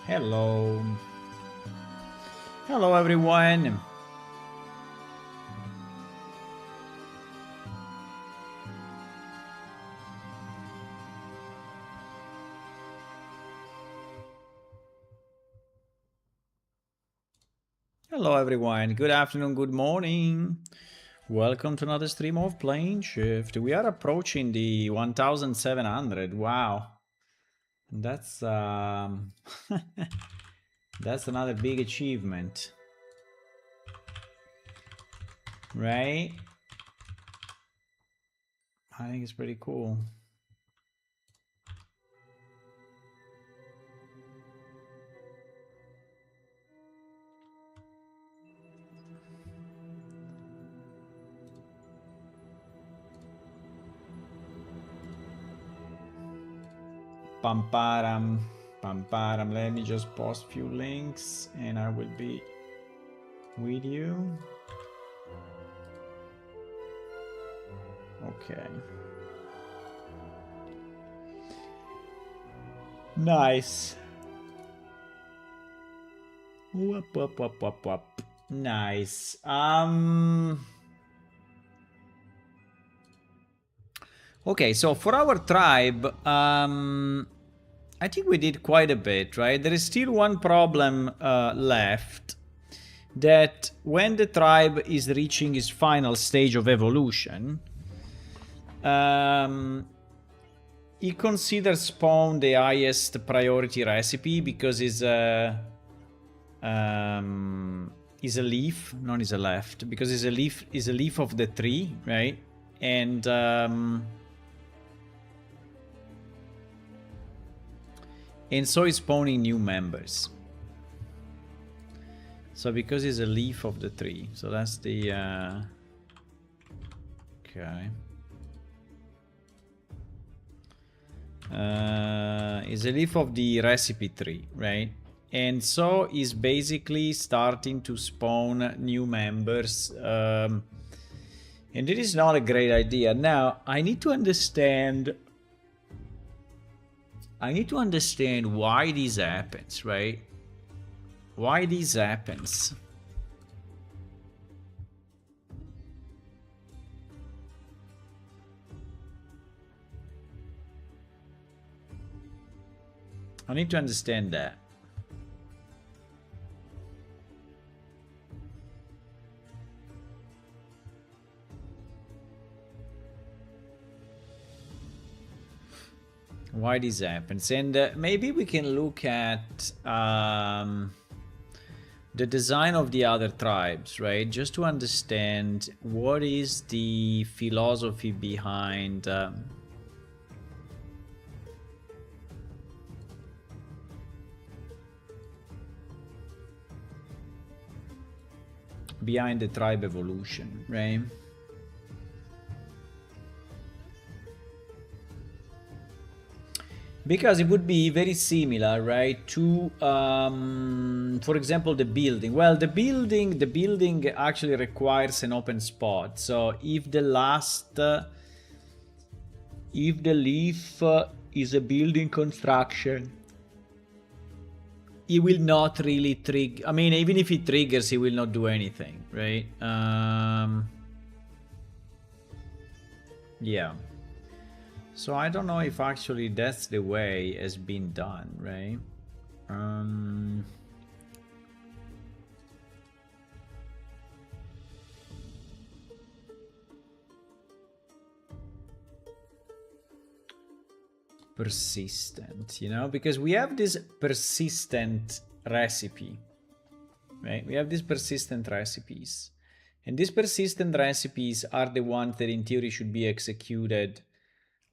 Hello. Hello, everyone. Hello, everyone. Good afternoon, good morning. Welcome to another stream of Plane Shift. We are approaching the 1700. Wow. That's that's another big achievement. Right? I think it's pretty cool. Pamparam. Pamparam. Let me just post a few links and I will be with you. Okay. Nice. Whoop. Nice. Okay, so for our tribe, I think we did quite a bit, right? There is still one problem left, that when the tribe is reaching its final stage of evolution, he considers spawn the highest priority recipe because it's a leaf, not is a left, because it's a leaf of the tree, right? And so it's spawning new members. So because it's a leaf of the tree, so that's the okay. Is a leaf of the recipe tree, right? And so is basically starting to spawn new members. And it is not a great idea. Now, I need to understand why this happens, right? Why this happens. I need to understand that. Why this happens, and maybe we can look at the design of the other tribes, right? Just to understand what is the philosophy behind the tribe evolution, right? Because it would be very similar, right, to, for example, the building. Well, the building actually requires an open spot. So if the leaf is a building construction, it will not really trigger. I mean, even if it triggers, it will not do anything, right? Yeah. So I don't know if actually that's the way it's been done, right? Persistent, you know, because we have this persistent recipe, right? We have these persistent recipes, and these persistent recipes are the ones that in theory should be executed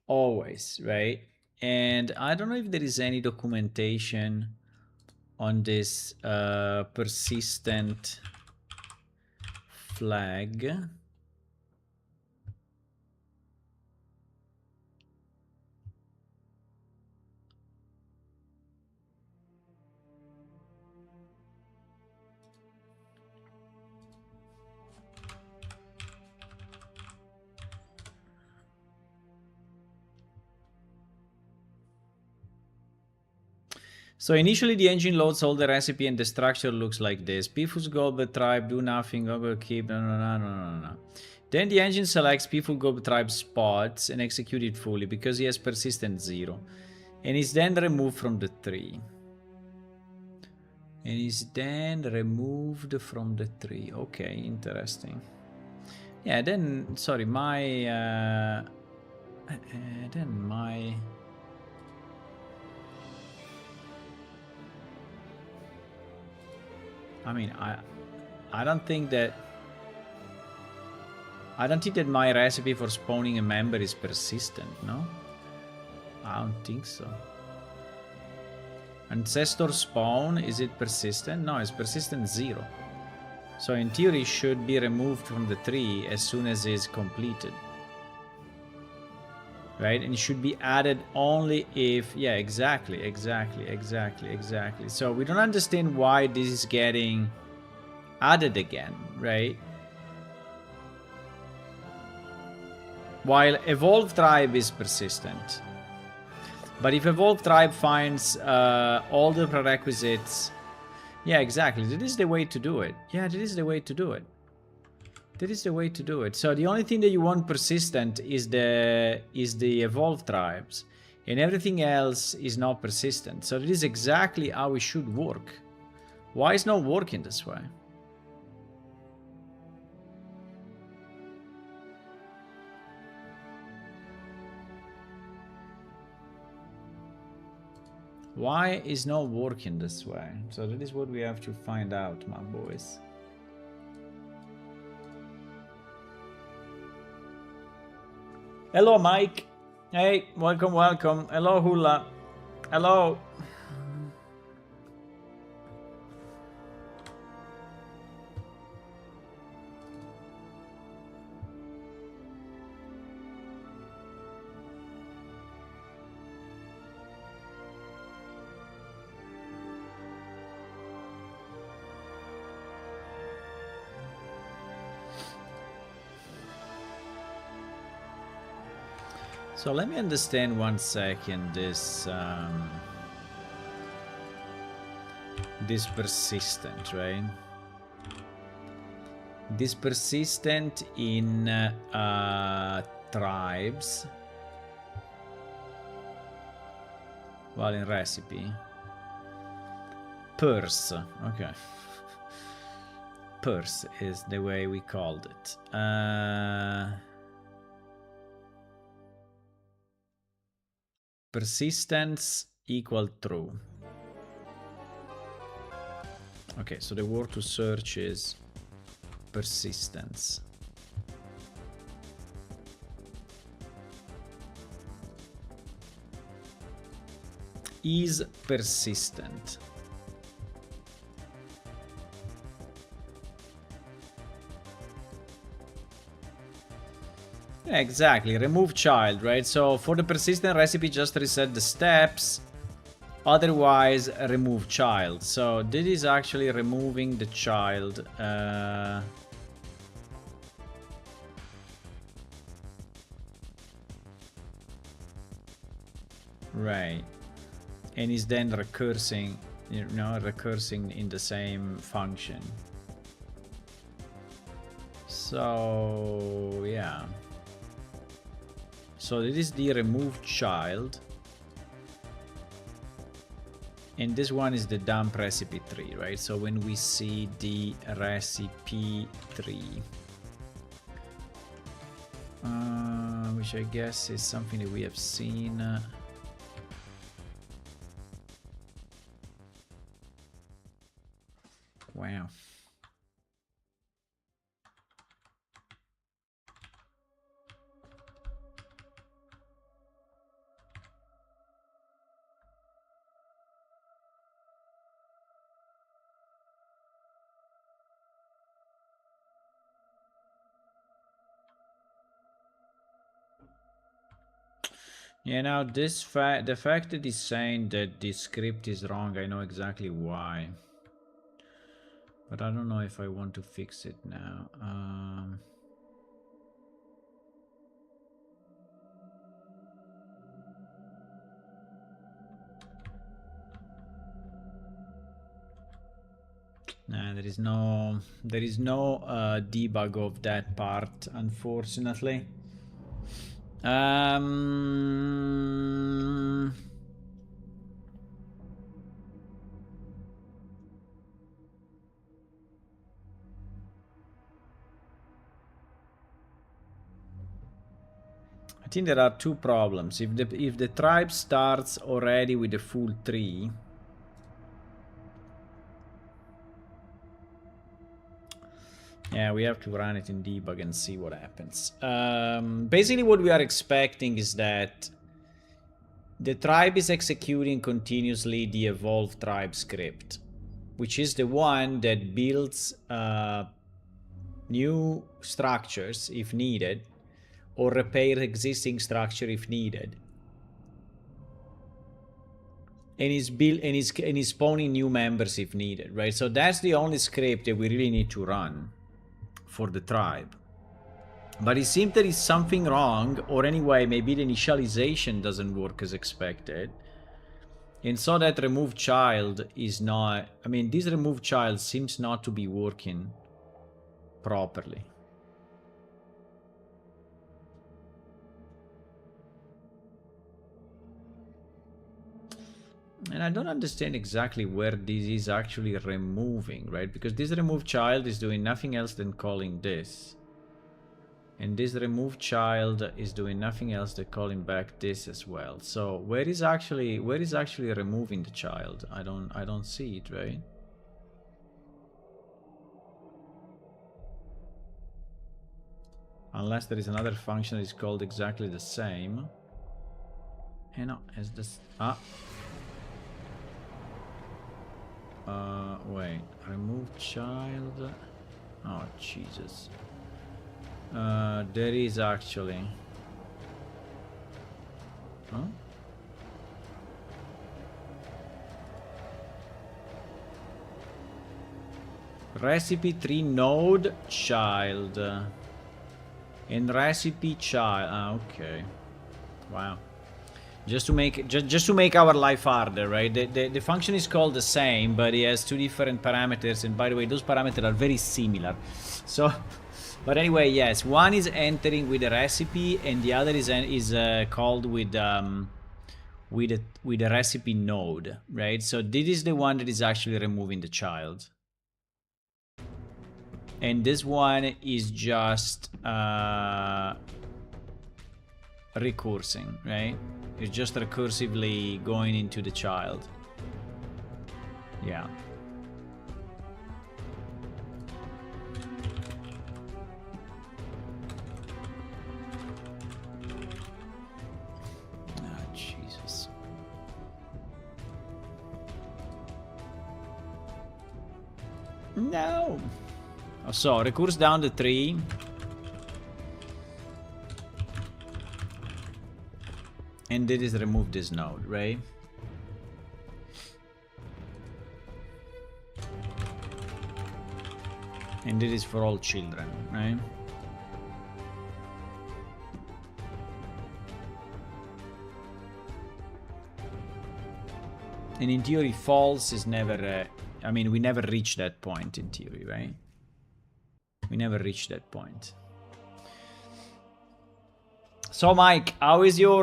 always, right? And I don't know if there is any documentation on this persistent flag. So initially the engine loads all the recipe and the structure looks like this. Pifus Gold Tribe, do nothing, go keep, no. Then the engine selects Pifus Gold Tribe spots and execute it fully because he has persistent 0. And is then removed from the tree. And is then removed from the tree. Okay, interesting. Yeah, then, sorry, I mean, I don't think that my recipe for spawning a member is persistent, no? I don't think so. Ancestor spawn, is it persistent? No, it's persistent 0. So in theory it should be removed from the tree as soon as it's completed. Right? And it should be added only if... Yeah, exactly. So we don't understand why this is getting added again, right? While Evolve Tribe is persistent. But if Evolve Tribe finds all the prerequisites... Yeah, exactly. That is the way to do it. Yeah, that is the way to do it. That is the way to do it. So the only thing that you want persistent is the Evolve Tribes. And everything else is not persistent. So that is exactly how it should work. Why is not working this way? Why is not working this way? So that is what we have to find out, my boys. Hello, Mike. Hey, welcome. Hello, Hula. Hello. So let me understand 1 second this this persistent, right? This persistent in tribes. Well, in recipe. Purse, okay. Purse is the way we called it. Persistence equal true. Okay, so the word to search is persistence. Is persistent. Yeah, exactly, remove child, right? So for the persistent recipe, just reset the steps. Otherwise, remove child. So this is actually removing the child. Right. And is then recursing, recursing in the same function. So, yeah. So this is the remove child. And this one is the dump recipe tree, right? So when we see the recipe tree, which I guess is something that we have seen. Wow. Yeah, now this the fact that it's saying that the script is wrong, I know exactly why. But I don't know if I want to fix it now. Nah, there is no debug of that part, unfortunately. Um, I think there are two problems. If the tribe starts already with a full tree, yeah, we have to run it in debug and see what happens. Basically, what we are expecting is that the tribe is executing continuously the evolve tribe script, which is the one that builds new structures if needed, or repair existing structure if needed, and is spawning new members if needed, right? So that's the only script that we really need to run for the tribe. But it seems there is something wrong, or anyway, maybe the initialization doesn't work as expected. And so that remove child is not, I mean, this remove child seems not to be working properly. And I don't understand exactly where this is actually removing, right? Because this remove child is doing nothing else than calling this. And this remove child is doing nothing else than calling back this as well. So where is actually removing the child? I don't see it, right? Unless there is another function that is called exactly the same. You know, as this wait, remove child. Oh Jesus. There is actually. Huh? Recipe tree node child. And recipe child. Okay. Wow. Just to make our life harder, right? The function is called the same, but it has two different parameters, and by the way, those parameters are very similar. So, but anyway, yes, one is entering with a recipe, and the other is called with a recipe node, right? So this is the one that is actually removing the child, and this one is just recursing, right? It's just recursively going into the child. Yeah. Ah, Jesus. No. Oh, so recurse down the tree. And it is remove this node, right? And it is for all children, right? And in theory, false is never... I mean, we never reach that point in theory, right? We never reach that point. So, Mike, how is your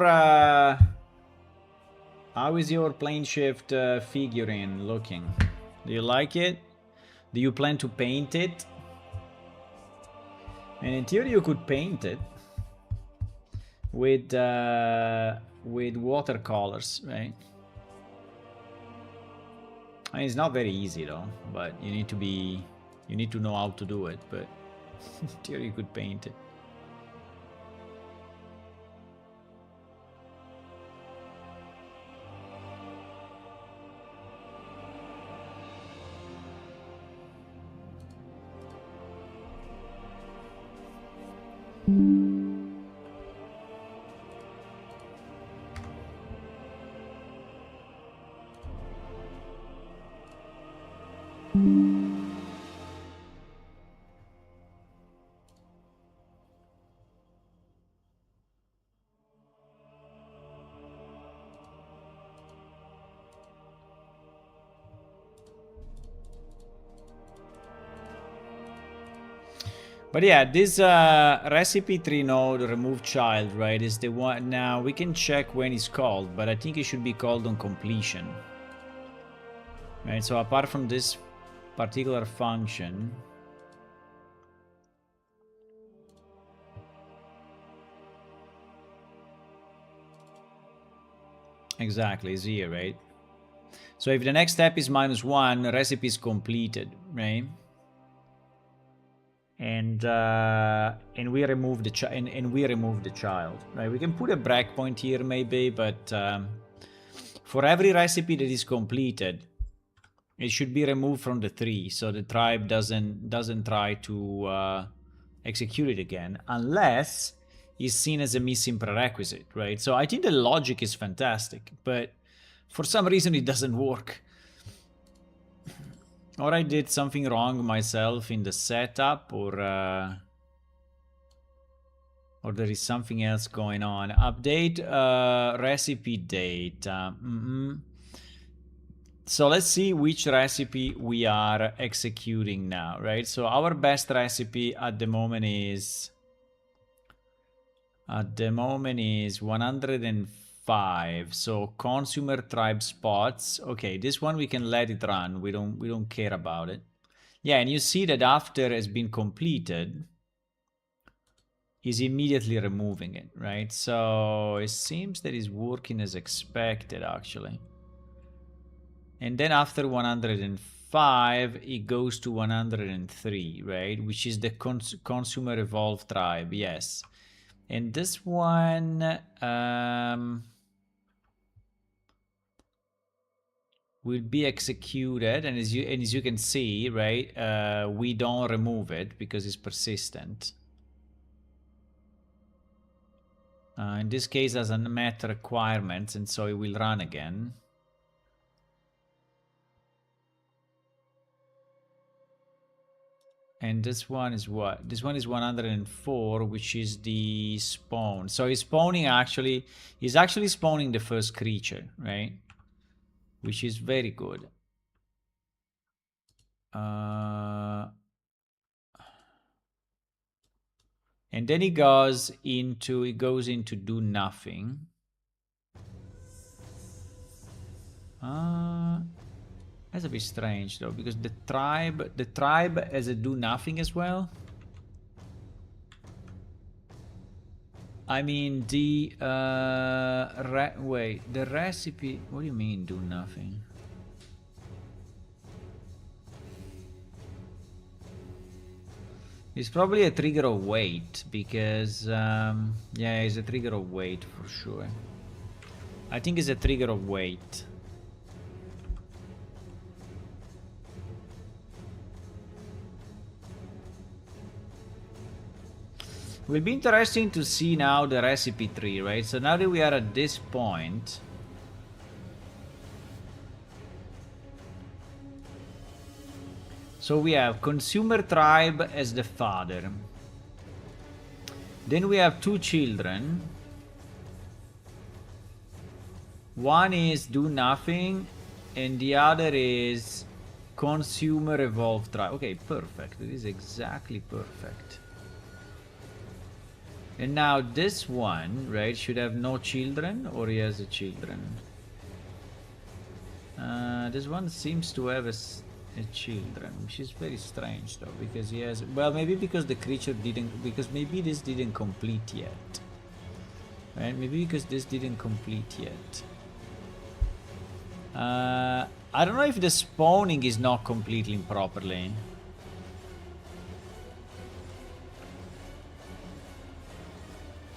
plane shift figurine looking? Do you like it? Do you plan to paint it? And in theory, you could paint it with watercolors, right? I mean, it's not very easy though, but you need to know how to do it. But in theory, you could paint it. But yeah, this recipe 3 node remove child, right, is the one. Now we can check when it's called, but I think it should be called on completion. Right, so apart from this particular function, exactly, is here, right? So if the next step is -1, recipe is completed, right? And we remove the child, right? We can put a breakpoint here maybe, but for every recipe that is completed, it should be removed from the tree, so the tribe doesn't try to execute it again, unless it's seen as a missing prerequisite, right? So I think the logic is fantastic, but for some reason it doesn't work. Or I did something wrong myself in the setup, or there is something else going on. Update recipe date. So let's see which recipe we are executing now, right? So our best recipe at the moment is 105. So consumer tribe spots. Okay, this one we can let it run. We don't care about it. Yeah, and you see that after it's been completed, is immediately removing it, right? So it seems that it's working as expected, actually. And then after 105, it goes to 103, right? Which is the consumer evolved tribe, yes. And this one will be executed, and as you can see, right, we don't remove it because it's persistent. In this case, doesn't met requirements, and so it will run again. And this one is what? This one is 104, which is the spawn. So he's spawning actually, he's actually spawning the first creature, right? Which is very good. And then he goes into do nothing. That's a bit strange though, because the tribe has a do nothing as well. I mean the wait, the recipe. What do you mean do nothing? It's probably a trigger of wait because yeah, it's a trigger of wait for sure. I think it's a trigger of wait. Will be interesting to see now the recipe tree, right? So now that we are at this point, so we have consumer tribe as the father. Then we have two children. One is do nothing, and the other is consumer evolved tribe. Okay, perfect. It is exactly perfect. And now this one, right, should have no children, or he has a children. This one seems to have a children, which is very strange though, because he has, well, maybe because the creature didn't, because maybe this didn't complete yet. Right, maybe because this didn't complete yet. I don't know if the spawning is not completing properly.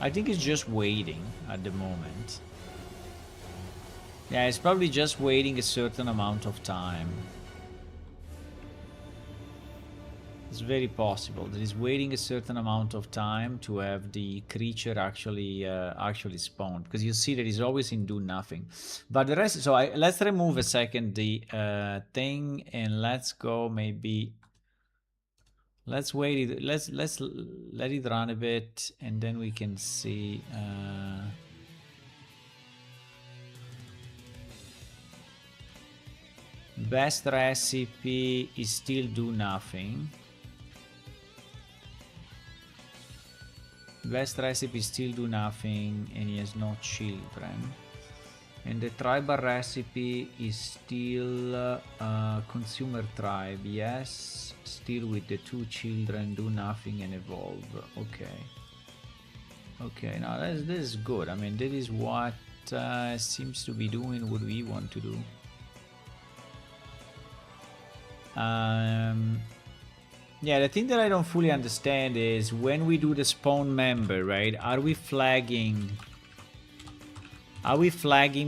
I think it's just waiting at the moment. Yeah, it's probably just waiting a certain amount of time. It's very possible that it's waiting a certain amount of time to have the creature actually spawn, because you see that it's always in do nothing. But the rest, so let's remove a second the thing, and let's go maybe. Let's wait it. Let's let it run a bit, and then we can see. Best recipe is still do nothing. Best recipe still do nothing, and he has no children. And the tribal recipe is still consumer tribe. Yes, still with the 2 children, do nothing and evolve. Okay. Okay, now this is good. I mean, this is what seems to be doing what we want to do. Yeah, the thing that I don't fully understand is when we do the spawn member, right? Are we flagging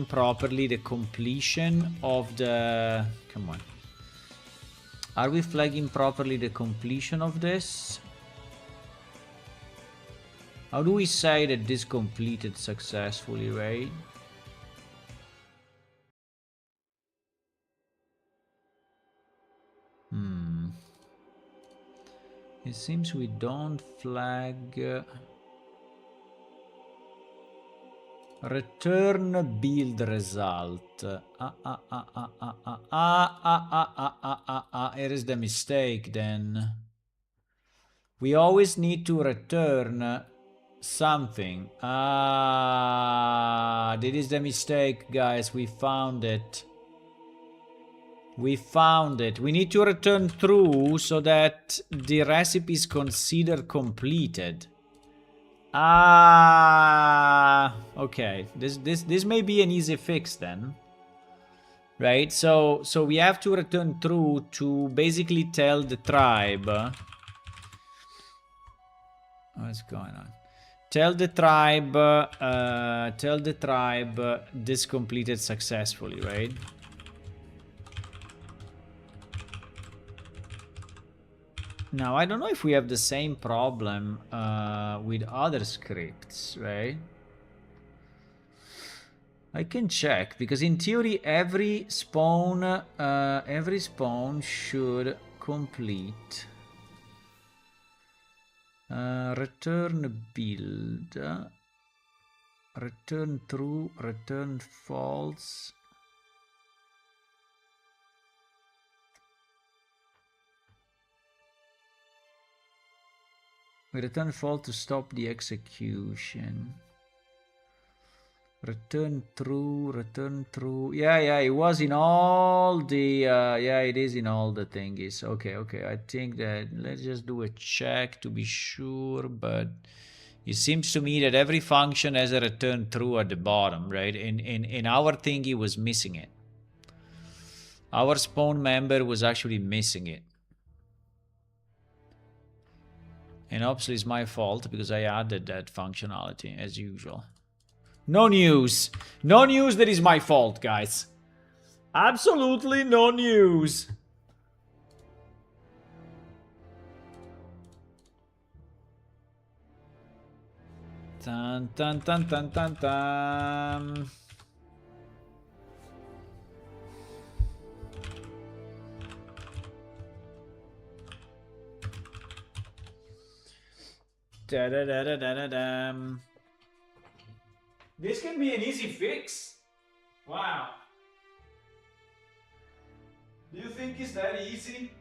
properly the completion of the... Come on. Are we flagging properly the completion of this? How do we say that this completed successfully, right? It seems we don't flag... return build result. Here is the mistake then. We always need to return something. This is the mistake, guys. We found it. We found it. We need to return true so that the recipe is considered completed. Okay. This may be an easy fix then. Right? So we have to return true to basically tell the tribe. What's going on? Tell the tribe this completed successfully, right? Now, I don't know if we have the same problem with other scripts, right? I can check, because in theory every spawn should complete. Return build. Return true, return false. We return false to stop the execution. Return true, return true. Yeah, it was in all the... yeah, it is in all the thingies. Okay, I think that... Let's just do a check to be sure, but... It seems to me that every function has a return true at the bottom, right? In our thingy was missing it. Our spawn member was actually missing it. And obviously it's my fault because I added that functionality as usual. No news. No news that is my fault, guys. Absolutely no news. Dun dun dun dun dun dun. Da da da da da da da. This can be an easy fix. Wow. Do you think it's that easy?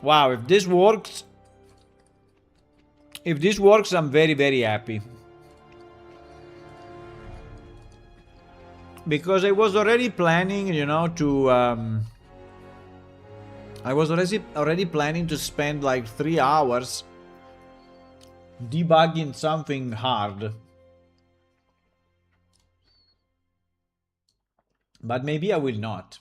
Wow, if this works, I'm very, very happy. Because I was already planning, you know, to... I was already planning to spend like 3 hours debugging something hard. But maybe I will not.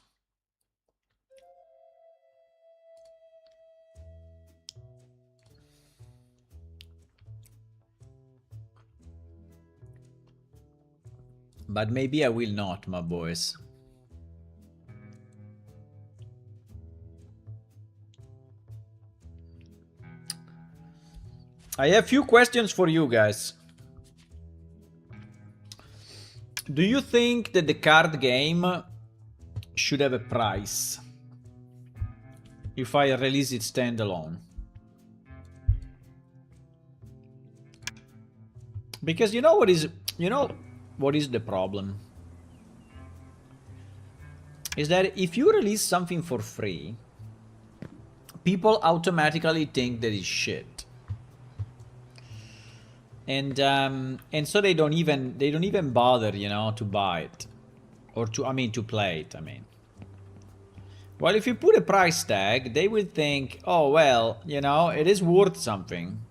But maybe I will not, my boys. I have few questions for you guys. Do you think that the card game should have a price if I release it standalone? Because you know what is the problem? Is that if you release something for free, people automatically think that it's shit. And so they don't even bother, you know, to buy it. Or to play it, I mean. Well, if you put a price tag, they will think, oh, well, you know, it is worth something.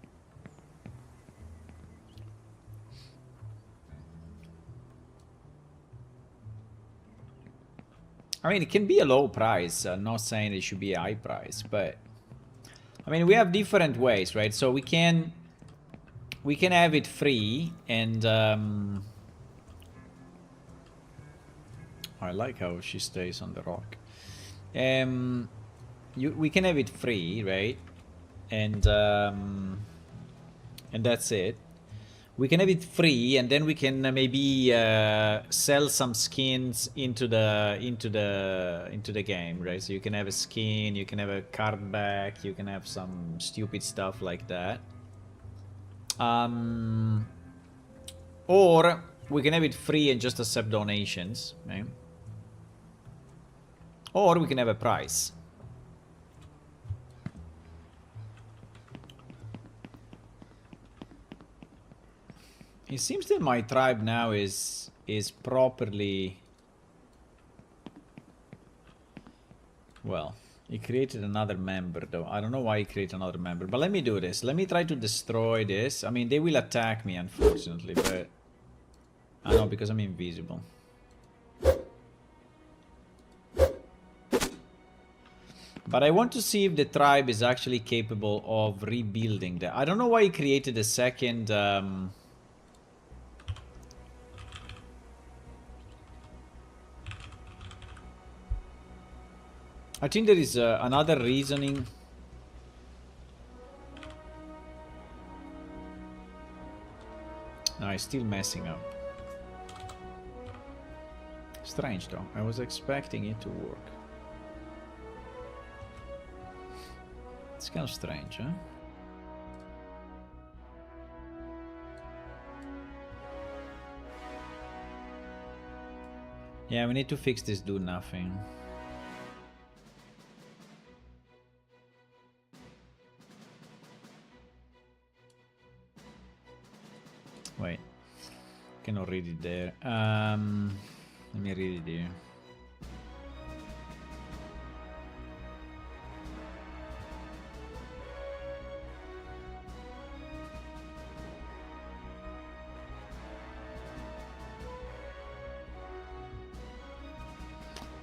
I mean, it can be a low price. I'm not saying it should be a high price, but... I mean, we have different ways, right? So we can have it free, and... I like how she stays on the rock. We can have it free, right? And that's it. We can have it free, and then we can maybe sell some skins into the game, right? So you can have a skin, you can have a card back, you can have some stupid stuff like that. Or we can have it free and just accept donations, right? Or we can have a price. It seems that my tribe now is properly... Well, he created another member though. I don't know why he created another member, but let me do this. Let me try to destroy this. I mean, they will attack me, unfortunately, but... I know, because I'm invisible. But I want to see if the tribe is actually capable of rebuilding that. I don't know why he created a second... I think there is another reasoning. No, it's still messing up. Strange though, I was expecting it to work. It's kind of strange, huh? Yeah, we need to fix this do nothing. Wait, cannot read it there. Let me read it here.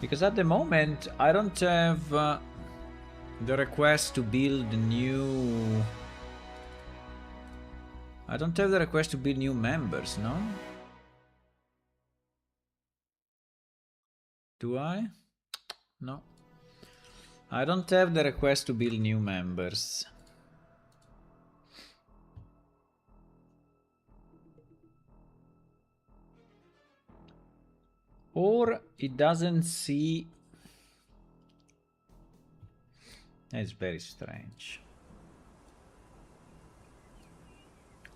Because at the moment I don't have the request to build new... I don't have the request to build new members, no? Do I? No. I don't have the request to build new members. Or it doesn't see... It's very strange.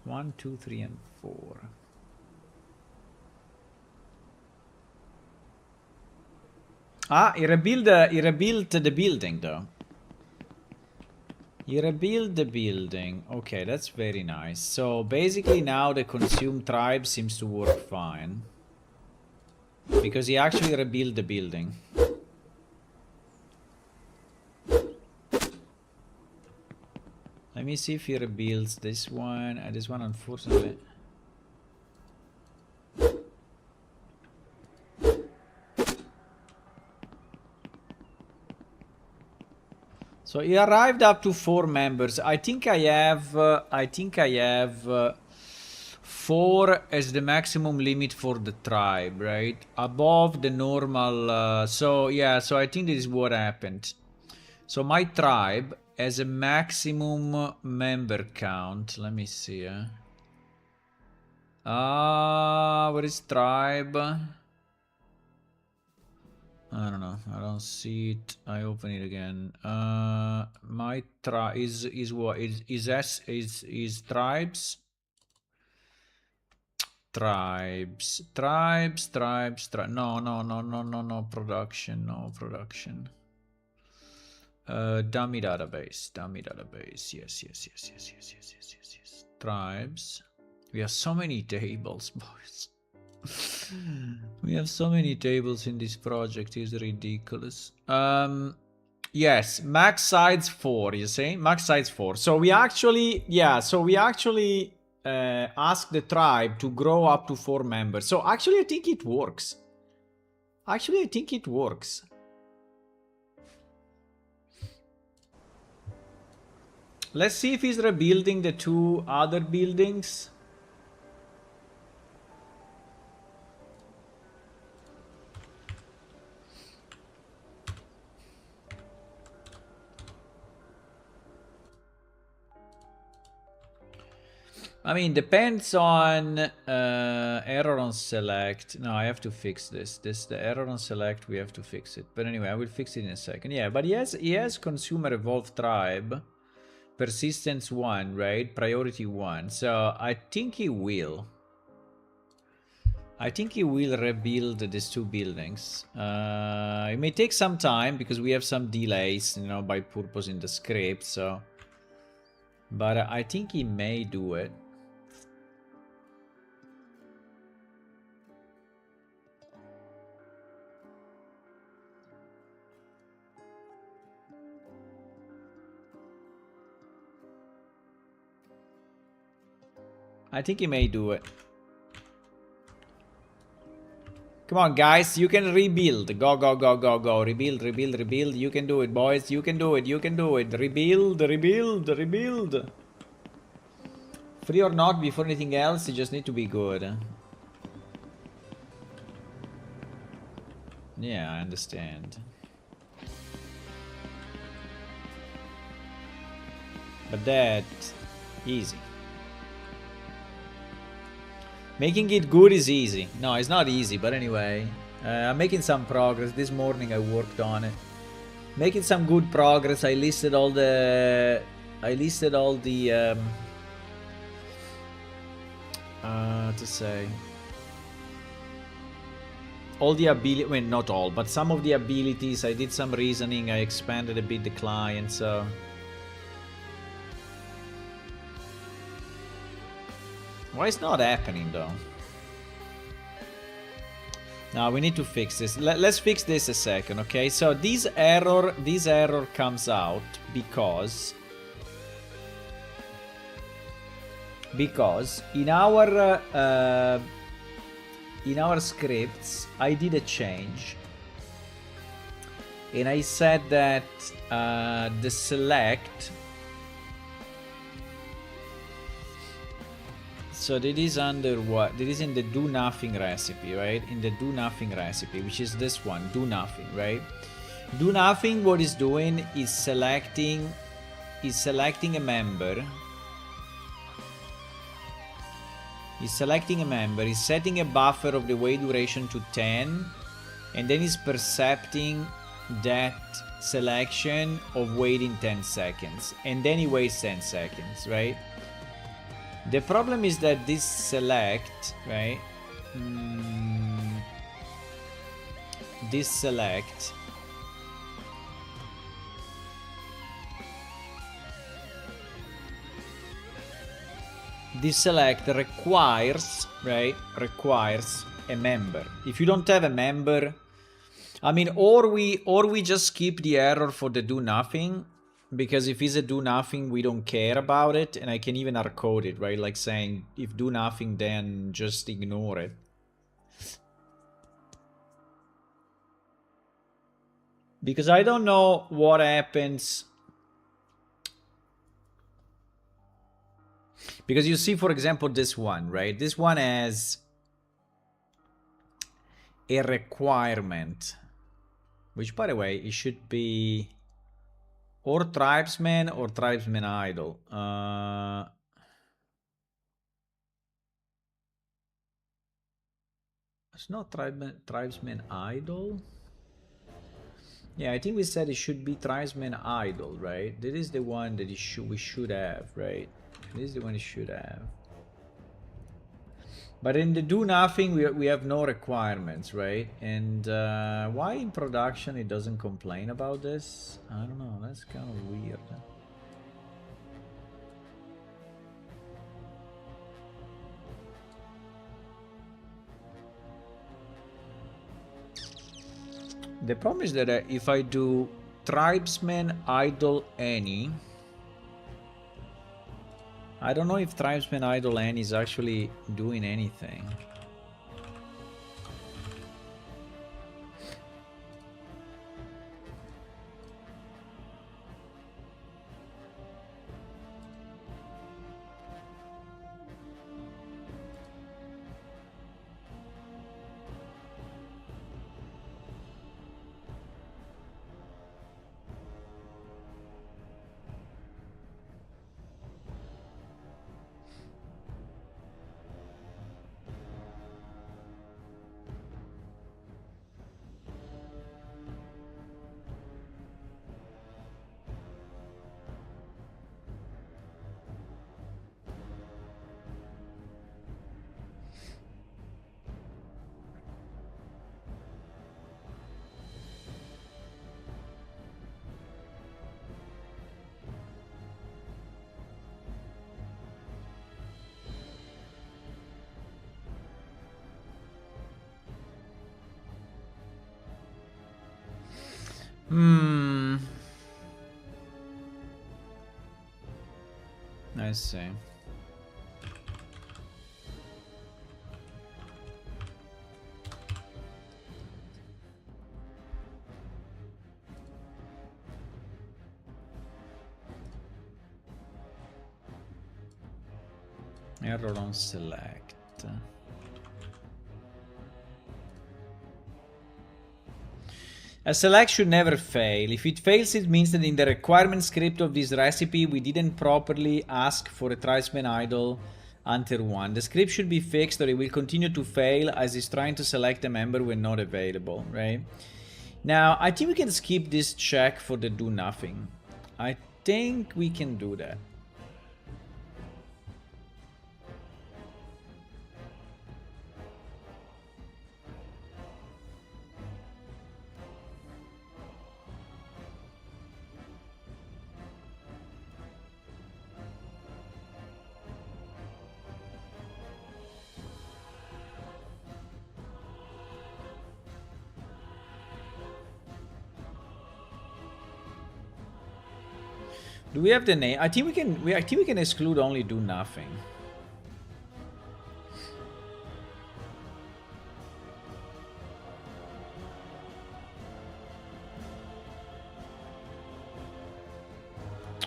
1, 2, 3, and 4. Ah, he rebuilt the building though. He rebuilt the building. Okay, that's very nice. So basically now the consume tribe seems to work fine. Because he actually rebuilt the building. Let me see if he rebuilds this one. This one, unfortunately. So he arrived up to 4 members. I think I have 4 as the maximum limit for the tribe, right? Above the normal. So yeah, so I think this is what happened. So my tribe has a maximum member count. Let me see. What is tribe? I don't know. I don't see it. I open it again. My tribe is what is tribes. Tribes. No. Production. No production. Dummy database. Yes. Tribes. We have so many tables, boys. We have so many tables in this project. It's ridiculous. Yes, max size 4. You see, max size 4. So we actually, ask the tribe to grow up to 4 members. So actually, I think it works. Let's see if he's rebuilding the 2 other buildings. I mean, depends on error on select. No, I have to fix this. The error on select, we have to fix it. But anyway, I will fix it in a second. Yeah, but he has consumer evolved tribe, persistence 1, right? Priority 1. So I think he will. Rebuild these 2 buildings. It may take some time because we have some delays, you know, by purpose in the script. So, but I think he may do it. I think he may do it. Come on, guys. You can rebuild. Go. Rebuild. You can do it, boys. You can do it. Rebuild. Free or not, before anything else, you just need to be good. Yeah, I understand. But that... easy. Making it good is easy. No, it's not easy, but anyway. I'm making some progress. This morning I worked on it. Making some good progress. I listed all the... all the ability, well, not all, but some of the abilities. I did some reasoning. I expanded a bit the client, so... Why is not happening though? Now we need to fix this. Let's fix this a second, okay? So this error comes out because in our scripts I did a change, and I said that the select. So it is under what? It is in the do nothing recipe, right? In the do nothing recipe, which is this one, do nothing, right? Do nothing, what it's doing is selecting a member. He's selecting a member, he's setting a buffer of the wait duration to 10, and then he's percepting that selection of waiting 10 seconds. And then he waits 10 seconds, right? The problem is that this select, right? This select requires, right? Requires a member. If you don't have a member, I mean, or we just skip the error for the do nothing. Because if it's a do nothing, we don't care about it, and I can even hardcode it, right? Like saying, if do nothing, then just ignore it. Because I don't know what happens. Because you see, for example, this one, right? This one has a requirement. Which, by the way, it should be... or tribesman or tribesman idle. It's not tribesman idol. Yeah, I think we said it should be tribesman idol, right? That is the one that we should have, right? This is the one it should have. But in the do nothing, we have no requirements, right? And why in production it doesn't complain about this? I don't know. That's kind of weird. The problem is that if I do tribesman idol any, I don't know if tribesman idol any is actually doing anything. I see. Error on select. A select should never fail. If it fails, it means that in the requirement script of this recipe, we didn't properly ask for a tribesman idol until 1. The script should be fixed or it will continue to fail as it's trying to select a member when not available, right? Now, I think we can skip this check for the do nothing. I think we can do that. Do we have the name? I think we can. I think we can exclude only do nothing.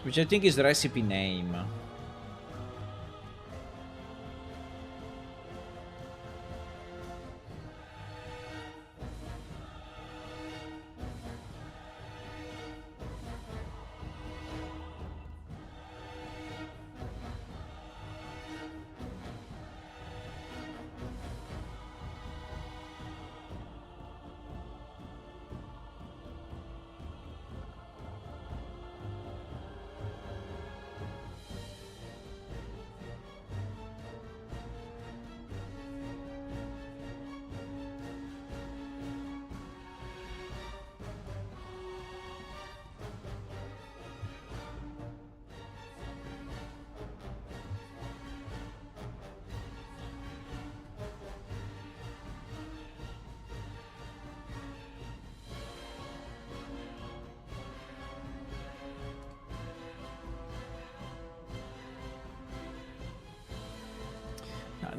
Which I think is the recipe name.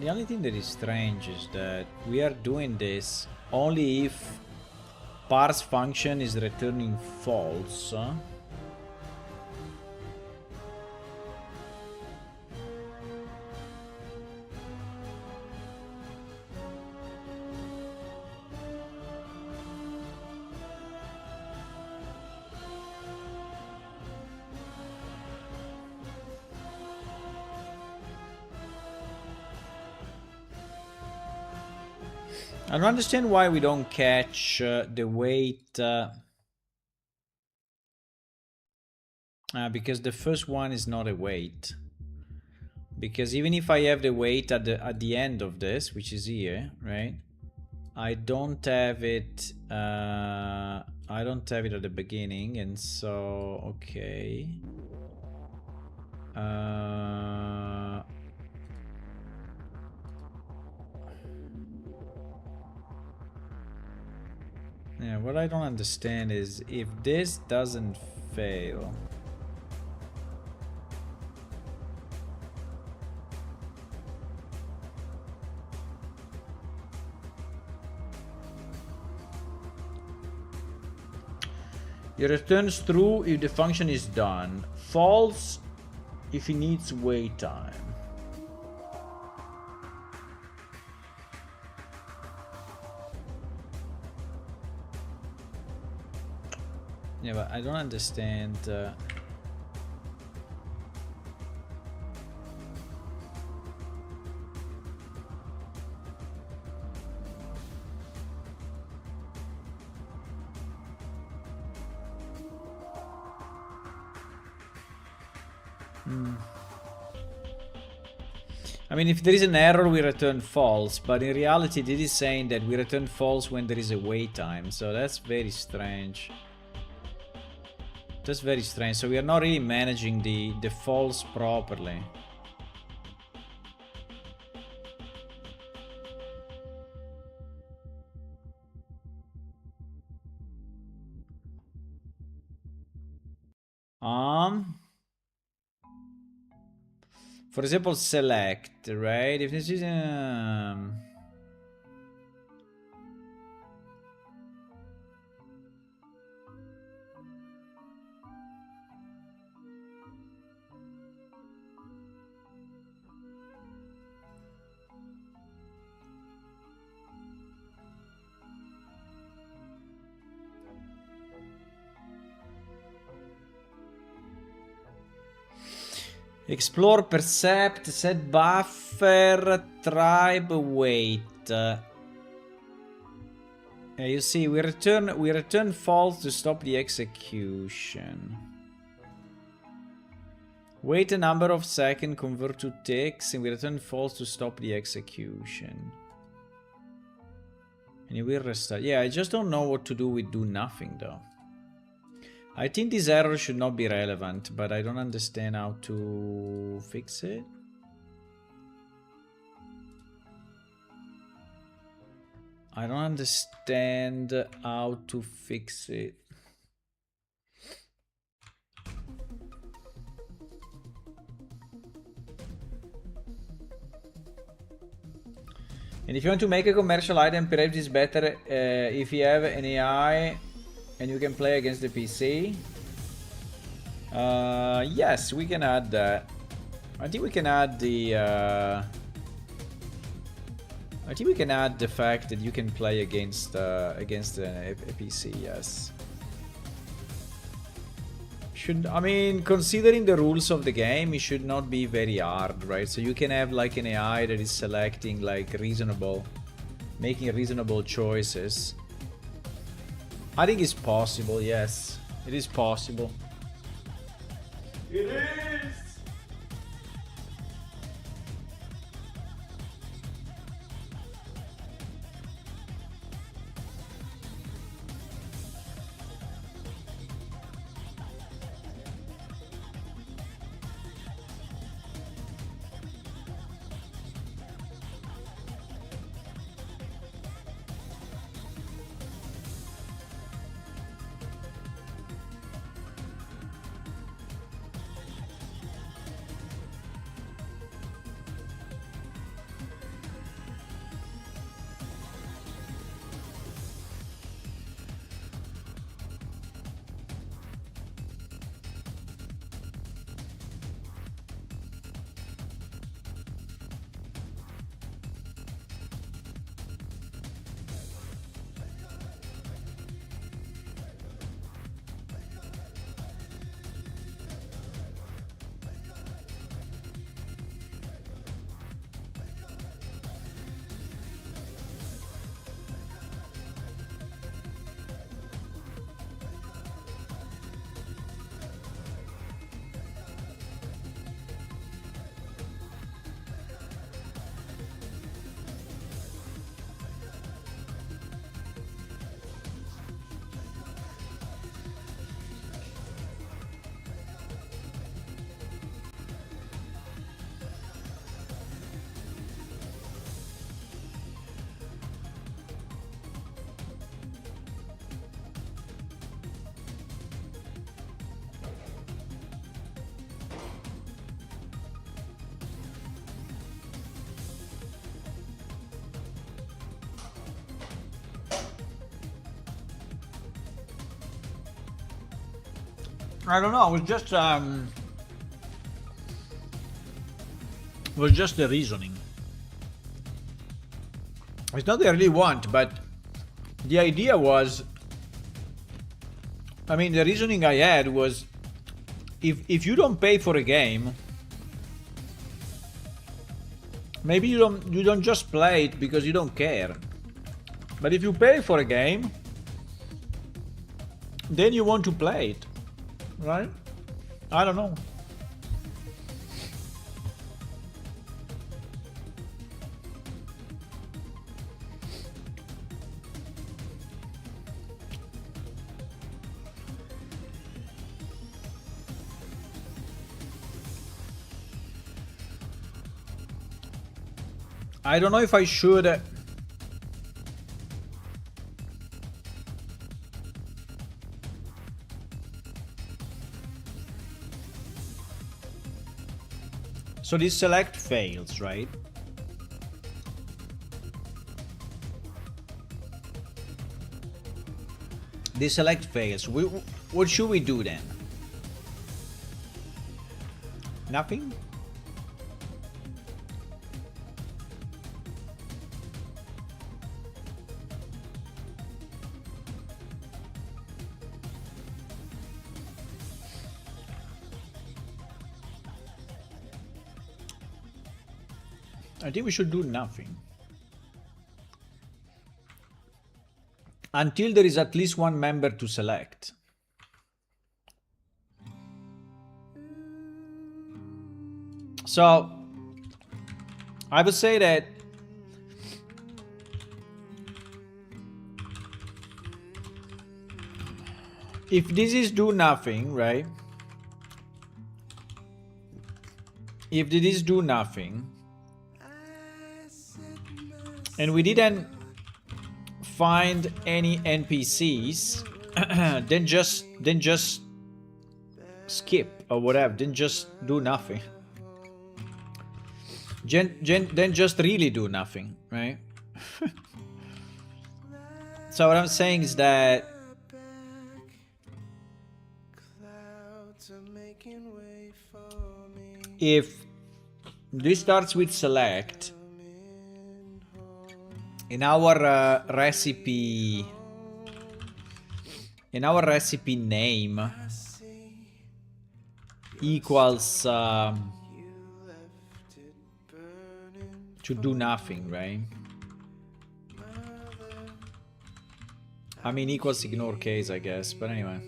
The only thing that is strange is that we are doing this only if parse function is returning false. I don't understand why we don't catch the weight. Because the first one is not a weight. Because even if I have the weight at the end of this, which is here, right? I don't have it. I don't have it at the beginning, and so okay. Yeah, what I don't understand is if this doesn't fail. It returns true if the function is done. False if it needs wait time. Yeah, but I don't understand. I mean, if there is an error, we return false, but in reality, this is saying that we return false when there is a wait time, so that's very strange. That's very strange, so we are not really managing the false properly. For example, select, right? If this is explore, percept, set buffer, tribe, wait. You see, we return false to stop the execution. Wait a number of seconds, convert to ticks, and we return false to stop the execution. And it will restart. Yeah, I just don't know what to do with do nothing though. I think this error should not be relevant, but I don't understand how to fix it. I don't understand how to fix it. And if you want to make a commercial item, perhaps it's better if you have an AI and you can play against the PC. Yes, we can add that. I think we can add the I think we can add the fact that you can play against a PC. Yes. I mean, considering the rules of the game, it should not be very hard, right? So you can have like an AI that is selecting like making reasonable choices. I think it's possible, yes. It is possible. It is! I don't know. It was just the reasoning. It's not that I really want, but the idea was, I mean, the reasoning I had was, if you don't pay for a game, maybe you don't just play it because you don't care. But if you pay for a game, then you want to play it, right? I don't know. I don't know if I should. So this select fails, right? This select fails. What should we do then? Nothing? I think we should do nothing. Until there is at least one member to select. So, I would say that if this is do nothing, right? If this is do nothing, and we didn't find any NPCs, then just skip or whatever. Then just do nothing. Then just really do nothing, right? So what I'm saying is that if this starts with select, in our recipe name equals to do nothing, right? I mean equals ignore case, I guess, but anyway.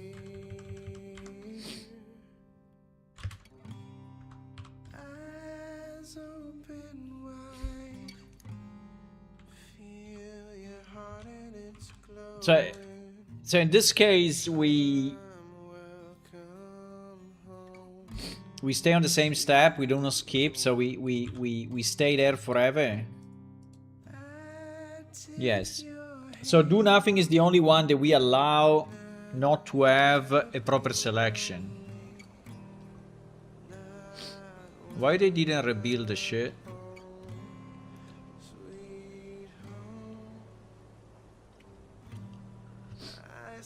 So in this case, we stay on the same step. We do not skip, so we stay there forever. Yes. So do nothing is the only one that we allow not to have a proper selection. Why they didn't rebuild the shit?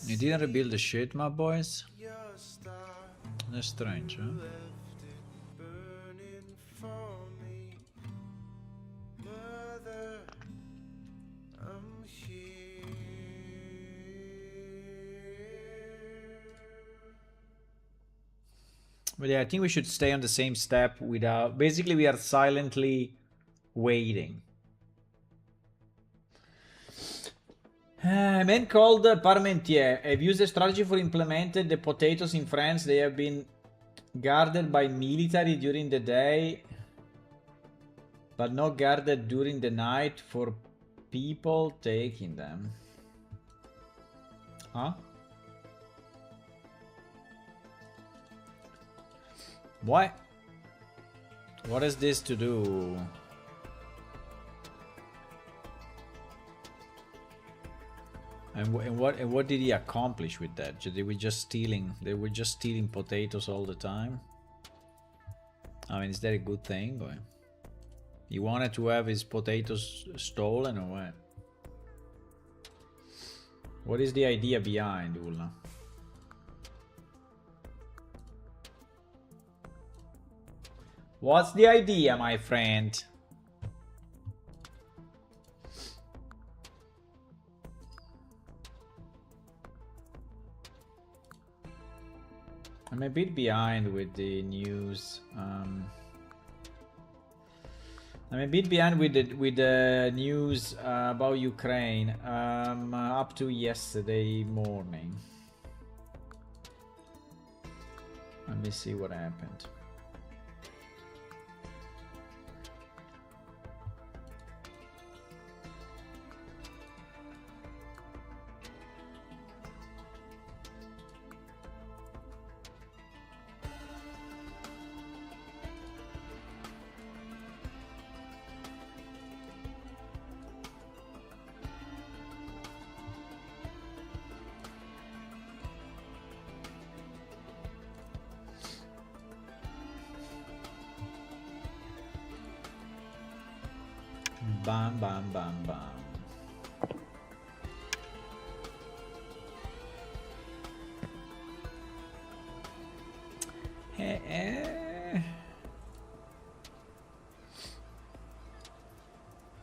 You didn't rebuild the shit, my boys? That's strange, huh? But yeah, I think we should stay on the same step without... Basically, we are silently waiting. Man called Parmentier. Have used a strategy for implemented the potatoes in France. They have been guarded by military during the day, but not guarded during the night for people taking them. Huh? What? What is this to do? And what did he accomplish with that? They were just stealing potatoes all the time. I mean, is that a good thing? Or he wanted to have his potatoes stolen or what? What is the idea behind, Ulla? What's the idea, my friend? I'm a bit behind with the news. I'm a bit behind with the news about Ukraine up to yesterday morning. Let me see what happened. Bam, bam, bam, bam.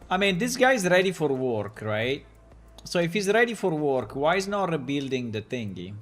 I mean, this guy is ready for work, right? So if he's ready for work, why is not rebuilding the thingy?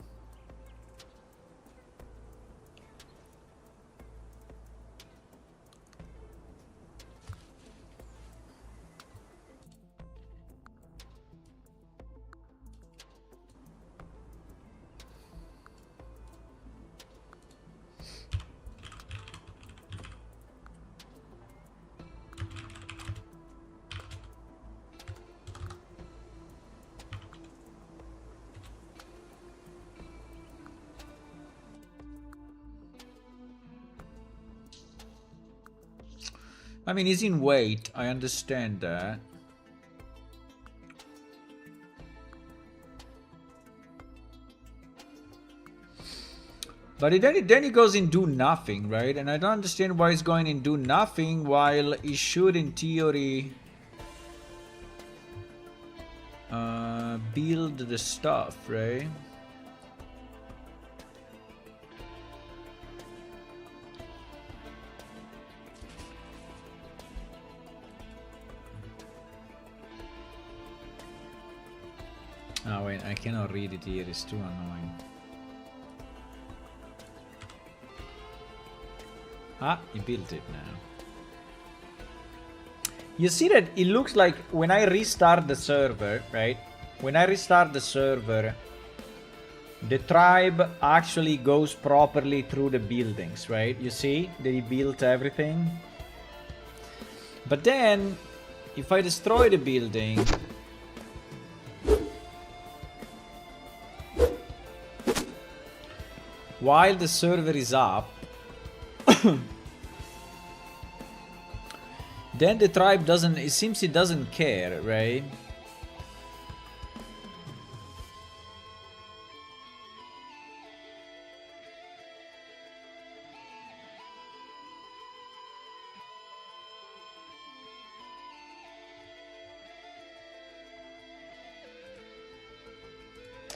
I mean, he's in wait. I understand that. But then he goes in do nothing, right? And I don't understand why he's going in do nothing while he should, in theory, build the stuff, right? Oh wait, I cannot read it here, it's too annoying. Ah, he built it now. You see that it looks like when I restart the server, right? When I restart the server, the tribe actually goes properly through the buildings, right? You see that he built everything. But then, if I destroy the building, while the server is up, then the tribe doesn't, it seems it doesn't care, right?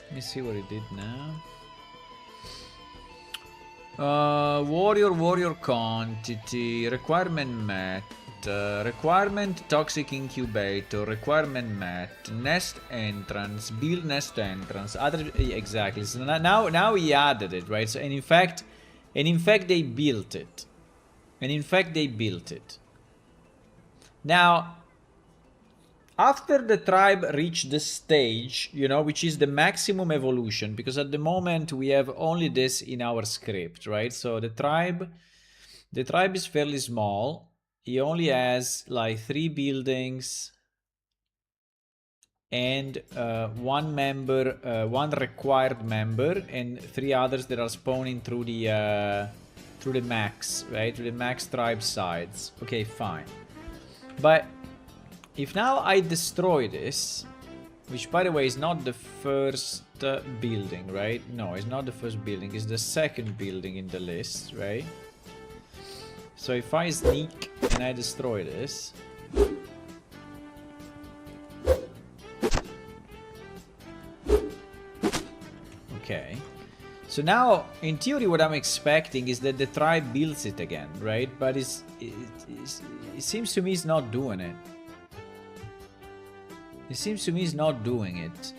Let me see what it did now. Warrior quantity, requirement met, requirement toxic incubator, requirement met, nest entrance, build nest entrance, other, exactly. So now he added it, right? So and in fact they built it. Now, after the tribe reached the stage, you know, which is the maximum evolution, because at the moment we have only this in our script, right? So the tribe is fairly small. He only has like 3 buildings and one required member and 3 others that are spawning through the max, right? Through the max tribe sides. Okay, fine. But if now I destroy this, which by the way is not the first building, right? No, it's not the first building, it's the second building in the list, right? So if I sneak and I destroy this, okay. So now, in theory, what I'm expecting is that the tribe builds it again, right? But it seems to me it's not doing it. It seems to me it's not doing it.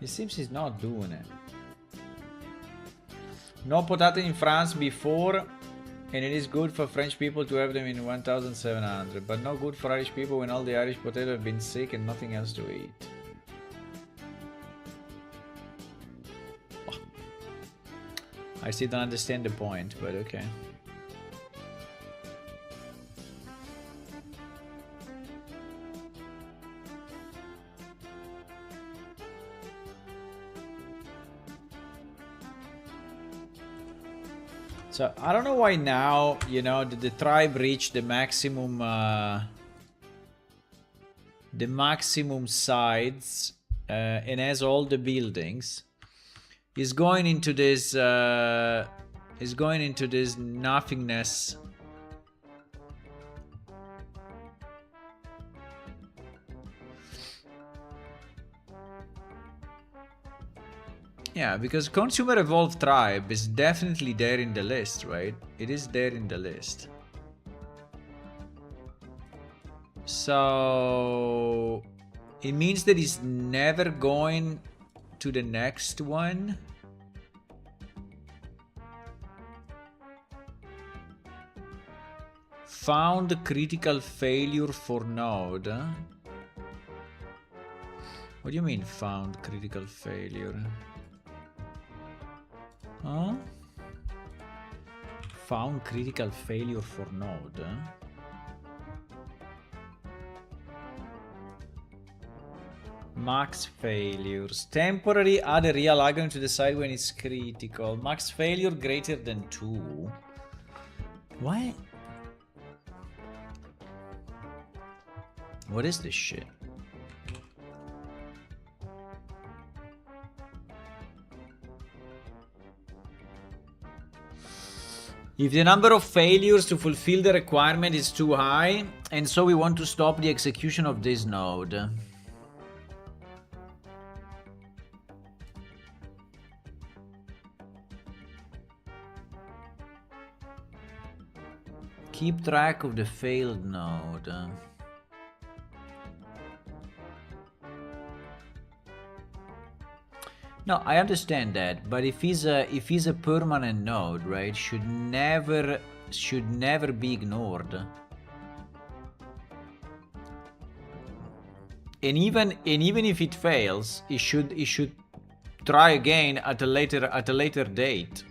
It seems he's not doing it. No potato in France before, and it is good for French people to have them in 1700, but not good for Irish people when all the Irish potatoes have been sick and nothing else to eat. Oh. I still don't understand the point, but okay. So I don't know why now, you know, the tribe reached the maximum sides and has all the buildings. Is going into this nothingness. Yeah, because Consumer Evolved Tribe is definitely there in the list, right? It is there in the list. So it means that it's never going to the next one. Found critical failure for node. Huh? What do you mean found critical failure? Huh? Found critical failure for node. Max failures. Temporary, add a real argument to decide when it's critical. Max failure greater than 2. What? What is this shit? If the number of failures to fulfill the requirement is too high, and so we want to stop the execution of this node. Keep track of the failed node. No, I understand that, but if he's a permanent node, right, should never be ignored. And even if it fails, it should try again at a later date.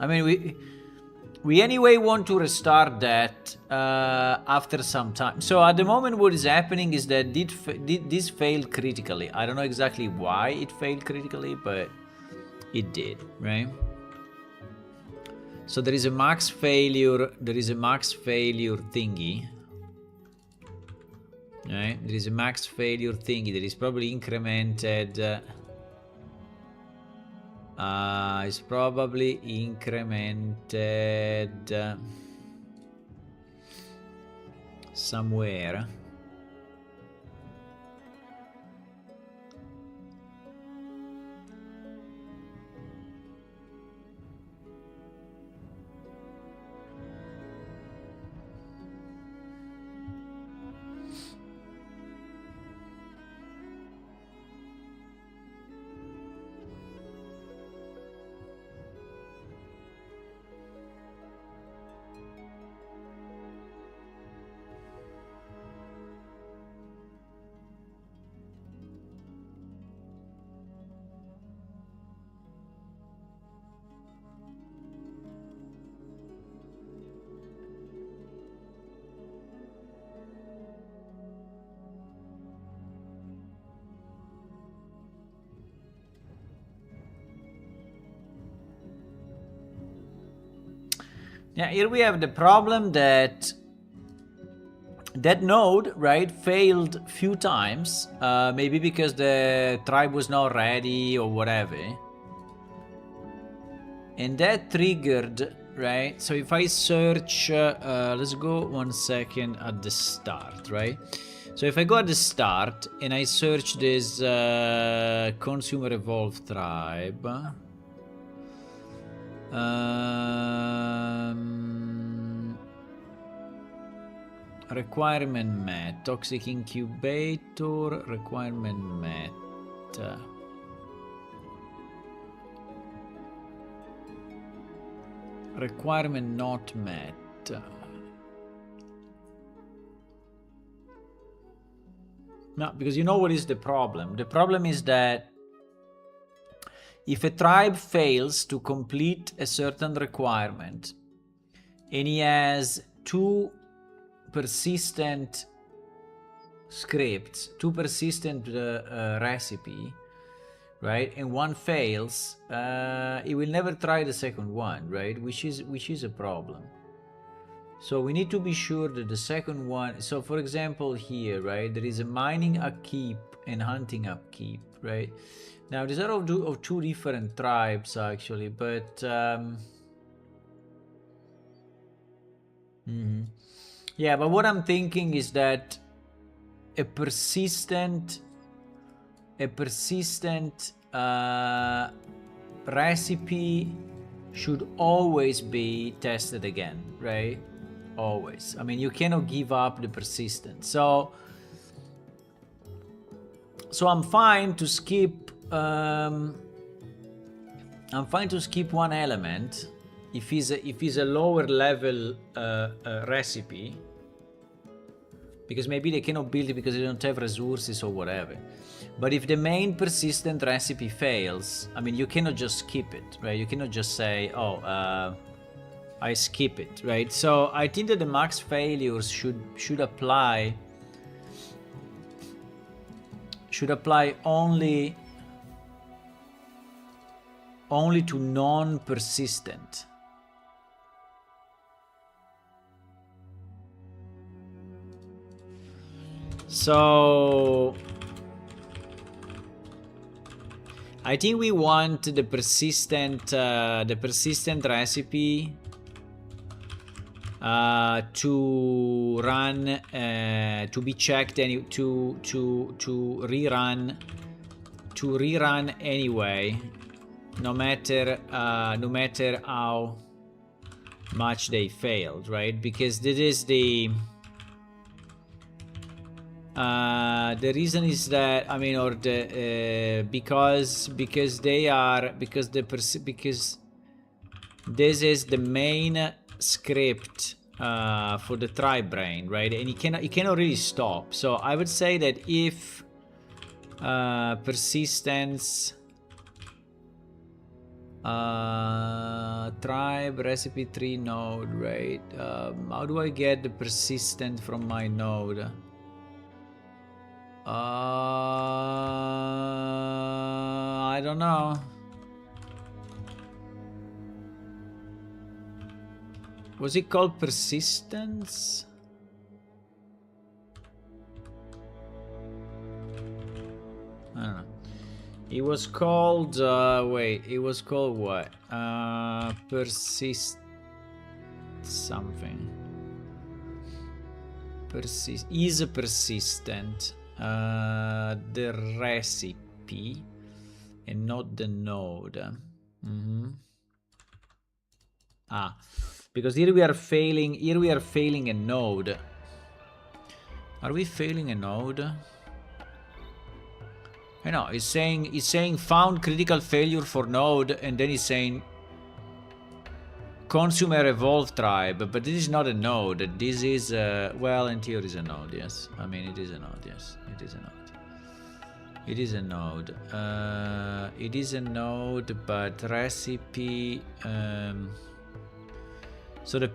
I mean, we anyway want to restart that after some time. So at the moment what is happening is that this failed critically. I don't know exactly why it failed critically, but it did, right? So there is a max failure thingy. Right? There is a max failure thingy that is probably incremented. It's probably incremented somewhere. Yeah, here we have the problem that that node, right, failed few times, maybe because the tribe was not ready or whatever. And that triggered, right? So if I search, let's go 1 second at the start, right? So if I go at the start and I search this consumer evolve tribe, requirement met, toxic incubator, requirement met. Requirement not met. No, because you know what is the problem? The problem is that if a tribe fails to complete a certain requirement and he has two persistent scripts, two persistent recipe, right, and one fails, he will never try the second one, right, which is a problem. So we need to be sure that the second one, so for example here, right, there is a mining upkeep and hunting upkeep, right? Now these are of two different tribes actually, but yeah, but what I'm thinking is that a persistent recipe should always be tested again, right? Always. I mean, you cannot give up the persistence. So I'm fine to skip. I'm fine to skip one element if it's a lower level recipe, because maybe they cannot build it because they don't have resources or whatever. But if the main persistent recipe fails, I mean, you cannot just skip it, right? You cannot just say, oh, I skip it, right? So I think that the max failures should apply only to non-persistent. So I think we want the persistent recipe to run, to be checked, and to rerun anyway, no matter how much they failed, right? Because this is the reason is that, I mean, or the because this is the main script for the tribe brain, right? And it cannot really stop. So I would say that if persistence tribe recipe 3 node, right? How do I get the persistent from my node? I don't know. Was it called persistence? I don't know. It was called, wait, it was called what? Persist something. Is persistent. The recipe and not the node. Because here we are failing a node. Are we failing a node? I know, it's saying found critical failure for node, and then it's saying consumer evolve tribe, but this is not a node. This is well, in theory is a node, yes. I mean, it is a node, yes. It is a node. It is a node. It is a node, but recipe. So the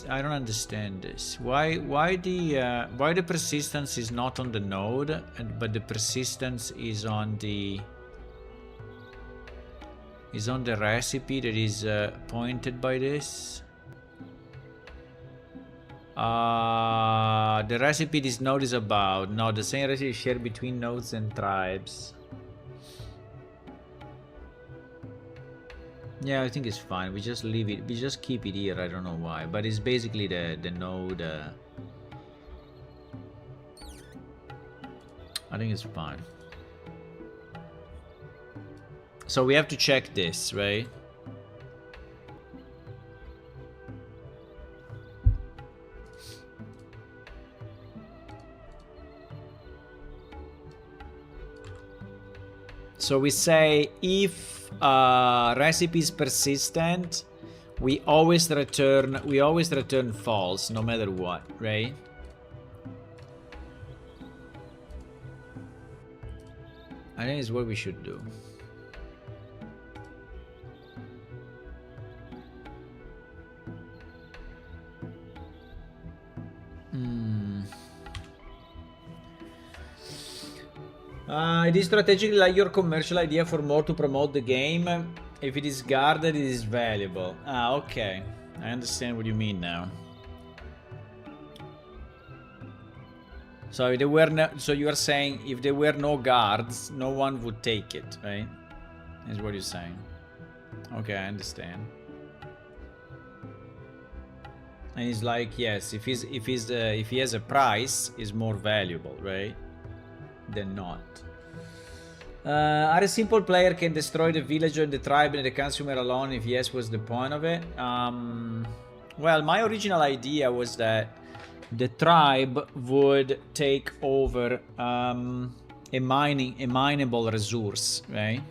I don't understand this. Why the persistence is not on the node, but the persistence is on the recipe that is pointed by this? The recipe this node is about. No, the same recipe is shared between nodes and tribes. Yeah, I think it's fine. We just leave it. We just keep it here. I don't know why, but it's basically the node. I think it's fine. So we have to check this, right? So we say if recipe is persistent, we always return false no matter what, right? I think it's what we should do. It is strategically like your commercial idea for more to promote the game. If it is guarded, it is valuable. Ah, okay. I understand what you mean now. So if there were no, so you are saying if there were no guards, no one would take it, right? Is what you're saying. Okay, I understand. And he's like, yes, if he has a price, is more valuable, right? Than not. Are a simple player can destroy the villager and the tribe and the consumer alone? If yes, what's the point of it? Well, my original idea was that the tribe would take over a mineable resource, right?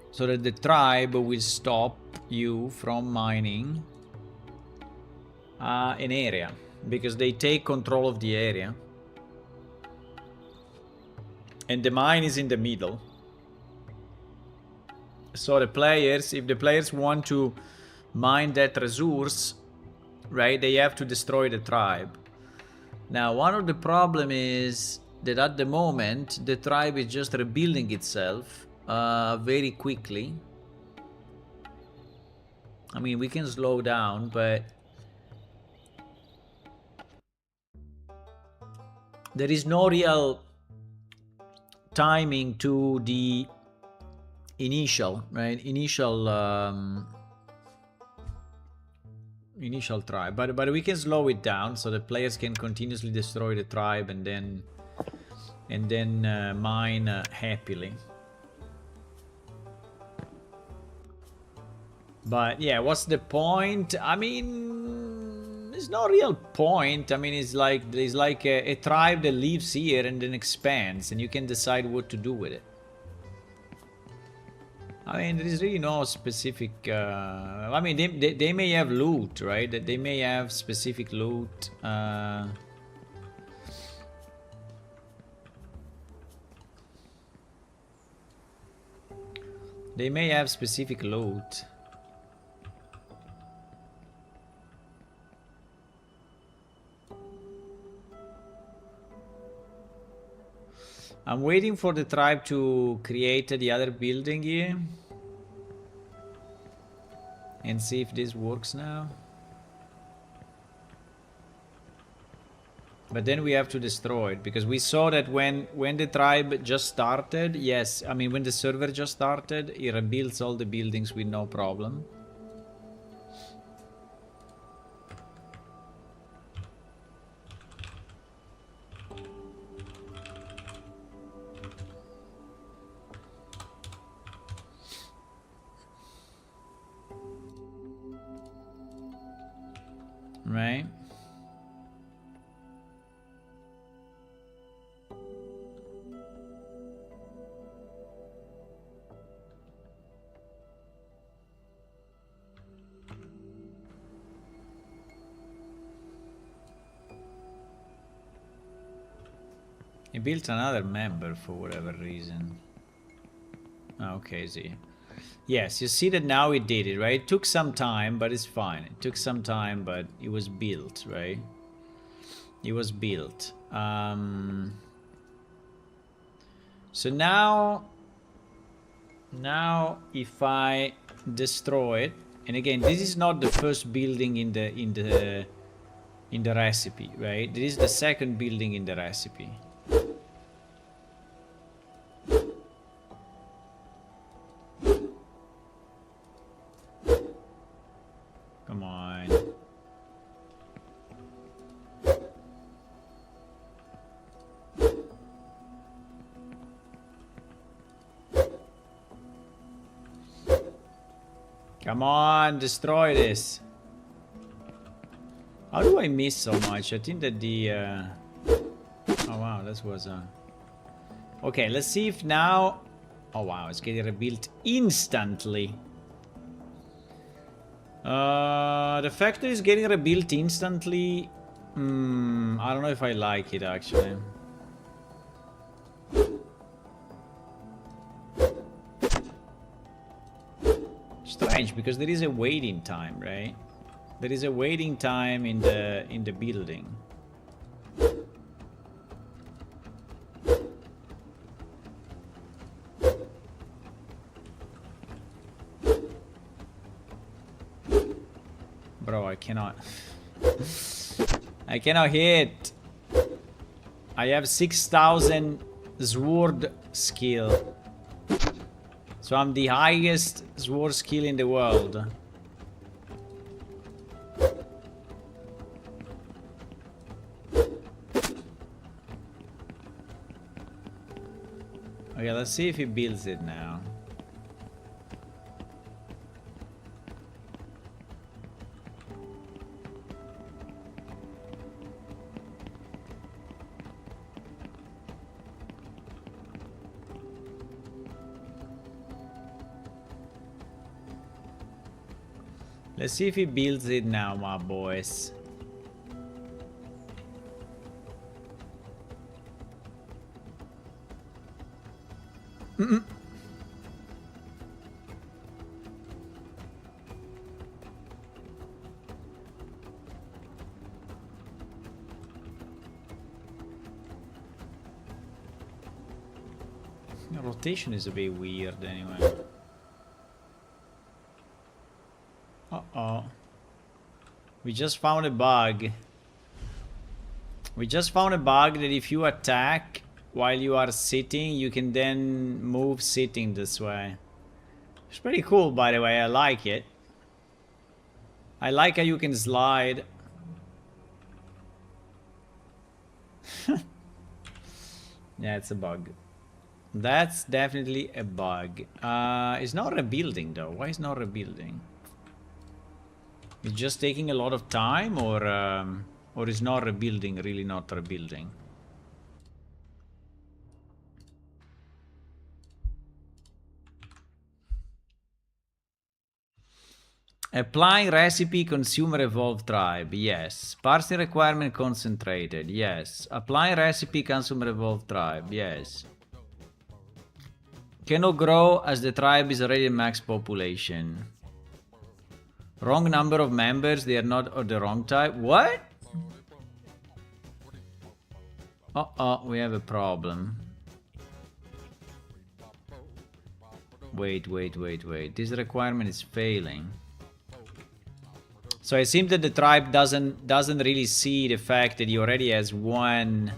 So that the tribe will stop you from mining an area, because they take control of the area. And the mine is in the middle. So the players, if the players want to mine that resource, right, they have to destroy the tribe. Now, one of the problem is that at the moment, the tribe is just rebuilding itself very quickly. I mean, we can slow down, but there is no real timing to the initial, right? Initial tribe, but we can slow it down so the players can continuously destroy the tribe and then mine happily. But yeah, what's the point? I mean, there's no real point. I mean, it's like a tribe that lives here and then expands, and you can decide what to do with it. I mean, there is really no specific. I mean, they may have loot, right? That they may have specific loot. They may have specific loot. I'm waiting for the tribe to create the other building here. And see if this works now. But then we have to destroy it, because we saw that when the tribe just started, yes, I mean when the server just started, it rebuilds all the buildings with no problem. Right? He built another member for whatever reason. Okay, see. Yes, you see that now it did it, right? It took some time, but it's fine. It took some time, but it was built, right? It was built. So now if I destroy it, And again, this is not the first building in the recipe, right? This is the second building in the recipe. Come on. Come on, destroy this. How do I miss so much? I think that the... Oh wow, this was... Okay, let's see if now... Oh wow, it's getting rebuilt instantly. The factory is getting rebuilt instantly. I don't know if I like it actually. Strange, because there is a waiting time, right? There is a waiting time in the building. Bro, I cannot. I cannot hit. I have 6,000 sword skill. So I'm the highest sword skill in the world. Okay, let's see if he builds it now. Let's see if he builds it now, my boys. The rotation is a bit weird anyway. Uh-oh. We just found a bug. We just found a bug that if you attack while you are sitting, you can then move sitting this way. It's pretty cool, by the way. I like it. I like how you can slide. Yeah, it's a bug. That's definitely a bug. It's not rebuilding though. Why is not rebuilding? It's just taking a lot of time, or is not rebuilding really not rebuilding? Applying recipe consumer evolve tribe, yes. Parsing requirement concentrated, yes. Applying recipe consumer evolve tribe, yes. Cannot grow as the tribe is already max population. Wrong number of members, they are not of the wrong type. What? Uh-oh, we have a problem. Wait. This requirement is failing. So it seems that the tribe doesn't really see the fact that he already has one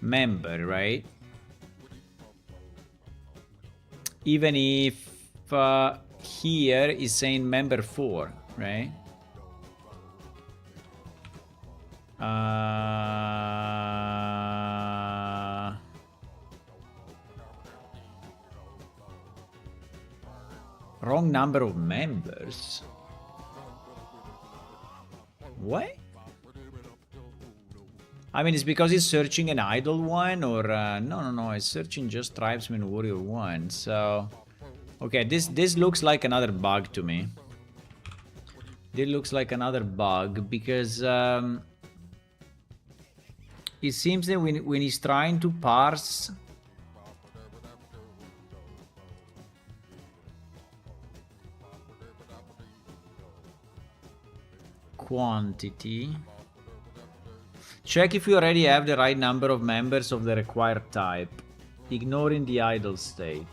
member, right? Even if here is saying member 4, right? Wrong number of members. What? I mean, it's because he's searching an idle one, or no, it's searching just tribesman warrior 1. So, okay, this looks like another bug to me. This looks like another bug because it seems that when he's trying to parse quantity, check if you already have the right number of members of the required type, ignoring the idle state.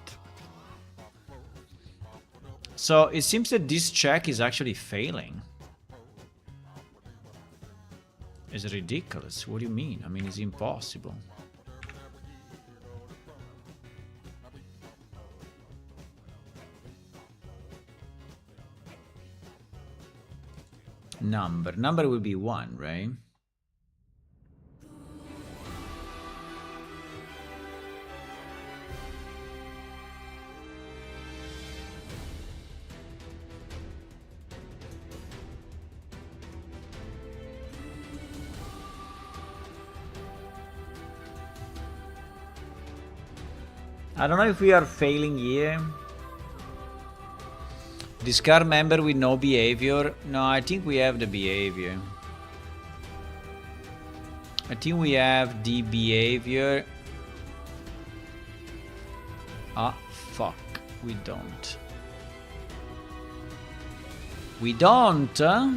So it seems that this check is actually failing. It's ridiculous. What do you mean? I mean, it's impossible. Number will be 1, right? I don't know if we are failing here. Discard member with no behavior. No, I think we have the behavior. I think we have the behavior. Ah, fuck. We don't. We don't, huh?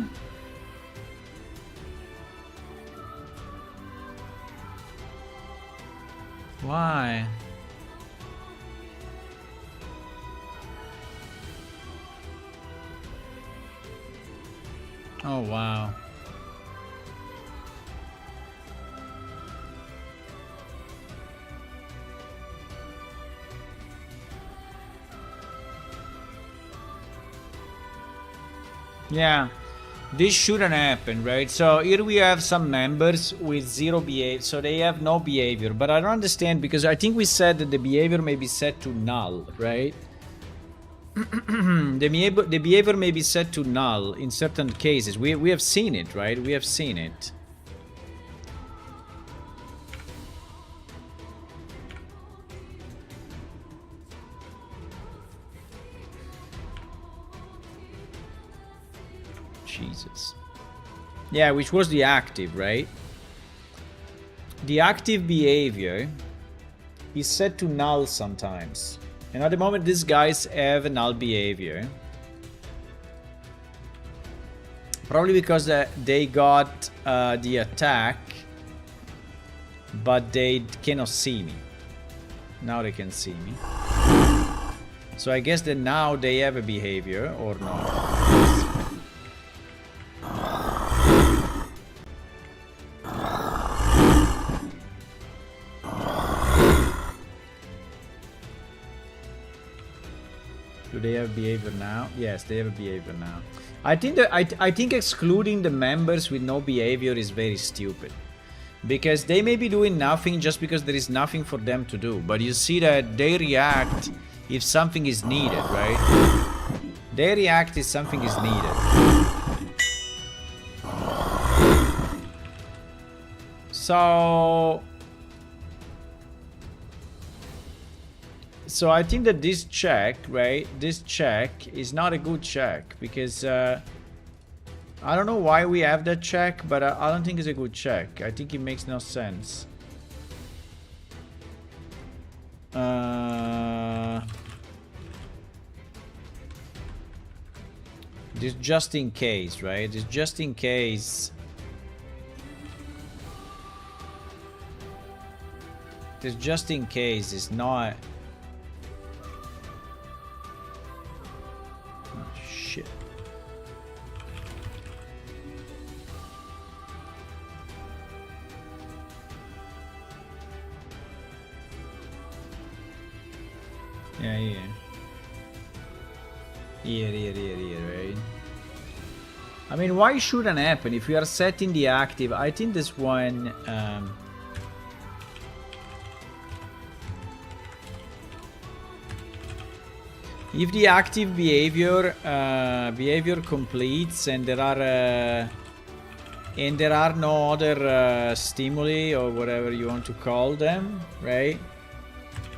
Why? Oh, wow. Yeah, this shouldn't happen, right? So here we have some members with 0 behavior, so they have no behavior. But I don't understand, because I think we said that the behavior may be set to null, right? The behavior may be set to null in certain cases. We have seen it, right? We have seen it. Jesus. Yeah, which was the active, right? The active behavior is set to null sometimes. And at the moment, these guys have a null behavior. Probably because they got the attack, but they cannot see me. Now they can see me. So I guess that now they have a behavior, or not. Do they have behavior now? Yes, they have a behavior now. I think that I think excluding the members with no behavior is very stupid, because they may be doing nothing just because there is nothing for them to do. But you see that they react if something is needed, right? They react if something is needed. So I think that this check, right? This check is not a good check, because I don't know why we have that check, but I don't think it's a good check. I think it makes no sense. This just in case, right? This just in case. This just in case is not. Shit. Yeah, yeah. Here, right? I mean, why shouldn't happen if we are setting the active? I think this one. If the active behavior completes and there are no other stimuli or whatever you want to call them, right?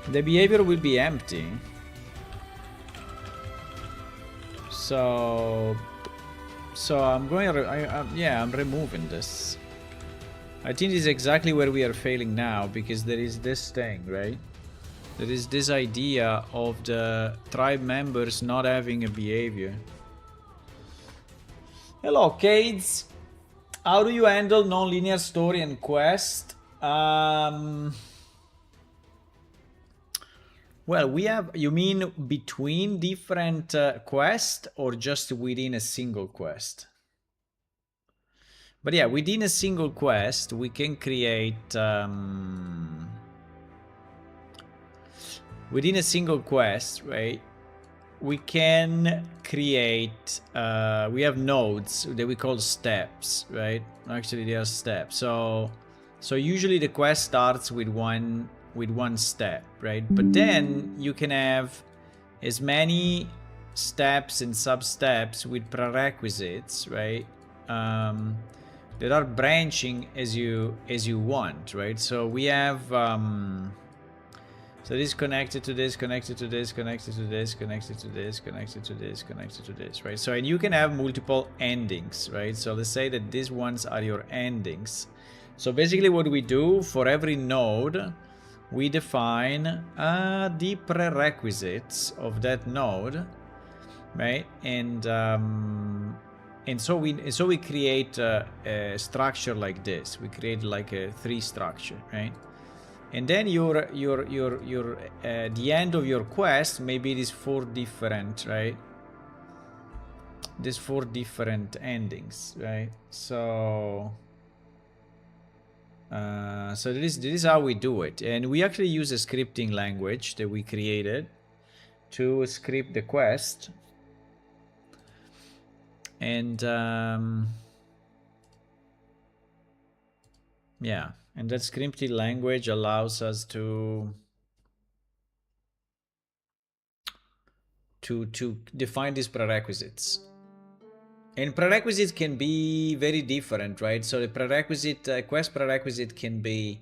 The behavior will be empty. So I'm going. Yeah, I'm removing this. I think this is exactly where we are failing now, because there is this thing, right? There is this idea of the tribe members not having a behavior. Hello, Cades. How do you handle non-linear story and quest? Well, we have, you mean between different quests or just within a single quest? But yeah, within a single quest, we can create, within a single quest, right? We can create, we have nodes that we call steps, right? Actually, they are steps. So usually the quest starts with one step, right? But then you can have as many steps and sub-steps with prerequisites, right? That are branching as you want, right? So we have so this connected to this, connected to this, connected to this, connected to this, connected to this, connected to this, right? So, and you can have multiple endings, right? So let's say that these ones are your endings. So basically what we do for every node, we define the prerequisites of that node, right? And so we create a structure like this. We create like a tree structure, right? And then the end of your quest, maybe it is 4 different, right? There's 4 different endings, right? So this is how we do it. And we actually use a scripting language that we created to script the quest. And yeah. And that scripting language allows us to define these prerequisites. And prerequisites can be very different, right? So the prerequisite, quest prerequisite can be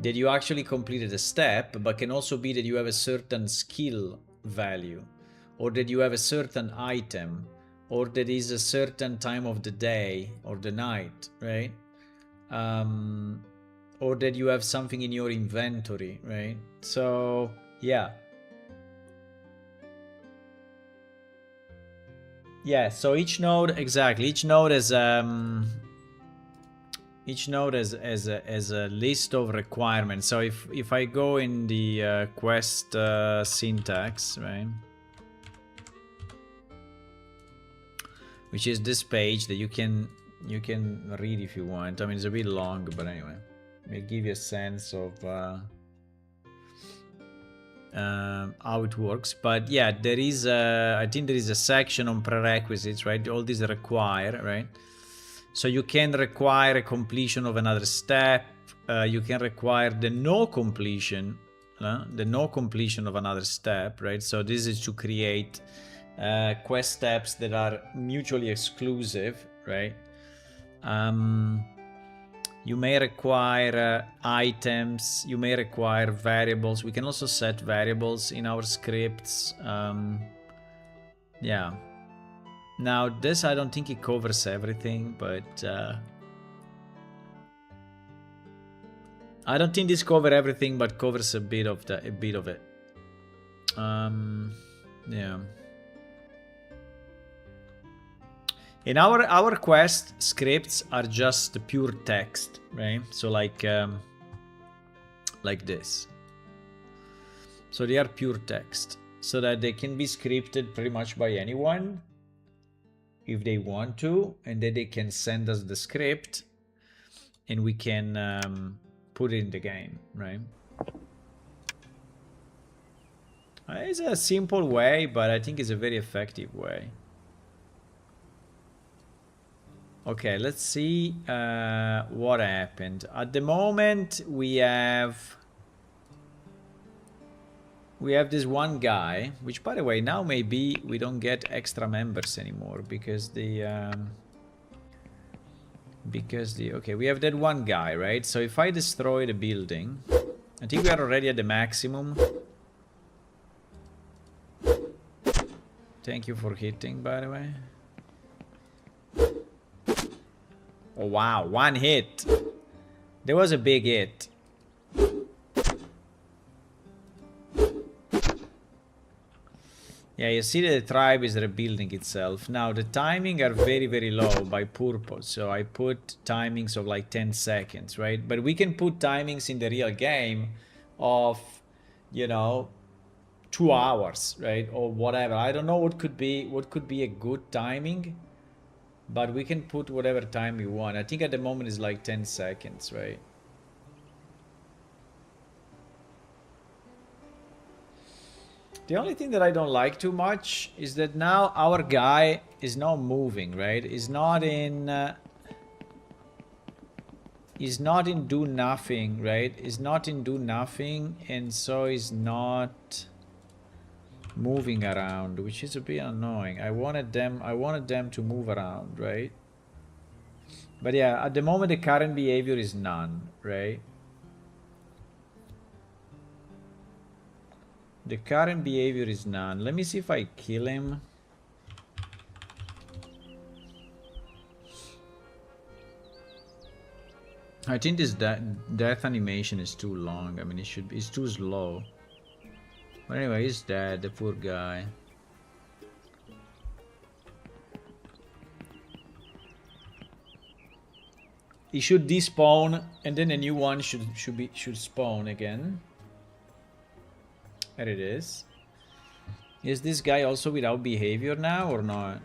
that you actually completed a step, but can also be that you have a certain skill value, or that you have a certain item, or that is a certain time of the day or the night, right? Or that you have something in your inventory, right? So yeah. Yeah, so each node, exactly, each node has a list of requirements. So if I go in the quest syntax, right, which is this page that you can read if you want. I mean, it's a bit long, but anyway, it'll give you a sense of how it works. But yeah, there is I think there is a section on prerequisites, right? All these require, right? So you can require a completion of another step. You can require the no completion of another step, right? So this is to create quest steps that are mutually exclusive, right? You may require items, you may require variables. We can also set variables in our scripts. Yeah. Now this, I don't think it covers everything, but I don't think this covers everything, but covers a bit of it. Yeah. In our quest scripts are just pure text, right? So like this. So they are pure text, so that they can be scripted pretty much by anyone if they want to, and then they can send us the script and we can put it in the game, right? It's a simple way, but I think it's a very effective way. Okay, let's see what happened. At the moment, we have this one guy, which, by the way, now maybe we don't get extra members anymore because okay, we have that one guy, right? So if I destroy the building, I think we are already at the maximum. Thank you for hitting, by the way. Oh wow, one hit. There was a big hit. Yeah, you see that the tribe is rebuilding itself. Now the timing are very, very low by purpose. So I put timings of like 10 seconds, right? But we can put timings in the real game of, you know, 2 hours, right? Or whatever. I don't know what could be a good timing, but we can put whatever time we want. I think at the moment is like 10 seconds, right? The only thing that I don't like too much is that now our guy is not moving, right? He's not in do nothing, right? He's not in do nothing, and so he's not moving around, which is a bit annoying. I wanted them to move around, right? But yeah, at the moment the current behavior is none, right? The current behavior is none. Let me see if I kill him. I think this death animation is too long. I mean, it's too slow. But anyway, he's dead, the poor guy. He should despawn, and then a new one should spawn again. There it is. Is this guy also without behavior now or not?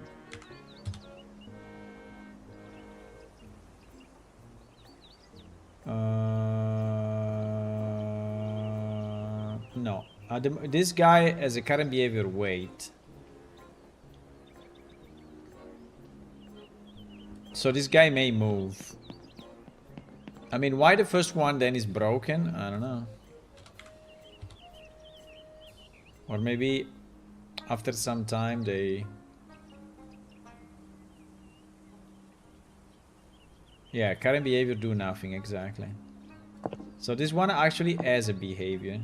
No. This guy has a current behavior. Wait. So this guy may move. I mean, why the first one then is broken? I don't know. Or maybe after some time they... Yeah, current behavior do nothing, exactly. So this one actually has a behavior.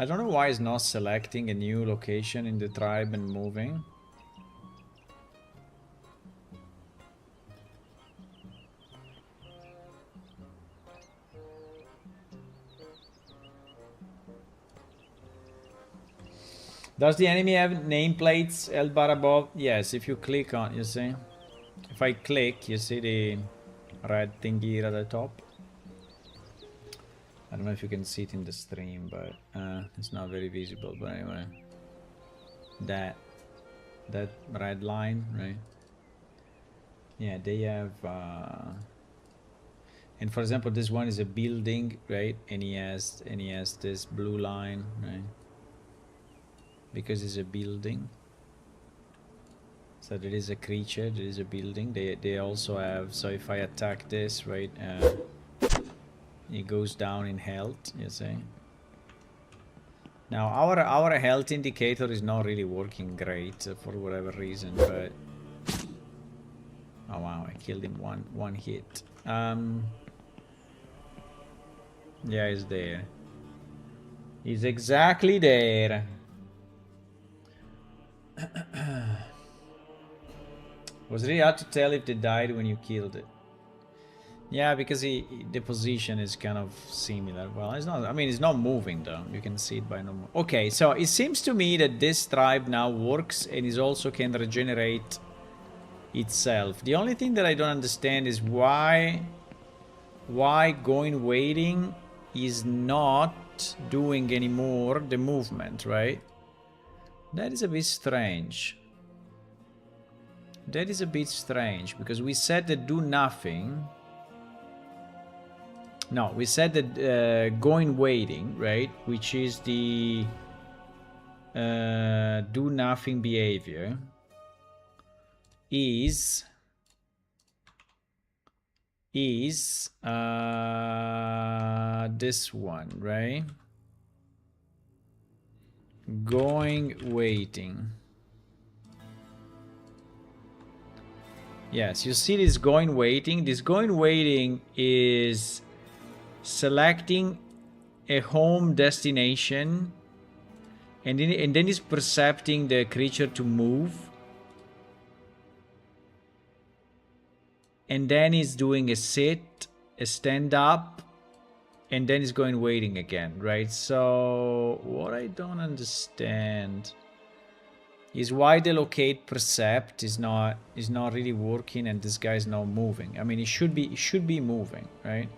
I don't know why it's not selecting a new location in the tribe and moving. Does the enemy have nameplates L bar above? Yes, if you click on, you see. If I click, you see the red thingy at the top. I don't know if you can see it in the stream, but it's not very visible. But anyway, that red line, right? Yeah, they have. And for example, this one is a building, right? And he has this blue line, right? Because it's a building. So there is a creature, there is a building. They also have. So if I attack this, right? It goes down in health, you see. Now our health indicator is not really working great for whatever reason, but oh wow, I killed him one hit. Yeah, he's there. He's exactly there. Was really hard to tell if they died when you killed it. Yeah, because the position is kind of similar. Well, it's not. I mean, it's not moving though. You can see it by no more. Okay, so it seems to me that this tribe now works and is also can regenerate itself. The only thing that I don't understand is why going waiting is not doing anymore the movement, right? That is a bit strange. That is a bit strange because we said that do nothing. No, we said that going waiting, right? Which is the do nothing behavior is this one, right? Going waiting. Yes, you see this going waiting. This going waiting is selecting a home destination and then it's percepting the creature to move, and then it's doing a sit, a stand up, and then it's going waiting again, right? So what I don't understand is why the locate percept is not really working, and this guy is not moving. I mean, it should be moving, right?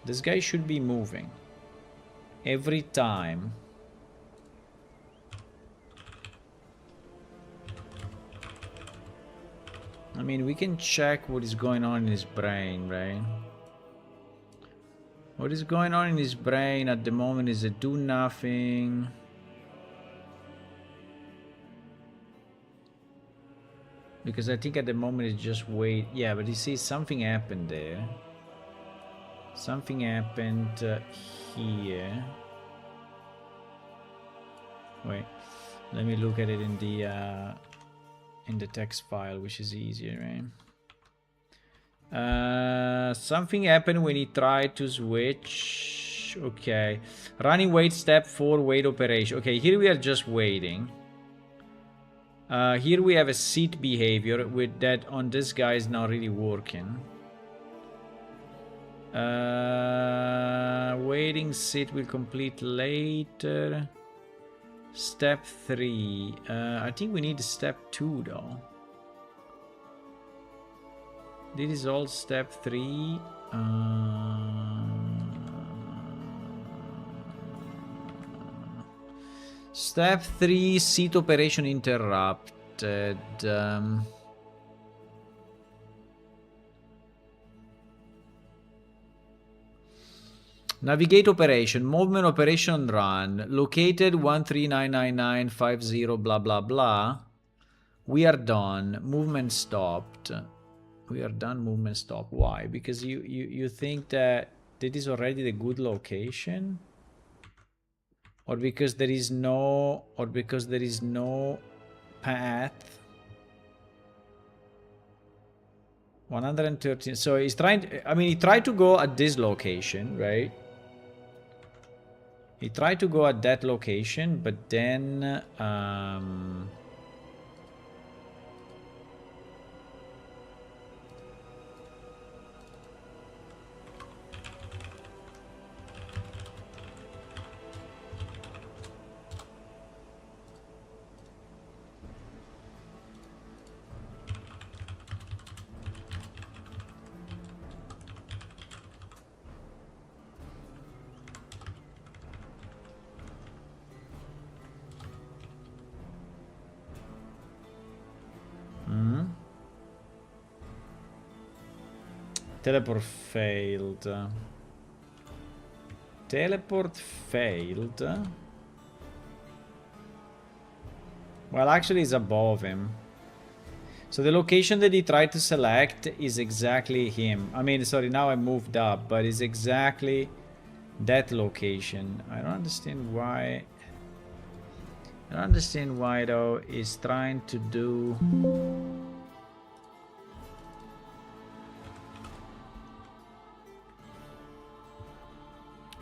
This guy should be moving every time. I mean, we can check what is going on in his brain, right? What is going on in his brain at the moment is a do nothing. Because I think at the moment it's just wait. Yeah, but you see, something happened there. Something happened here. Wait, let me look at it in the text file, which is easier, right? Something happened when he tried to switch. Okay, running wait step 4 wait operation. Okay, here we are just waiting. Here we have a sit behavior with that on this guy is not really working. Waiting sit will complete later. Step 3. I think we need step 2 though. This is all step 3. Step 3, seat operation interrupted. Navigate operation, movement operation run, located 1399950 blah blah blah. We are done. Movement stopped. We are done. Movement stopped. Why? Because you think that this is already the good location? Or because there is no path. 113. So he's trying to, I mean, he tried to go at this location, right? He tried to go at that location, but then teleport failed. Teleport failed. Well, actually, it's above him. So the location that he tried to select is exactly him. I mean, sorry, now I moved up, but it's exactly that location. I don't understand why. I don't understand why, though, he's trying to do...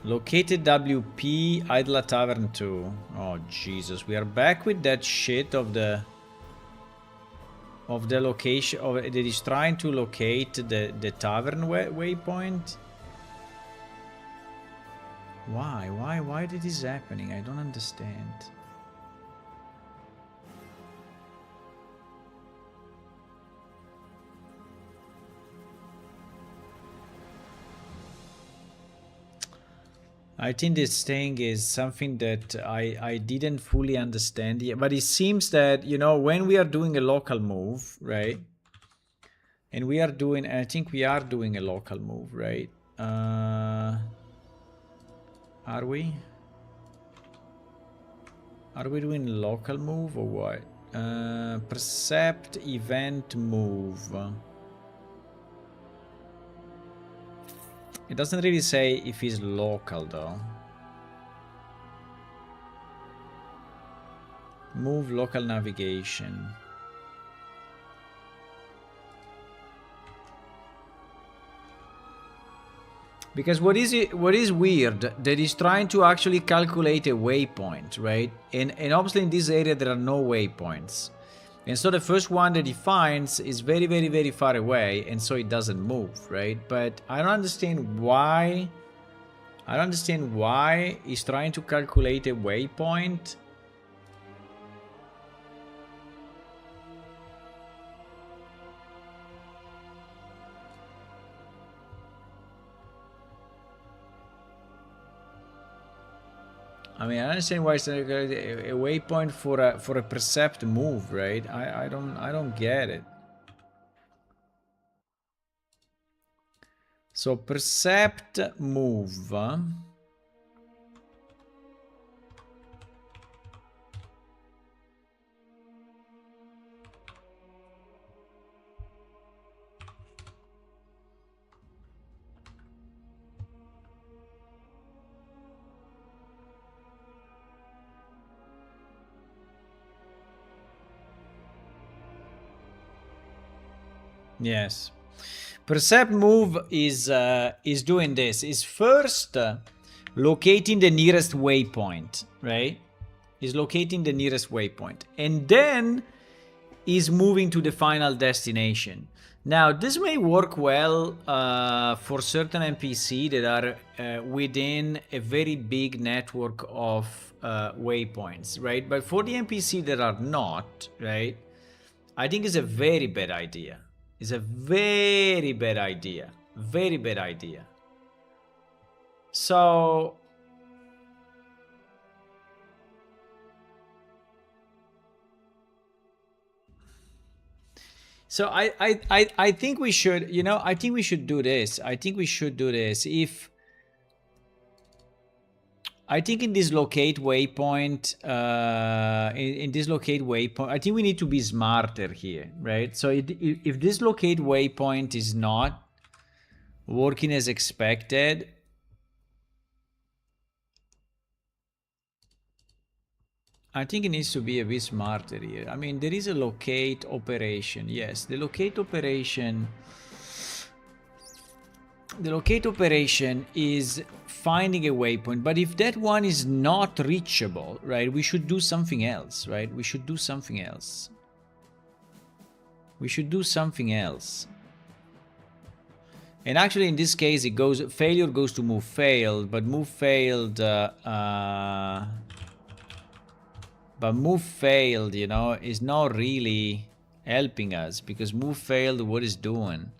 Located WP Idla Tavern 2. Oh Jesus, we are back with that shit of the location that is trying to locate the tavern waypoint. Why did this happening? I don't understand. I think this thing is something that I didn't fully understand yet, but it seems that, you know, when we are doing a local move, right? And we are doing, I think we are doing a local move, right? Are we? Are we doing local move or what? Percept event move. It doesn't really say if he's local though. Move local navigation. Because what is weird that he's trying to actually calculate a waypoint, right? And obviously in this area there are no waypoints. And so the first one that he finds is very, very, very far away, and so it doesn't move, right? But I don't understand why I don't understand why he's trying to calculate a waypoint. I mean, I understand why it's a waypoint for a percept move, right? I don't get it. So percept move. Yes. Percept move is doing this. Is first locating the nearest waypoint, right? Is locating the nearest waypoint, and then is moving to the final destination. Now, this may work well for certain NPC that are within a very big network of waypoints, right? But for the NPC that are not, right, I think it's a very bad idea. It's a very bad idea. Very bad idea. So I think we should, you know, I think we should do this. I think we should do this. If I think in this locate waypoint, in this locate waypoint, I think we need to be smarter here, right? So if this locate waypoint is not working as expected, I think it needs to be a bit smarter here. I mean, there is a locate operation. Yes, the locate operation. The locate operation is finding a waypoint, but if that one is not reachable, right, we should do something else, right? We should do something else. We should do something else. And actually, in this case, it goes failure goes to move failed, but move failed. But move failed, you know, is not really helping us because move failed. What is doing?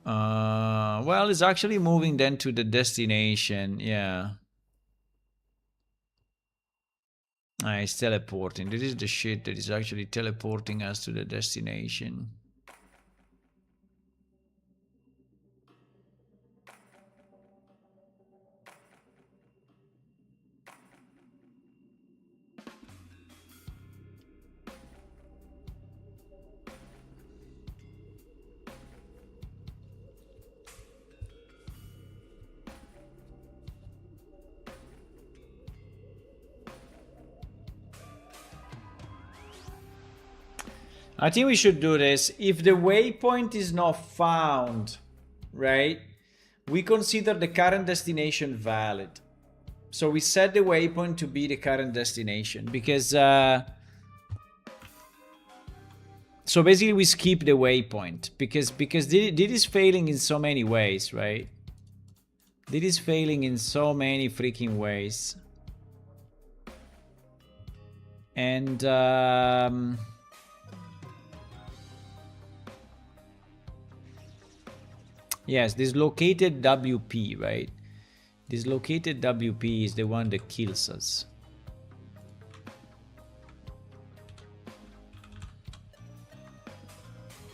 Well, it's actually moving then to the destination. Yeah. It's teleporting. This is the shit that is actually teleporting us to the destination. I think we should do this. If the waypoint is not found, right, we consider the current destination valid. So we set the waypoint to be the current destination because so basically we skip the waypoint because this is failing in so many ways, right? This is failing in so many freaking ways. And yes, this located WP, right? This located WP is the one that kills us.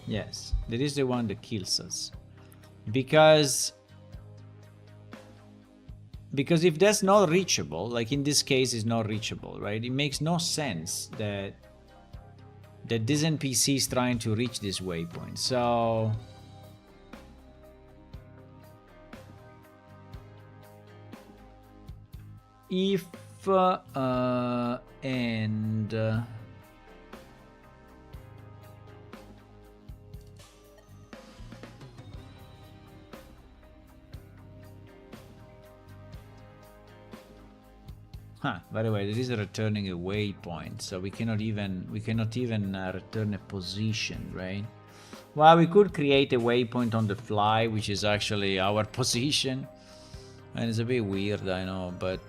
Yes, that is the one that kills us. Because if that's not reachable, like in this case is not reachable, right? It makes no sense that this NPC is trying to reach this waypoint. So if and by the way, this is returning a waypoint, so we cannot even return a position, right? Well, we could create a waypoint on the fly, which is actually our position. And it's a bit weird, I know, but...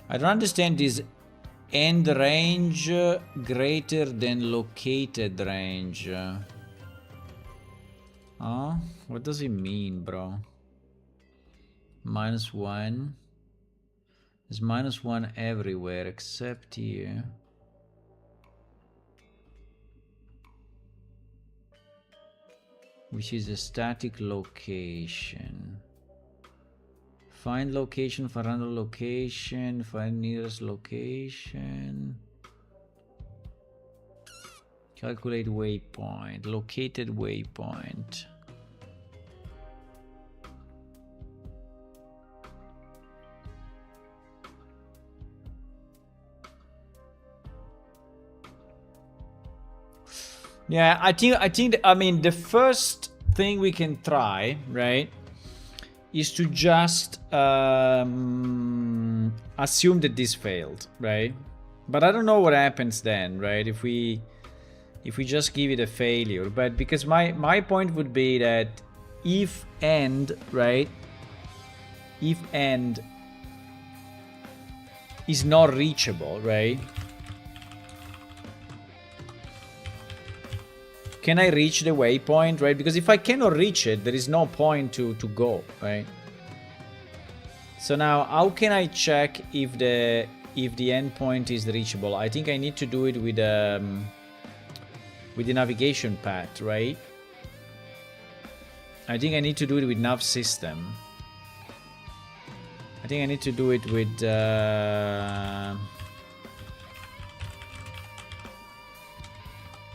I don't understand this end range greater than located range. Huh? What does it mean, bro? -1. There's -1 everywhere except here. Which is a static location. Find location for random location. Find nearest location. Calculate waypoint. Located waypoint. Yeah, I mean, the first thing we can try, right, is to just assume that this failed, right? But I don't know what happens then, right? If we just give it a failure. But because my point would be that if end, right? If end is not reachable, right? Can I reach the waypoint, right? Because if I cannot reach it, there is no point to go, right? So now, how can I check if the endpoint is reachable? I think I need to do it with the navigation path, right? I think I need to do it with nav system. I think I need to do it with...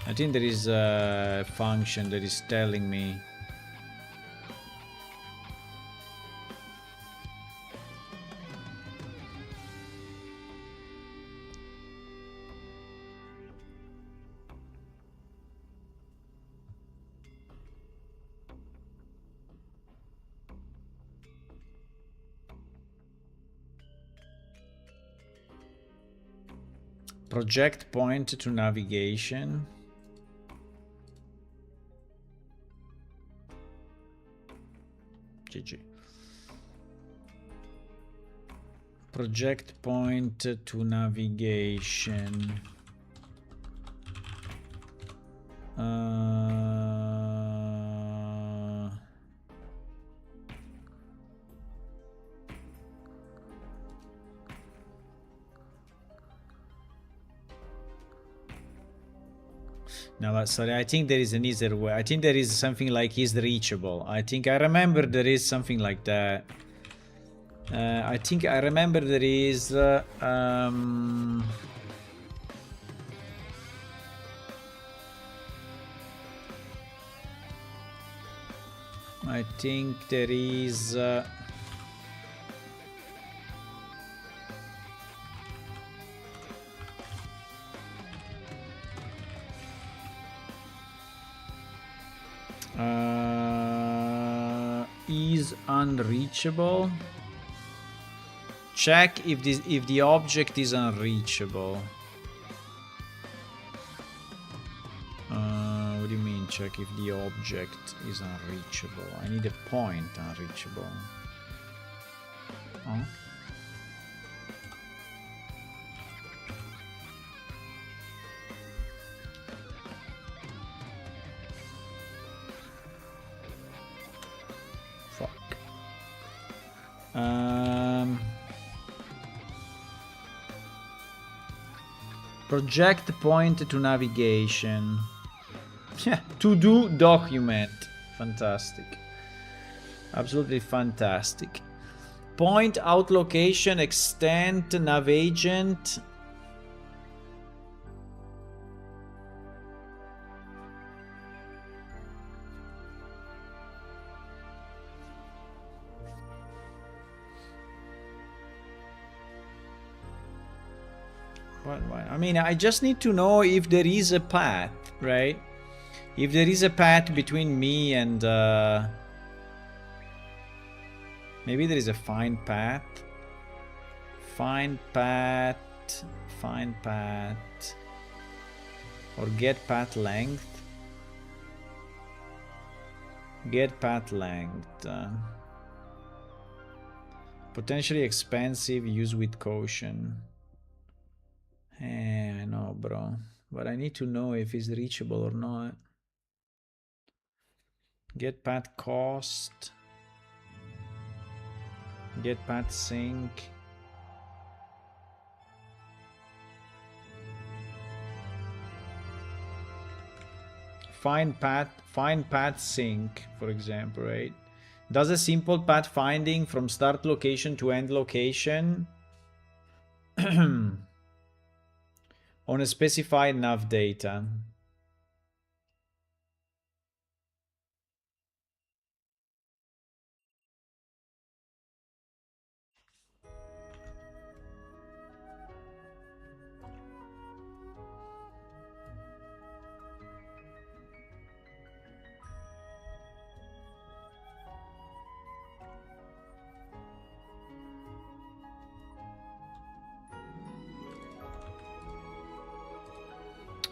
I think there is a function that is telling me. Project point to navigation. GG. Project point to navigation. No, sorry, I think there is an easier way. I think there is something like is reachable. I think I remember there is something like that. I think I remember there is... I think there is... is unreachable. Check if the object is unreachable. What do you mean check if the object is unreachable? I need a point unreachable. Huh? Project point to navigation. Yeah, to do document. Fantastic. Absolutely fantastic. Point out location, extent, nav agent. I mean, I just need to know if there is a path, right? If there is a path between me and... maybe there is a find path. Find path. Find path. Or get path length. Get path length. Potentially expensive, use with caution. I know, bro. But I need to know if it's reachable or not. Get path cost. Get path sync. Find path sync, for example, right? Does a simple path finding from start location to end location on a specified nav data.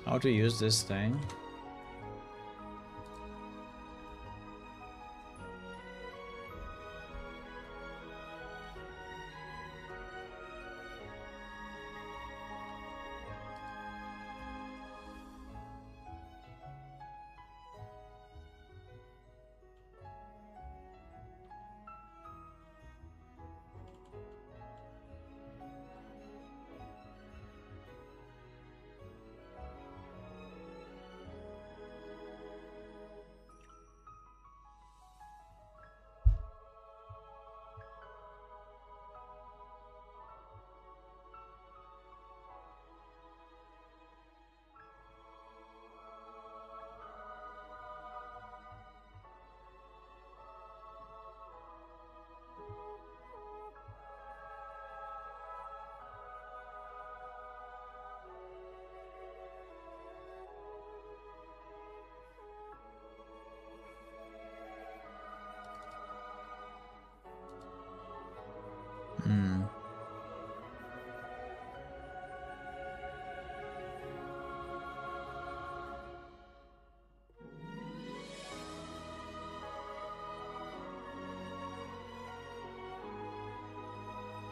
How to use this thing?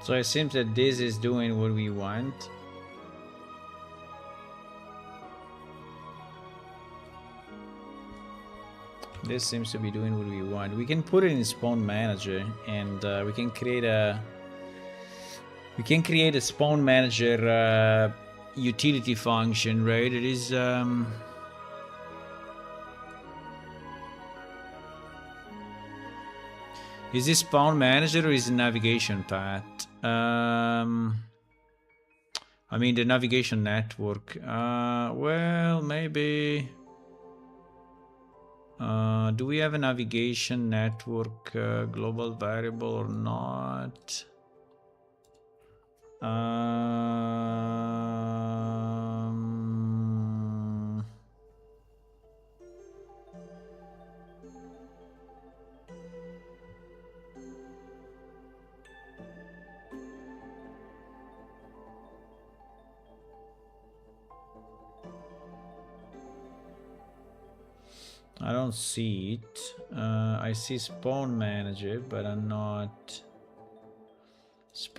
So it seems that this is doing what we want. This seems to be doing what we want. We can put it in Spawn Manager, and we can create a Spawn Manager utility function, right? It is this Spawn Manager or is it navigation path? I mean the navigation network. Well, maybe. Do we have a navigation network global variable or not? I don't see it. I see Spawn Manager, but I'm not.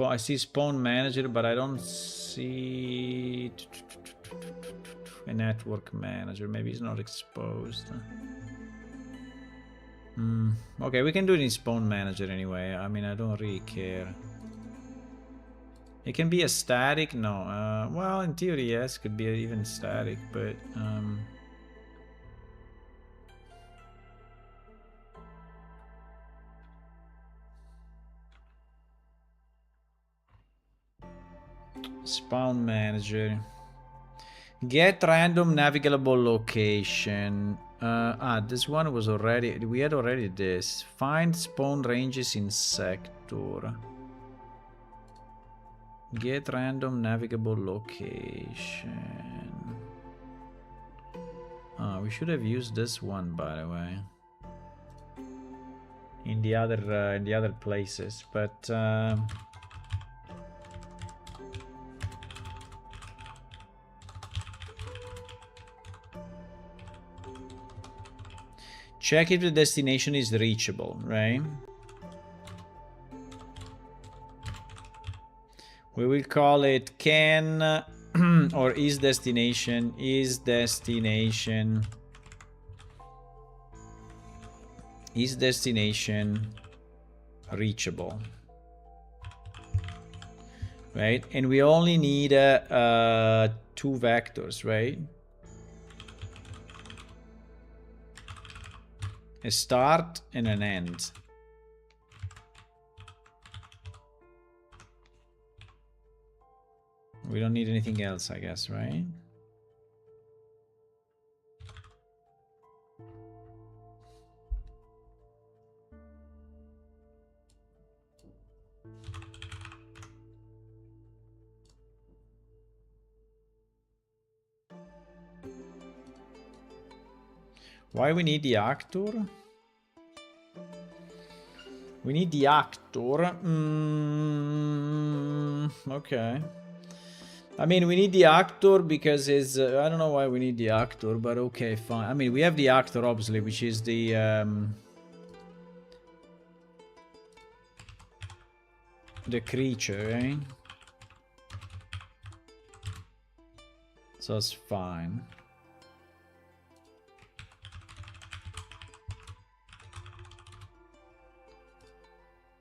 I see Spawn Manager, but I don't see a Network Manager. Maybe it's not exposed. Okay, we can do it in Spawn Manager anyway. I mean, I don't really care. It can be a static. No. Well, in theory, yes, could be even static, but. Spawn Manager. Get random navigable location. This one was already. We had already this. Find spawn ranges in sector. Get random navigable location. Oh, we should have used this one, by the way, in the other places, but check if the destination is reachable, right? We will call it can or is destination reachable, right? And we only need 2 vectors, right? A start and an end. We don't need anything else, I guess, right? Why we need the actor? We need the actor. Okay. I mean, we need the actor because it's... I don't know why we need the actor, but okay, fine. I mean, we have the actor, obviously, which is the creature, right? So it's fine.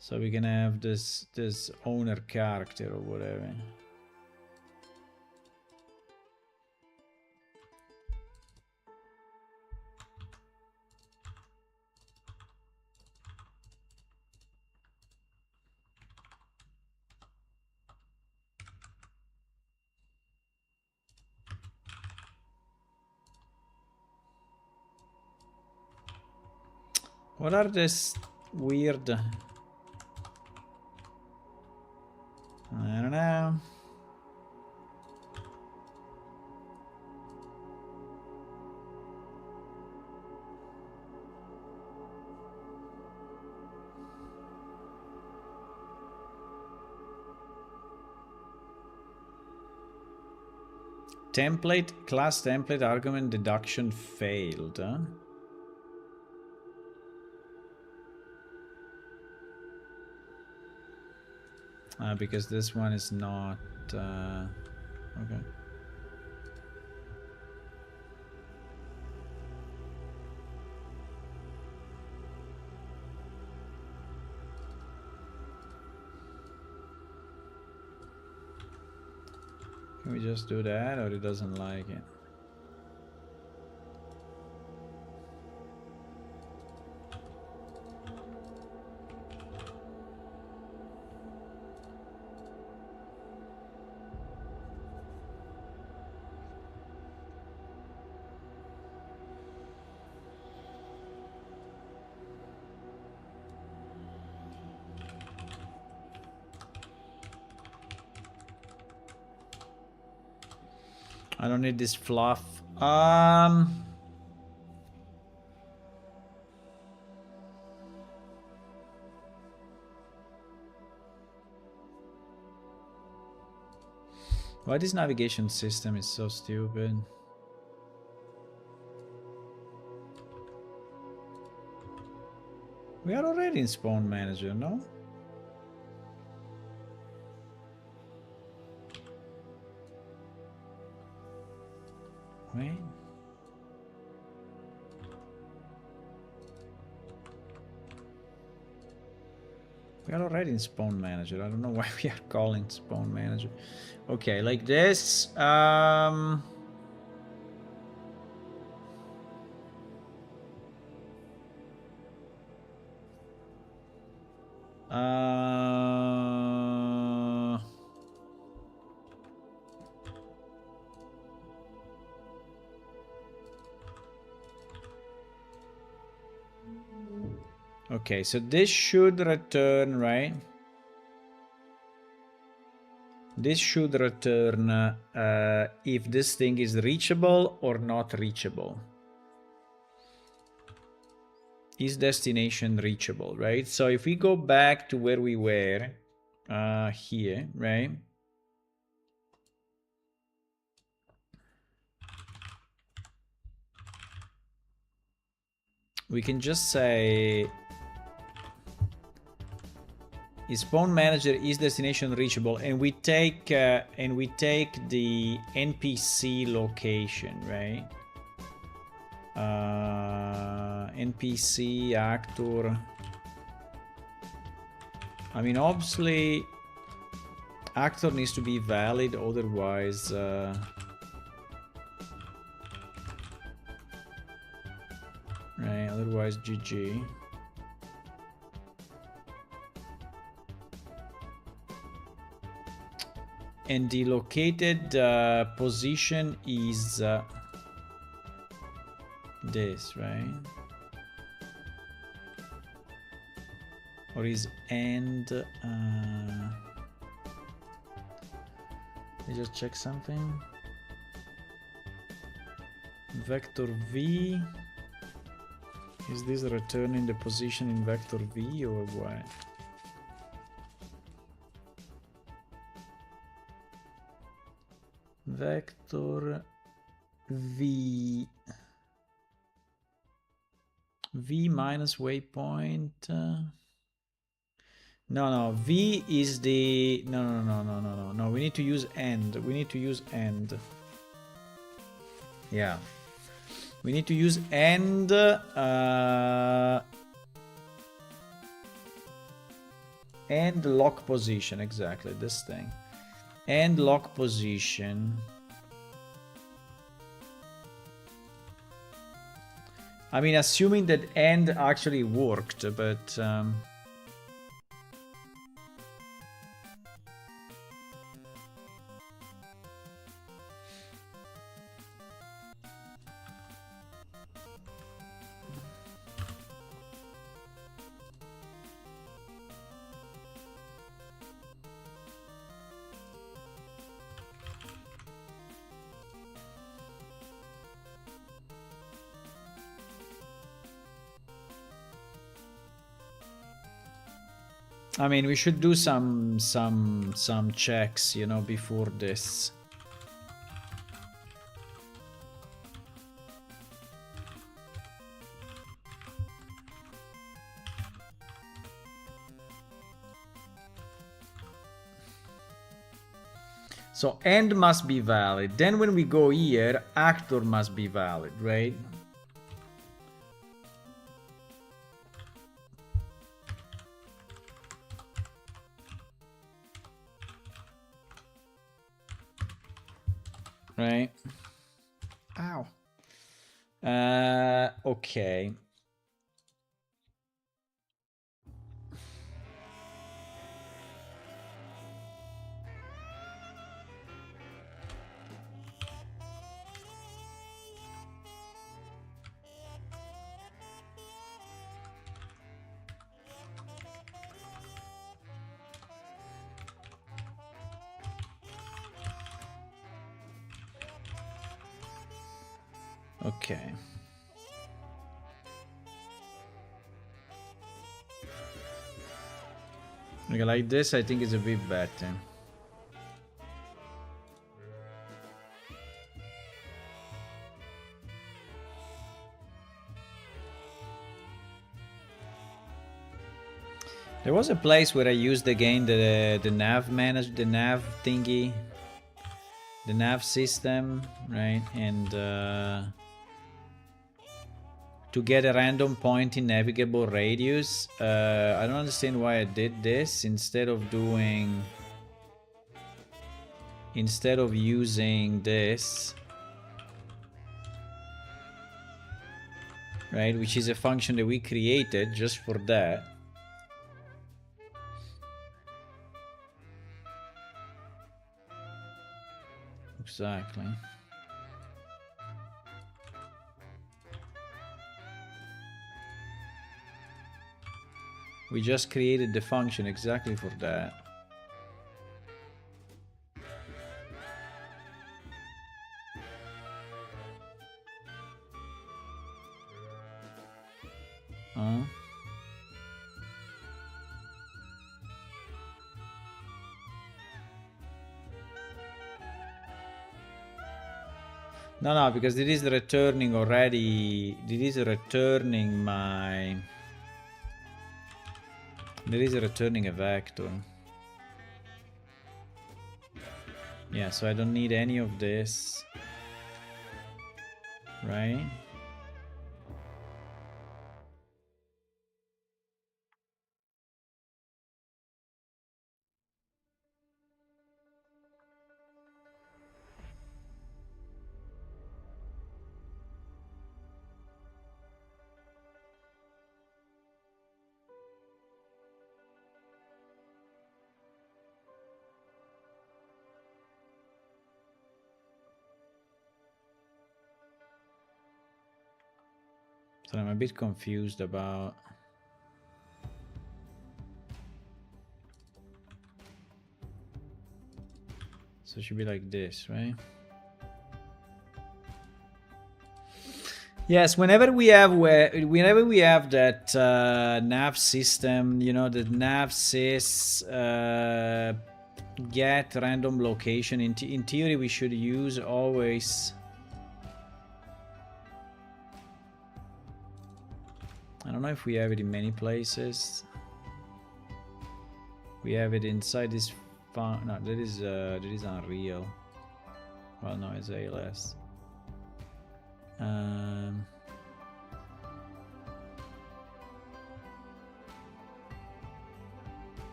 So we can have this owner character or whatever. What are this weird... I don't know. Template, class template, argument deduction failed, huh? Because this one is not... okay. Can we just do that, or it doesn't like it? I don't need this fluff. Why this navigation system is so stupid? We are already in Spawn Manager, no? Wait. We are already in Spawn Manager. I don't know why we are calling Spawn Manager. Okay, like this. Okay, so this should return, right? this should return if this thing is reachable or not reachable. Is destination reachable, right? So if we go back to where we were here, right? We can just say is spawn manager is destination reachable, and we take the NPC location, right? NPC actor. I mean, obviously, actor needs to be valid, otherwise. Right, otherwise GG. And the located position is this, right? Or is end? Let me just check something. Vector V. Is this returning the position in vector V or what? Vector V. V minus waypoint. No. V is the no. We need to use end. We need to use end. Yeah. We need to use end. And lock position, exactly this thing. And lock position. I mean, assuming that end actually worked, but I mean, we should do some checks, you know, before this. So end must be valid. Then when we go here, actor must be valid, right? Right? Ow. Okay. Okay. Okay, like this, I think it's a bit better. There was a place where I used again the nav the nav thingy, the nav system, right? And to get a random point in navigable radius. I don't understand why I did this instead of using this, right? Which is a function that we created just for that. Exactly. We just created the function exactly for that. No, because it is returning already. It is returning my... There is returning a vector. Yeah, so I don't need any of this. Right? So I'm a bit confused about... So it should be like this, right? Yes, whenever we have that nav system, you know, the nav sys get random location. In theory, we should use always... I don't know if we have it in many places. We have it inside this no, that is Unreal. Well, no, it's ALS.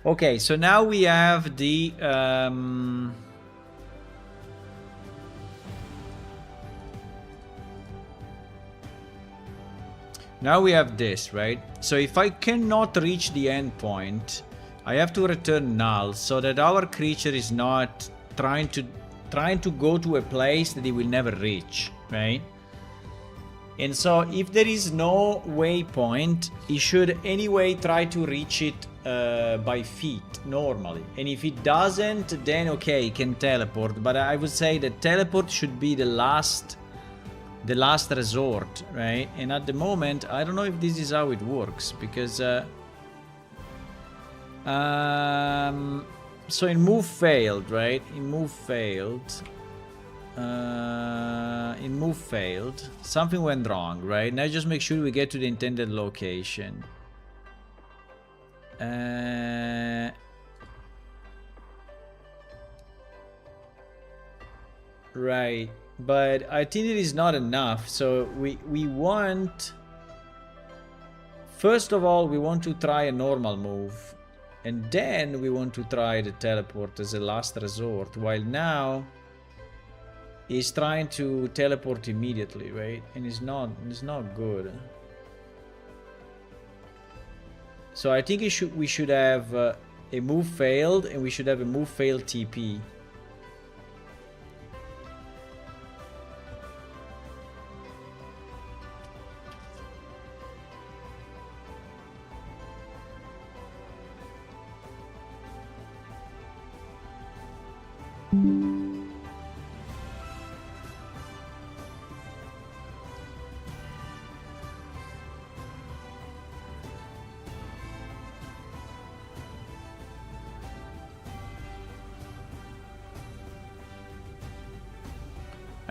Okay, so now we have the now we have this, right? So if I cannot reach the endpoint, I have to return null so that our creature is not trying to go to a place that he will never reach, right? And so if there is no waypoint, he should anyway try to reach it by feet normally. And if it doesn't, then okay, he can teleport. But I would say that teleport should be the last resort, right? And at the moment, I don't know if this is how it works, because so in move failed, right? In move failed, something went wrong, right? Now just make sure we get to the intended location. Right, but I think it is not enough. So we want, first of all, we want to try a normal move, and then we want to try the teleport as a last resort, while now he's trying to teleport immediately, right? And it's not good. So I think we should have a move failed, and we should have a move failed TP.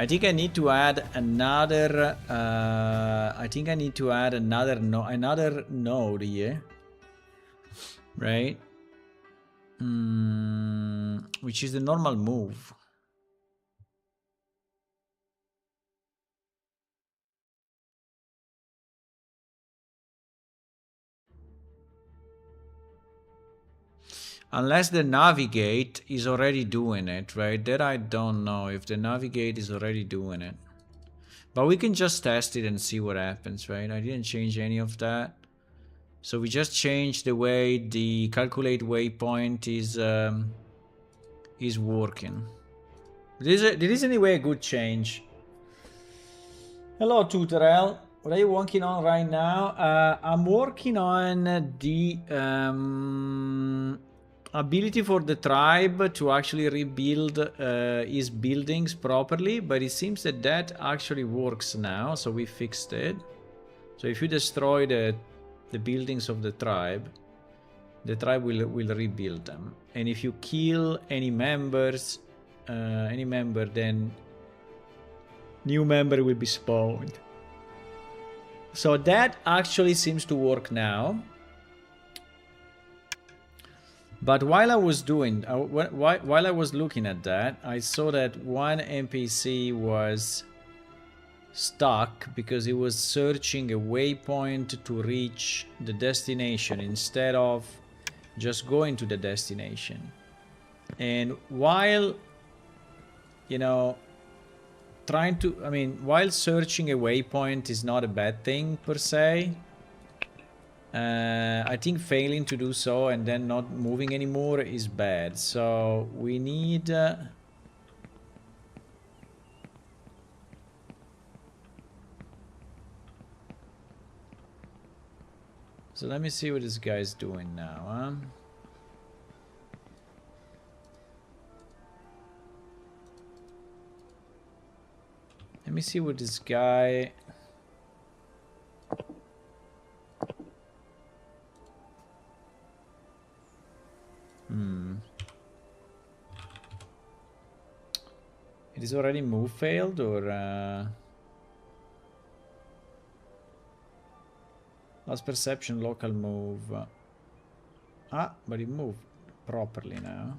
I think I need to add another. Another node here, right? Which is the normal move. Unless the navigate is already doing it, right? That I don't know if the navigate is already doing it. But we can just test it and see what happens, right? I didn't change any of that. So we just changed the way the calculate waypoint is working. There is anyway a good change. Hello, Tutorel. What are you working on right now? I'm working on the ability for the tribe to actually rebuild his buildings properly, but it seems that that actually works now, so we fixed it. So if you destroy the buildings of the tribe will rebuild them. And if you kill any members, then new member will be spawned. So that actually seems to work now. But while I was while I was looking at that, I saw that one NPC was stuck because he was searching a waypoint to reach the destination instead of just going to the destination. And while, you know, while searching a waypoint is not a bad thing per se, I think failing to do so and then not moving anymore is bad. So we need... So let me see what this guy's doing now, huh? Let me see what this guy... It is already move failed or... Lost perception, local move. Ah, but it moved properly now.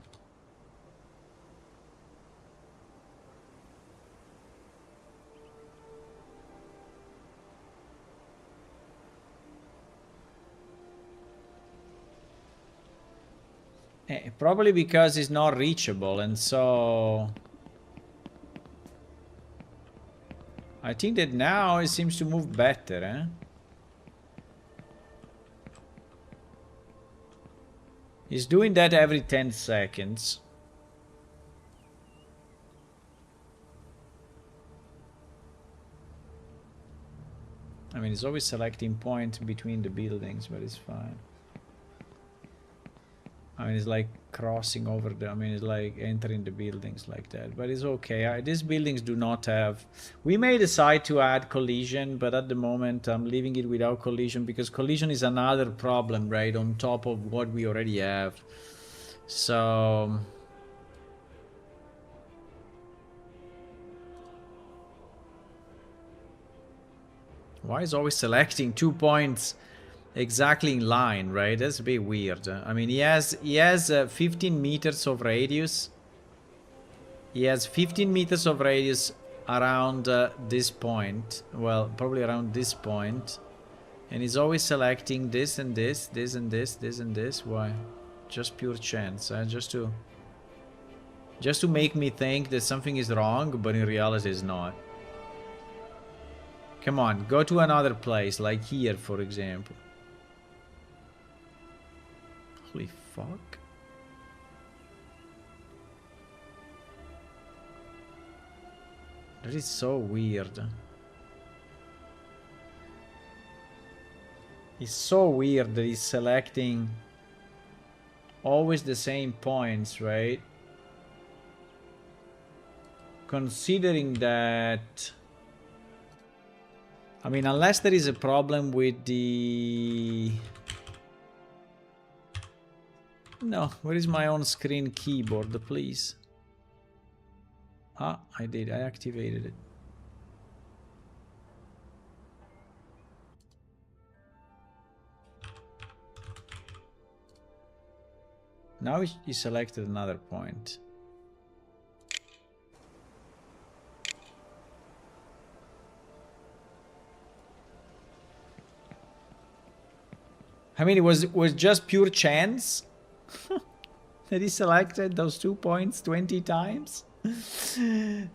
Probably because it's not reachable, and so... I think that now it seems to move better, eh? He's doing that every 10 seconds. I mean, he's always selecting point between the buildings, but it's fine. I mean, it's like crossing over the... I mean, it's like entering the buildings like that. But it's okay. These buildings do not have... We may decide to add collision, but at the moment I'm leaving it without collision because collision is another problem, right? On top of what we already have. So... Why is always selecting 2 points exactly in line, right? That's a bit weird. I mean, he has 15 meters of radius. He has 15 meters of radius around this point. Well, probably around this point. And he's always selecting this and this, this and this, this and this. Why? Just pure chance, just to make me think that something is wrong, but in reality it's not. Come on, go to another place, like here, for example. Holy fuck. That is so weird. It's so weird that he's selecting always the same points, right? Considering that... I mean, unless there is a problem with the... No, where is my on-screen keyboard, please? Ah, I did. I activated it. Now he selected another point. I mean, it was just pure chance that he selected those 2 points 20 times.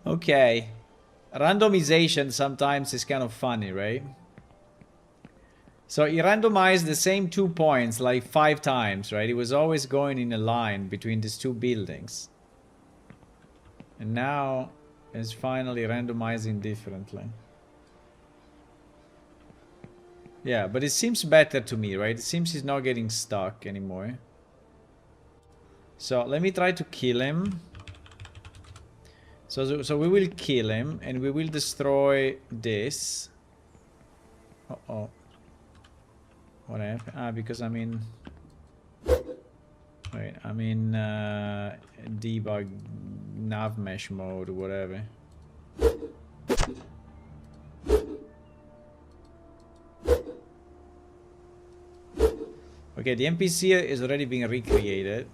Okay. Randomization sometimes is kind of funny, right? So he randomized the same 2 points like 5 times, right? He was always going in a line between these 2 buildings. And now it's finally randomizing differently. Yeah, but it seems better to me, right? It seems he's not getting stuck anymore. So let me try to kill him. So we will kill him and we will destroy this. Uh-oh. What happened? Ah, because I'm in... Wait, I'm in debug nav mesh mode or whatever. Okay, the NPC is already being recreated.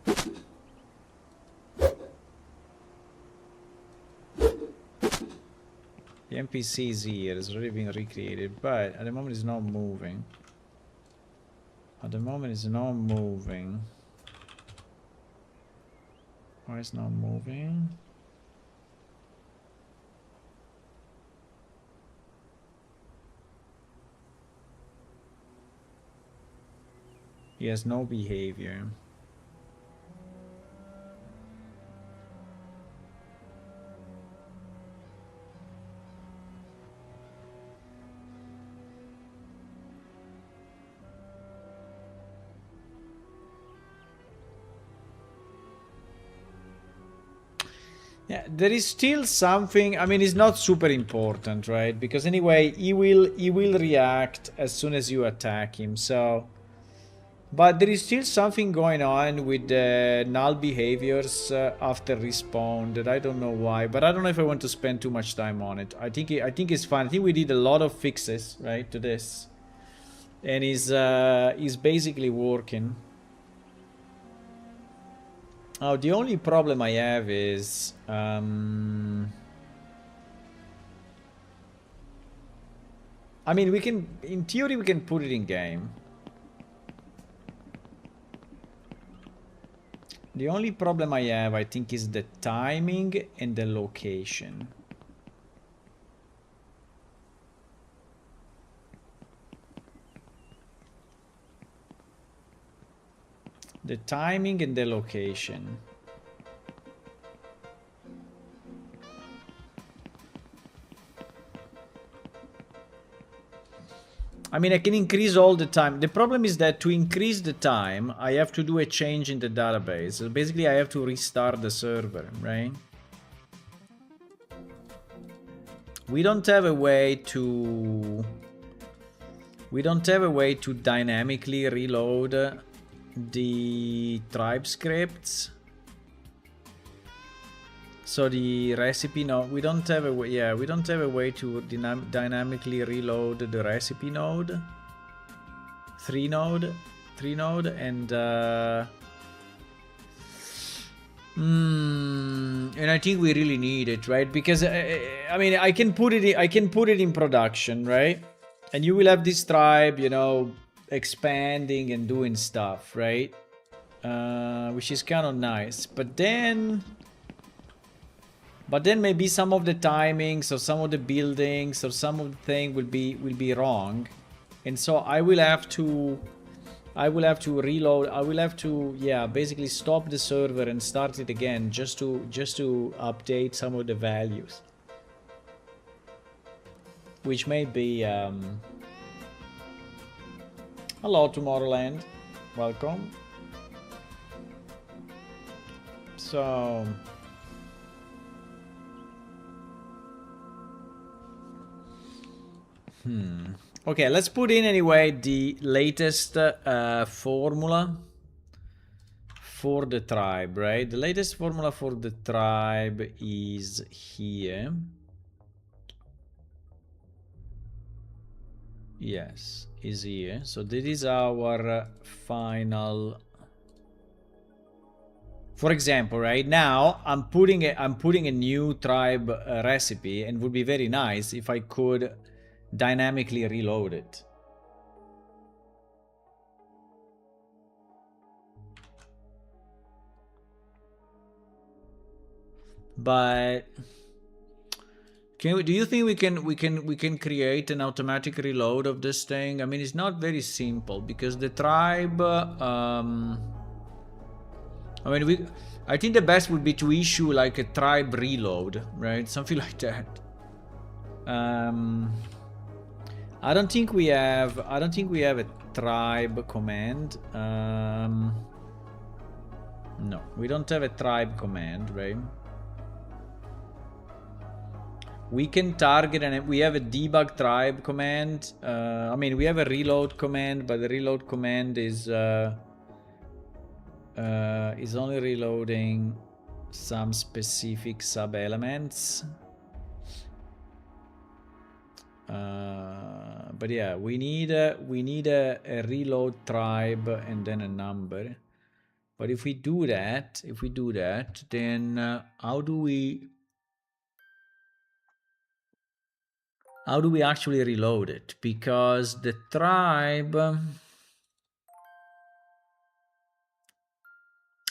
The NPC is here, it's already being recreated, but at the moment it's not moving. At the moment it's not moving. Why is it not moving? He has no behavior. Yeah, there is still something. I mean, it's not super important, right? Because anyway, he will react as soon as you attack him. So, but there is still something going on with the null behaviors after respawn that I don't know why. But I don't know if I want to spend too much time on it. I think it's fine. I think we did a lot of fixes, right, to this, and is basically working. Oh, the only problem I have is I mean, we can, in theory, we can put it in game. The only problem I have, I think, is the timing and the location. The timing and the location. I mean, I can increase all the time. The problem is that to increase the time, I have to do a change in the database. So basically, I have to restart the server, right? We don't have a way to... We don't have a way to dynamically reload the tribe scripts. So the recipe, no, we don't have a way. Yeah, we don't have a way to dynamically reload the recipe node. 3 node, and and I think we really need it, right? Because I mean, I can put it in production, right? And you will have this tribe, you know, expanding and doing stuff, right? Which is kind of nice, but then maybe some of the timings or some of the buildings or some of the thing will be wrong, and so I will have to reload. I will have to, yeah, basically stop the server and start it again just to update some of the values, which may be hello, Tomorrowland. Welcome. So... Okay, let's put in anyway the latest formula for the tribe, right? The latest formula for the tribe is here. Yes, is here. So this is our final. For example, right now I'm putting a new tribe recipe, and it would be very nice if I could dynamically reload it. But do you think we can create an automatic reload of this thing? I mean, it's not very simple because the tribe I mean, I think the best would be to issue like a tribe reload, right? Something like that. I don't think we have a tribe command. No, we don't have a tribe command, right? We can target and we have a debug tribe command. I mean, we have a reload command, but the reload command is only reloading some specific sub elements. But yeah, we need a reload tribe and then a number. But if we do that, then how do we actually reload it? Because the tribe,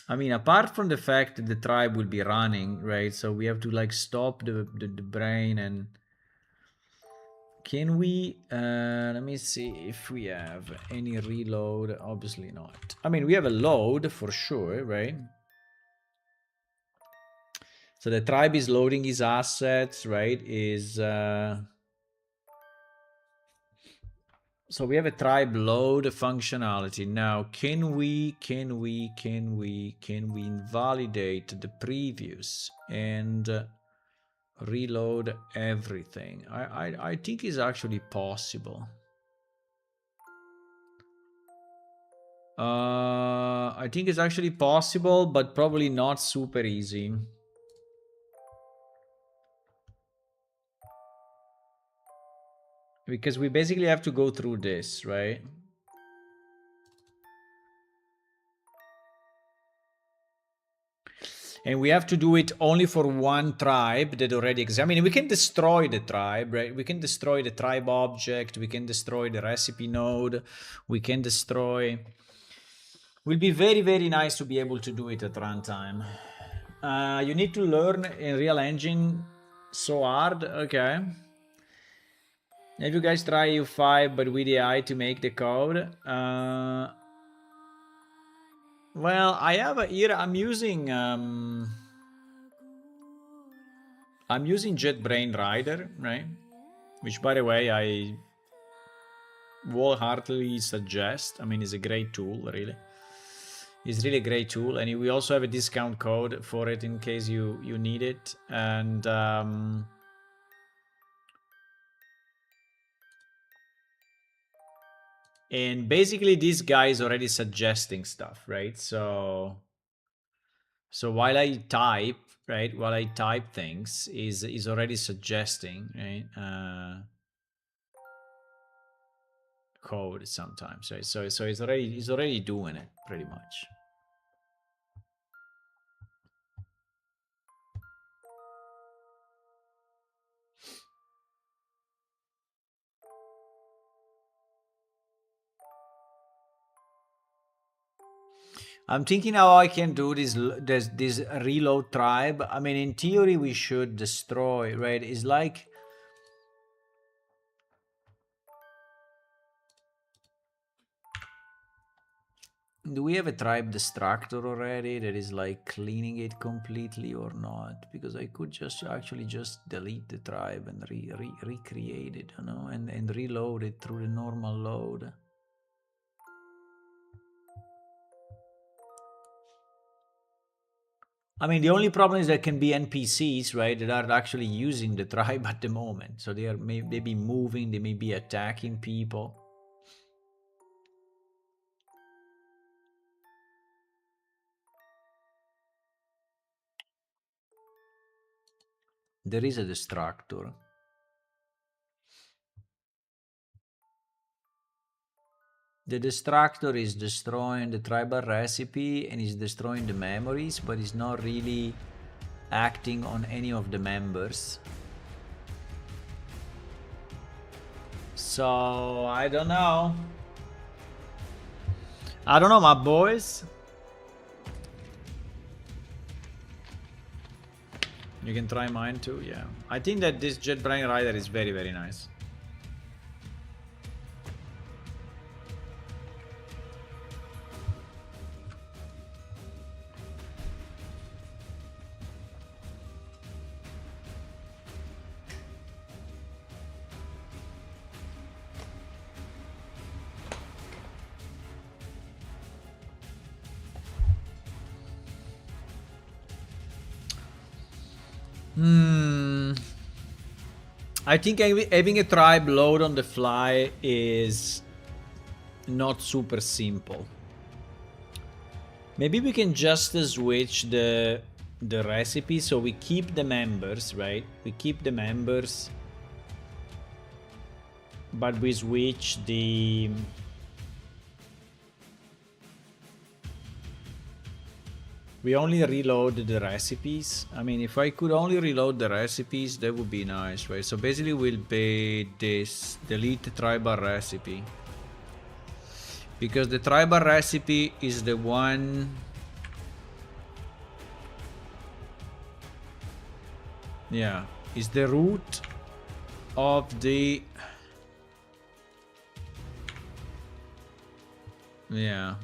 I mean, apart from the fact that the tribe will be running, right? So we have to like stop the brain. And can we, let me see if we have any reload. Obviously not. I mean, we have a load for sure, right? So the tribe is loading his assets, right? So we have a tribe load functionality. Now, can we invalidate the previous and reload everything? I think it's actually possible. I think it's actually possible, but probably not super easy. Because we basically have to go through this, right? And we have to do it only for one tribe that already exists. I mean, we can destroy the tribe, right? We can destroy the tribe object. We can destroy the recipe node. We can destroy... Will be very, very nice to be able to do it at runtime. You need to learn in Real Engine so hard. Okay. Have you guys tried U5 but with AI to make the code? Well, I have a here. I'm using JetBrains Rider, right? Which, by the way, I wholeheartedly suggest. I mean, it's a great tool, really. It's really a great tool, and we also have a discount code for it in case you need it. And basically, this guy is already suggesting stuff, right? So while I type, right, things, is already suggesting, right, code sometimes, right? So it's already doing it pretty much. I'm thinking how I can do this reload tribe. I mean, in theory, we should destroy, right? It's like... Do we have a tribe destructor already that is like cleaning it completely or not? Because I could just actually just delete the tribe and recreate it, you know, and reload it through the normal load. I mean, the only problem is there can be NPCs, right, that are actually using the tribe at the moment. So they may be moving, they may be attacking people. There is a destructor. The destructor is destroying the tribal recipe and is destroying the memories, but is not really acting on any of the members. So I don't know. I don't know, my boys. You can try mine too, yeah. I think that this JetBrains Rider is very, very nice. I think having a tribe load on the fly is not super simple. Maybe we can just switch the recipe, so we keep the members, right? We keep the members, but we switch the... We only reload the recipes. I mean, if I could only reload the recipes, that would be nice, right? So basically we'll pay this, delete tribal recipe. Because the tribal recipe is the one... Yeah, is the root of the... Yeah.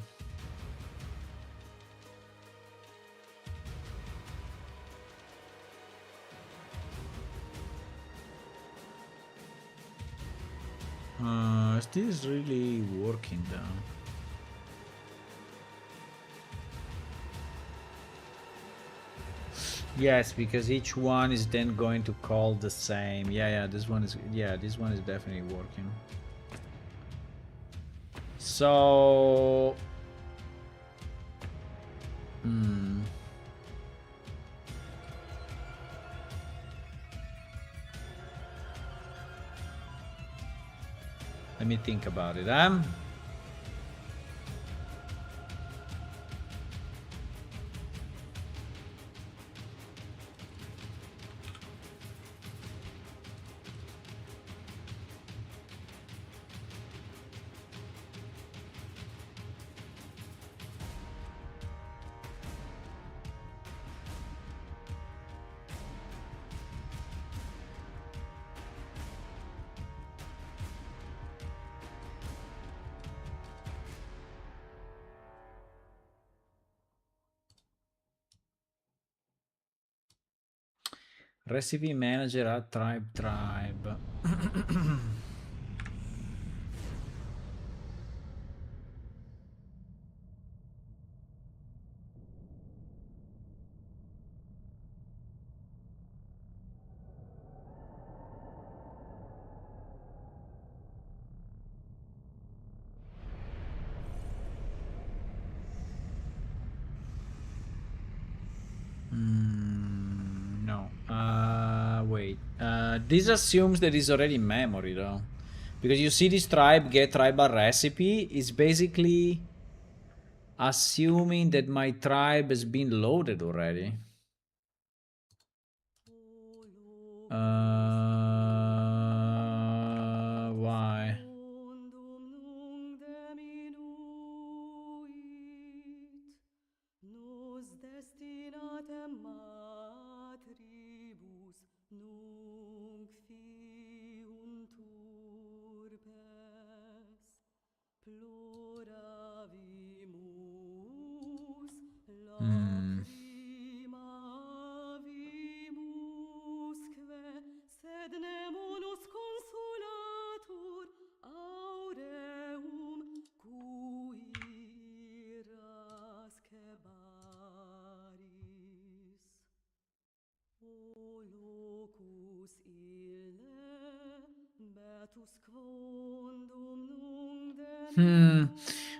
Is this really working though? Yes, because each one is then going to call the same. Yeah, this one is definitely working. So let me think about it. Recipe manager at tribe. No. Wait. This assumes that it's already in memory though. Because you see this tribe get tribal recipe is basically assuming that my tribe has been loaded already. Why?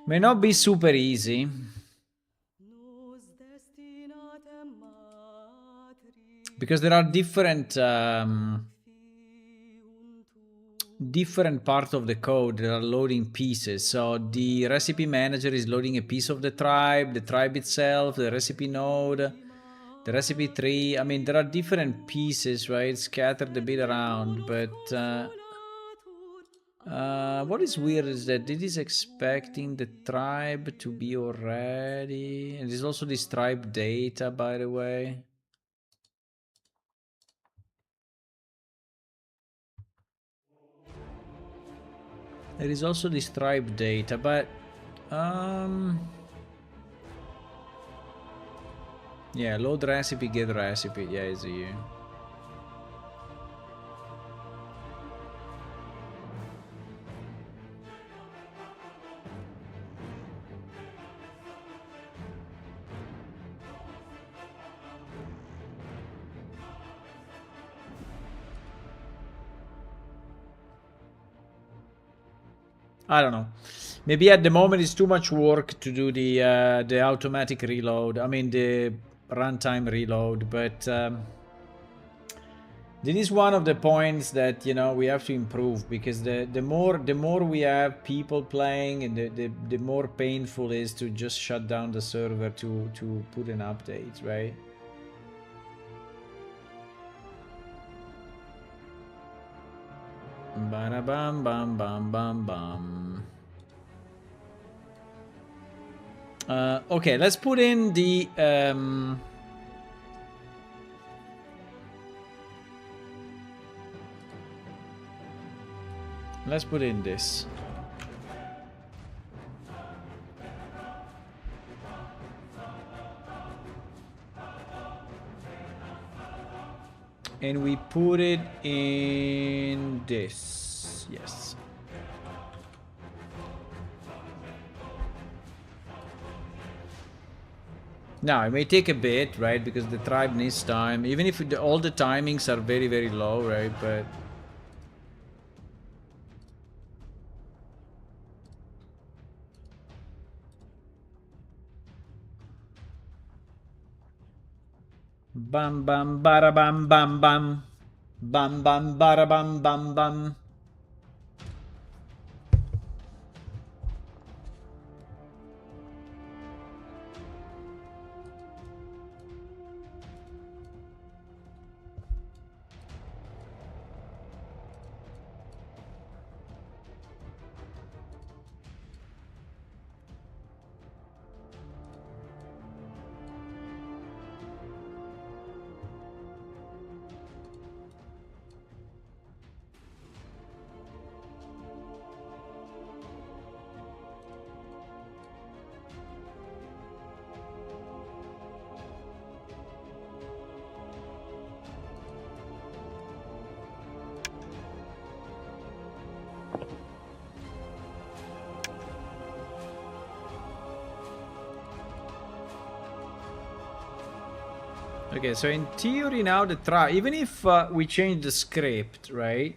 May not be super easy. Because there are different parts of the code that are loading pieces. So the recipe manager is loading a piece of the tribe itself, the recipe node, the recipe tree. I mean, there are different pieces, right, scattered a bit around, but what is weird is that it is expecting the tribe to be already, and there's also this tribe data, by the way. There is also this tribe data, but yeah, load recipe, get recipe. Yeah, it's here. I don't know. Maybe at the moment it's too much work to do the automatic reload. I mean the runtime reload, but this is one of the points that, you know, we have to improve, because the more we have people playing, and the more painful it is to just shut down the server to put an update, right? Bada bam bam bam bam bam. Okay, let's put in the let's put in this. And we put it in this. Yes. Now, it may take a bit, right? Because the tribe needs time. Even if all the timings are very, very low, right? But bam bam bara bam bam bam. Bam bam bara bam bam bam. Okay, so in theory now the tribe, even if we change the script, right?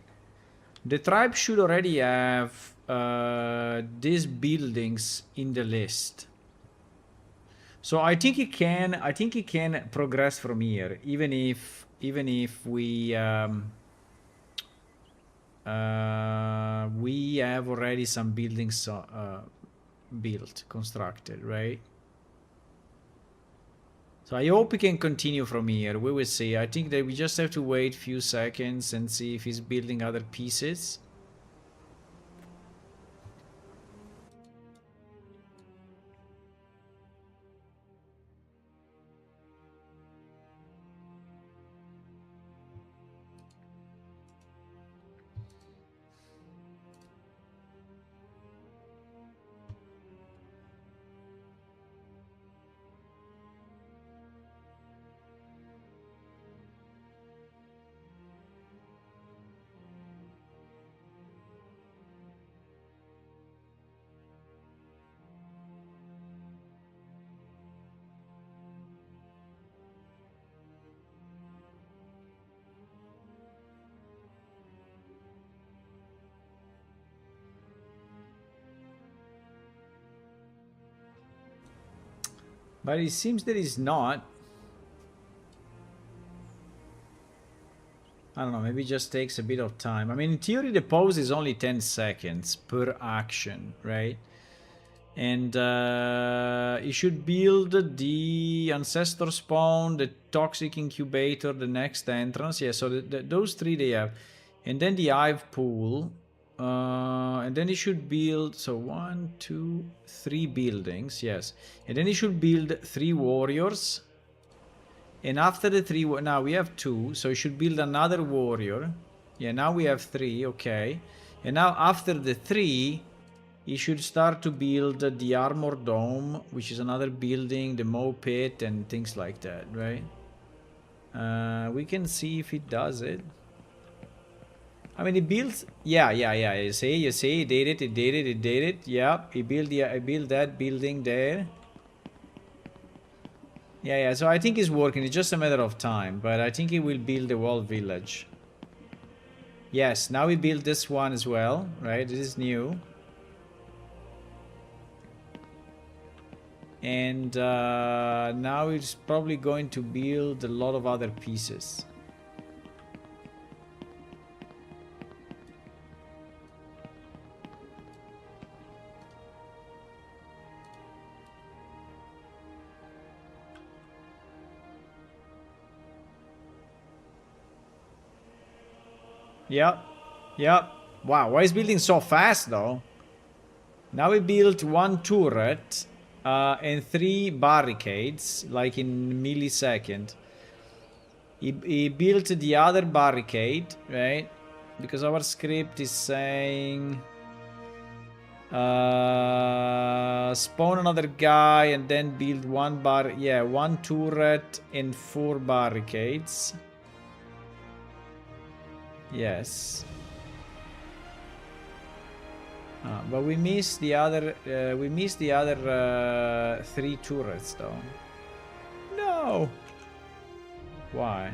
The tribe should already have these buildings in the list. So I think it can progress from here, even if we have already some buildings built, constructed, right? So I hope we can continue from here. We will see. I think that we just have to wait a few seconds and see if he's building other pieces. But it seems that it's not. I don't know, maybe it just takes a bit of time. I mean, in theory, the pause is only 10 seconds per action, right? And you should build the ancestor spawn, the toxic incubator, the next entrance. Yeah, so those three they have. And then the hive pool. And then you should build, so 1, 2, 3 buildings, yes. And then you should build 3 warriors. And after the 3, now we have 2, so you should build another warrior. Yeah, now we have 3, okay. And now after the 3, you should start to build the armor dome, which is another building, the Moe pit, and things like that, right? We can see if it does it. I mean, it builds. Yeah. You see, it did it. Yeah, he built that building there. Yeah. So I think it's working. It's just a matter of time, but I think he will build the wall village. Yes, now we build this one as well, right? This is new. And now it's probably going to build a lot of other pieces. Yep. Yep. Wow, why is building so fast though? Now we built one turret and 3 barricades, like in millisecond. He built the other barricade, right? Because our script is saying spawn another guy and then build one turret and 4 barricades. Yes. But we missed the other 3 turrets though. No. Why?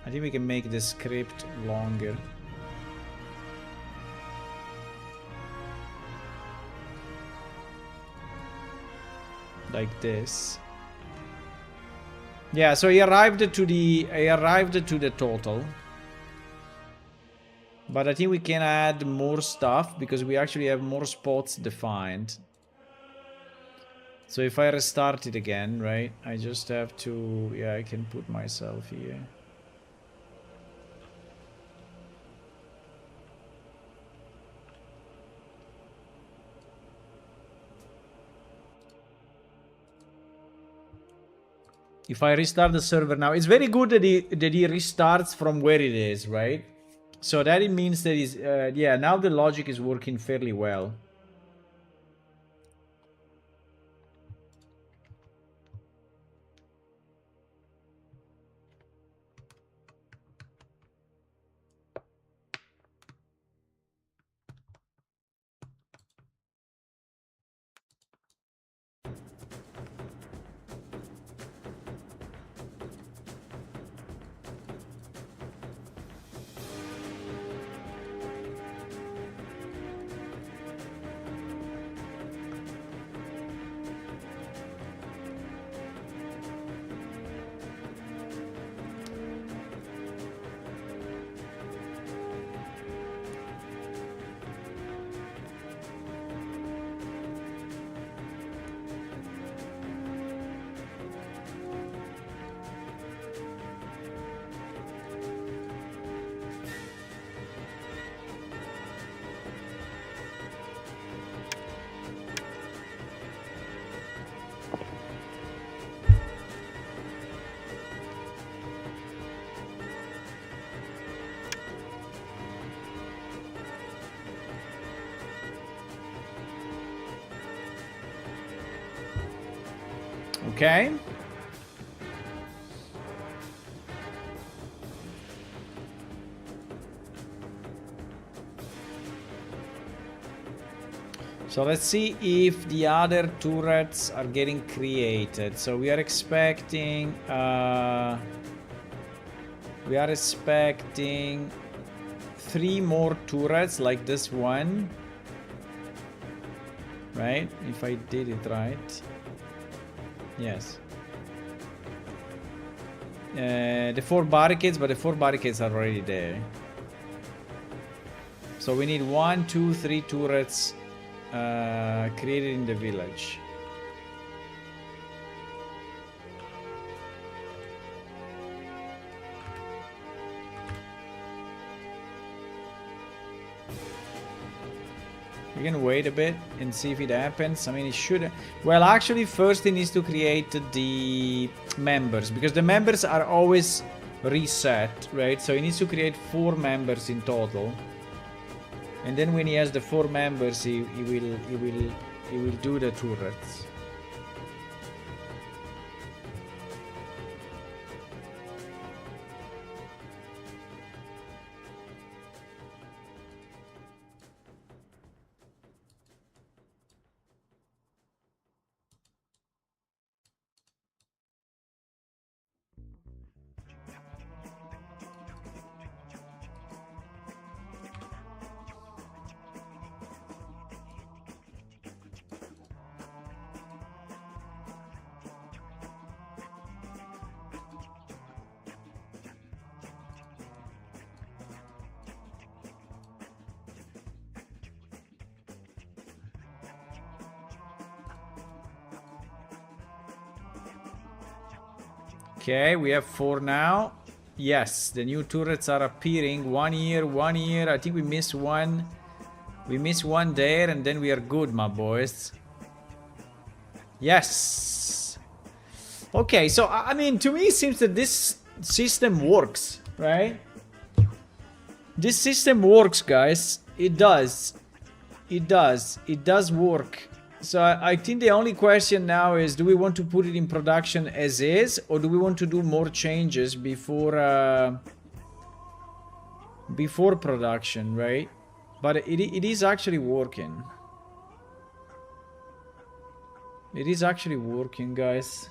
I think we can make the script longer. Like this. Yeah, so he arrived to the total. But I think we can add more stuff because we actually have more spots defined. So if I restart it again, right? I just have to, yeah, I can put myself here. If I restart the server now, it's very good that he restarts from where it is, right? So that it means that is yeah, now the logic is working fairly well. Okay. So let's see if the other turrets are getting created. So we are expecting 3 more turrets like this one. Right? If I did it right. Yes. The 4 barricades, but the 4 barricades are already there. So we need 1, 2, 3 turrets created in the village. We can wait a bit and see if it happens. I mean, it should. Well, actually, first he needs to create the members because the members are always reset, right? So he needs to create 4 members in total. And then when he has the 4 members, he will do the turrets. Okay, we have 4 now. Yes, the new turrets are appearing. 1 here, 1 here. I think we missed one. We missed one there, and then we are good, my boys. Yes. Okay, so I mean, to me, it seems that this system works, right? This system works, guys. It does. It does. It does work. So I think the only question now is, do we want to put it in production as is, or do we want to do more changes before before production, right? But it is actually working. It is actually working, guys.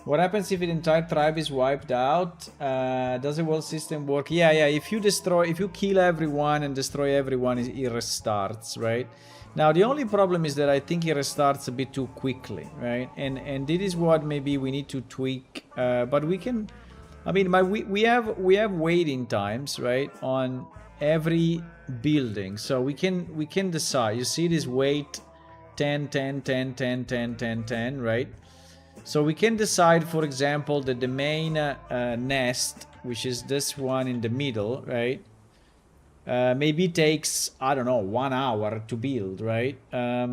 What happens if the entire tribe is wiped out? Does the world system work? Yeah, if you kill everyone and destroy everyone, it restarts, right? Now, the only problem is that I think it restarts a bit too quickly, right? And this is what maybe we need to tweak. But we can, I mean, we have waiting times, right, on every building. So we can decide. You see this wait 10, 10, 10, 10, 10, 10, 10, right? So we can decide, for example, that the main nest, which is this one in the middle, right? Maybe takes, I don't know, 1 hour to build, right? At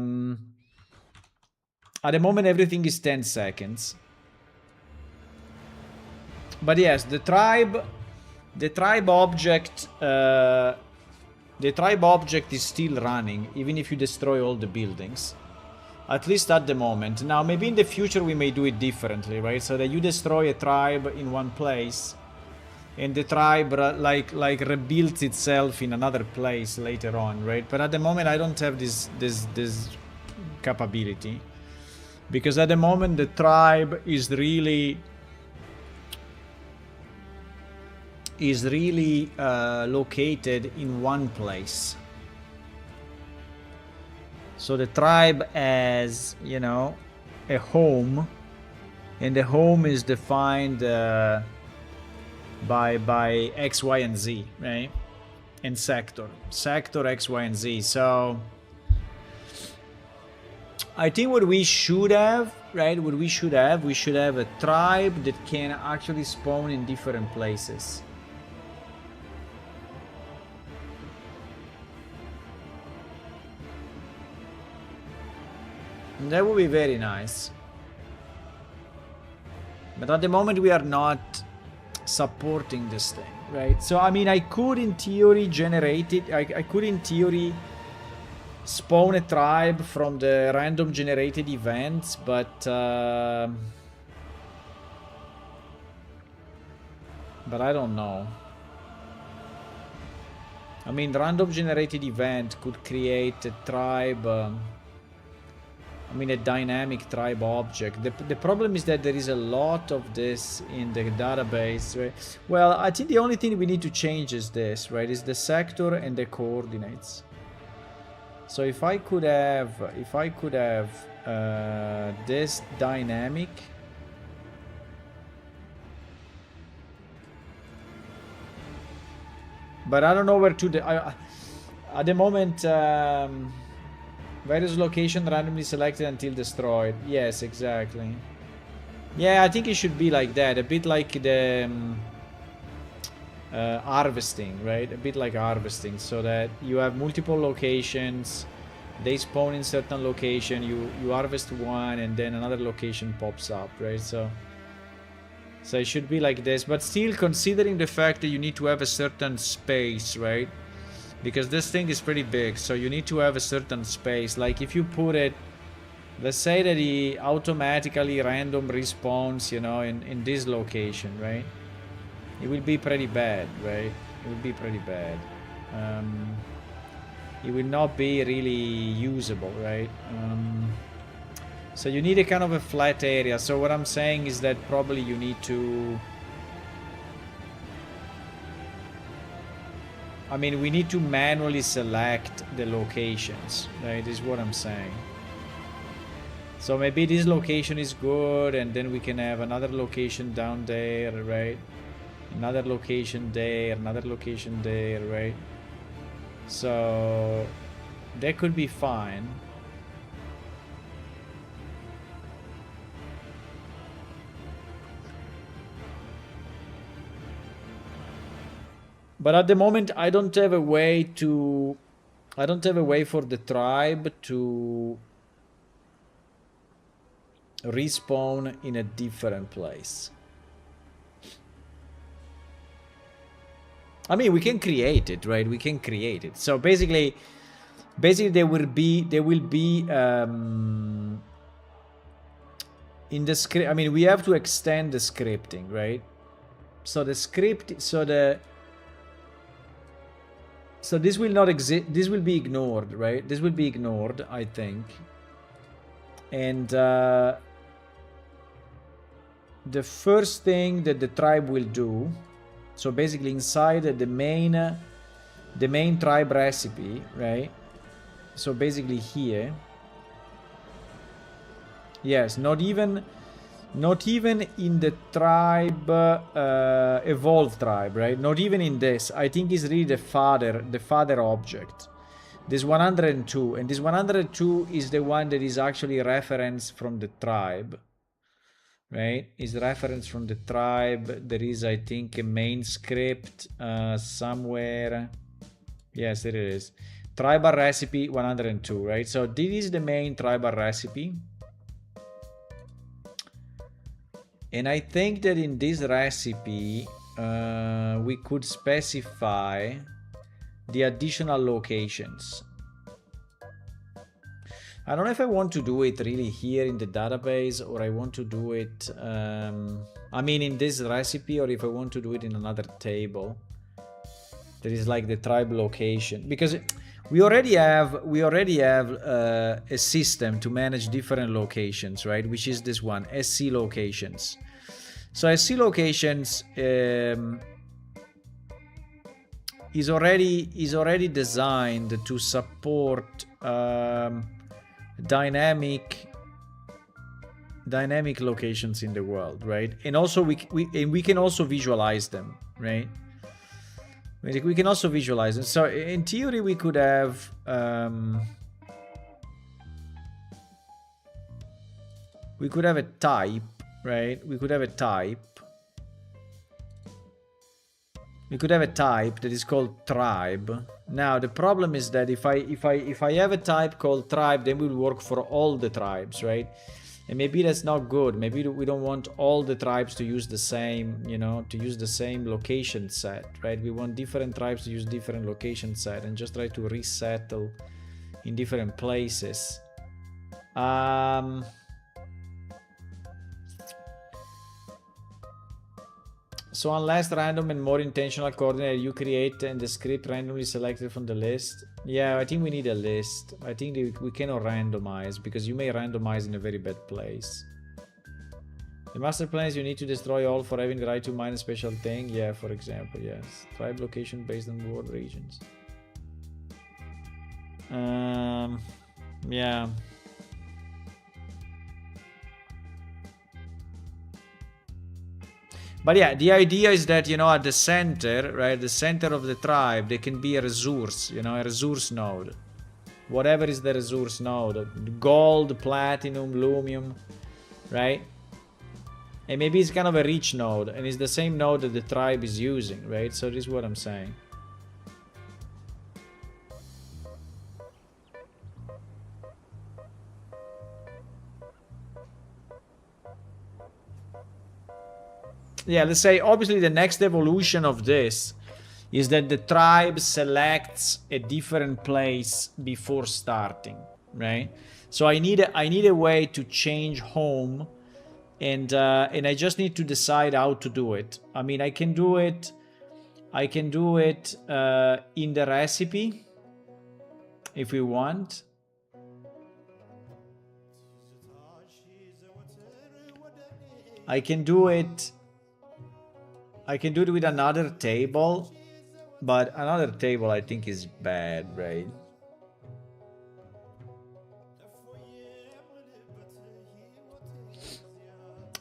the moment, everything is 10 seconds. But yes, the tribe object is still running, even if you destroy all the buildings. At least at the moment. Now, maybe in the future we may do it differently, right? So that you destroy a tribe in one place, and the tribe like rebuilds itself in another place later on, right? But at the moment, I don't have this capability, because at the moment the tribe is really located in one place. So the tribe has, you know, a home, and the home is defined by X, Y, and Z, right? And sector X, Y, and Z. So I think what we should have, right? We should have a tribe that can actually spawn in different places. That would be very nice. But at the moment we are not supporting this thing, right? So I mean, I could in theory generate it. I could in theory spawn a tribe from the random generated events, but I don't know. I mean, random generated event could create a tribe. I mean, a dynamic tribe object. The problem is that there is a lot of this in the database, right? Well, I think the only thing we need to change is this, right? Is the sector and the coordinates. So if I could have this dynamic, but I don't know where to. At the moment. Various location randomly selected until destroyed. Yes, exactly. Yeah, I think it should be like that. A bit like the harvesting, right? A bit like harvesting, so that you have multiple locations. They spawn in certain location. You harvest one, and then another location pops up, right? So it should be like this. But still, considering the fact that you need to have a certain space, right? Because this thing is pretty big, so you need to have a certain space. Like if you put it, let's say that he automatically random respawns, you know, in this location, right? It will be pretty bad, right? It will be pretty bad. It will not be really usable, right? So you need a kind of a flat area. So what I'm saying is that probably you need to... I mean, we need to manually select the locations, right? Is what I'm saying. So maybe this location is good, and then we can have another location down there, right? Another location there, another location there, right? So that could be fine. But at the moment, I don't have a way to... I don't have a way for the tribe to respawn in a different place. I mean, we can create it, right? We can create it. So basically there will be in the script. I mean, we have to extend the scripting, right? So the script, so this will not exist. This will be ignored, right? This will be ignored, I think. And the first thing that the tribe will do, so basically inside the main tribe recipe, right? So basically here, yes, not even in the tribe, evolved tribe, right? Not even in this. I think is really the father object. This 102, and this 102 is the one that is actually referenced from the tribe, right? Is reference from the tribe. There is, I think, a main script somewhere. Yes, there it is. Tribal recipe 102, right? So this is the main tribal recipe. And I think that in this recipe, we could specify the additional locations. I don't know if I want to do it really here in the database, or I want to do it, I mean, in this recipe, or if I want to do it in another table. There is like the tribe location, because we already have a system to manage different locations, right? Which is this one, SC locations. So SC locations is already designed to support dynamic locations in the world, right? And also we can also visualize them, right? We can also visualize them. So in theory, we could have a type, right? We could have a type. We could have a type that is called tribe. Now the problem is that if I have a type called tribe, then it will work for all the tribes, right? And maybe that's not good. Maybe we don't want all the tribes to use the same, you know, to use the same location set, right? We want different tribes to use different location set and just try to resettle in different places. So unless random and more intentional coordinate you create and the script randomly selected from the list. Yeah, I think we need a list. I think we cannot randomize, because you may randomize in a very bad place. The master plan is you need to destroy all for having the right to mine a special thing. Yeah, for example, yes. Tribe location based on world regions. Yeah. But yeah, the idea is that, you know, at the center, right, the center of the tribe, there can be a resource, you know, a resource node. Whatever is the resource node. Gold, platinum, lumium, right? And maybe it's kind of a rich node, and it's the same node that the tribe is using, right? So this is what I'm saying. Yeah, let's say obviously the next evolution of this is that the tribe selects a different place before starting, right? So I need a way to change home, and I just need to decide how to do it. I mean, I can do it in the recipe if we want. I can do it with another table, but another table I think is bad, right?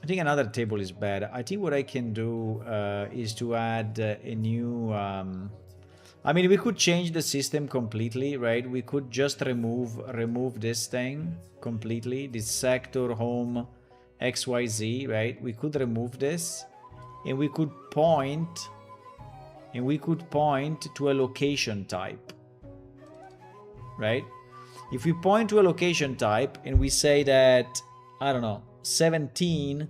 I think another table is bad. I think what I can do is to add a new... I mean, we could change the system completely, right? We could just remove this thing completely, this sector home XYZ, right? We could remove this. And we could point and we could point to a location type, right? If we point to a location type and we say that, I don't know, 17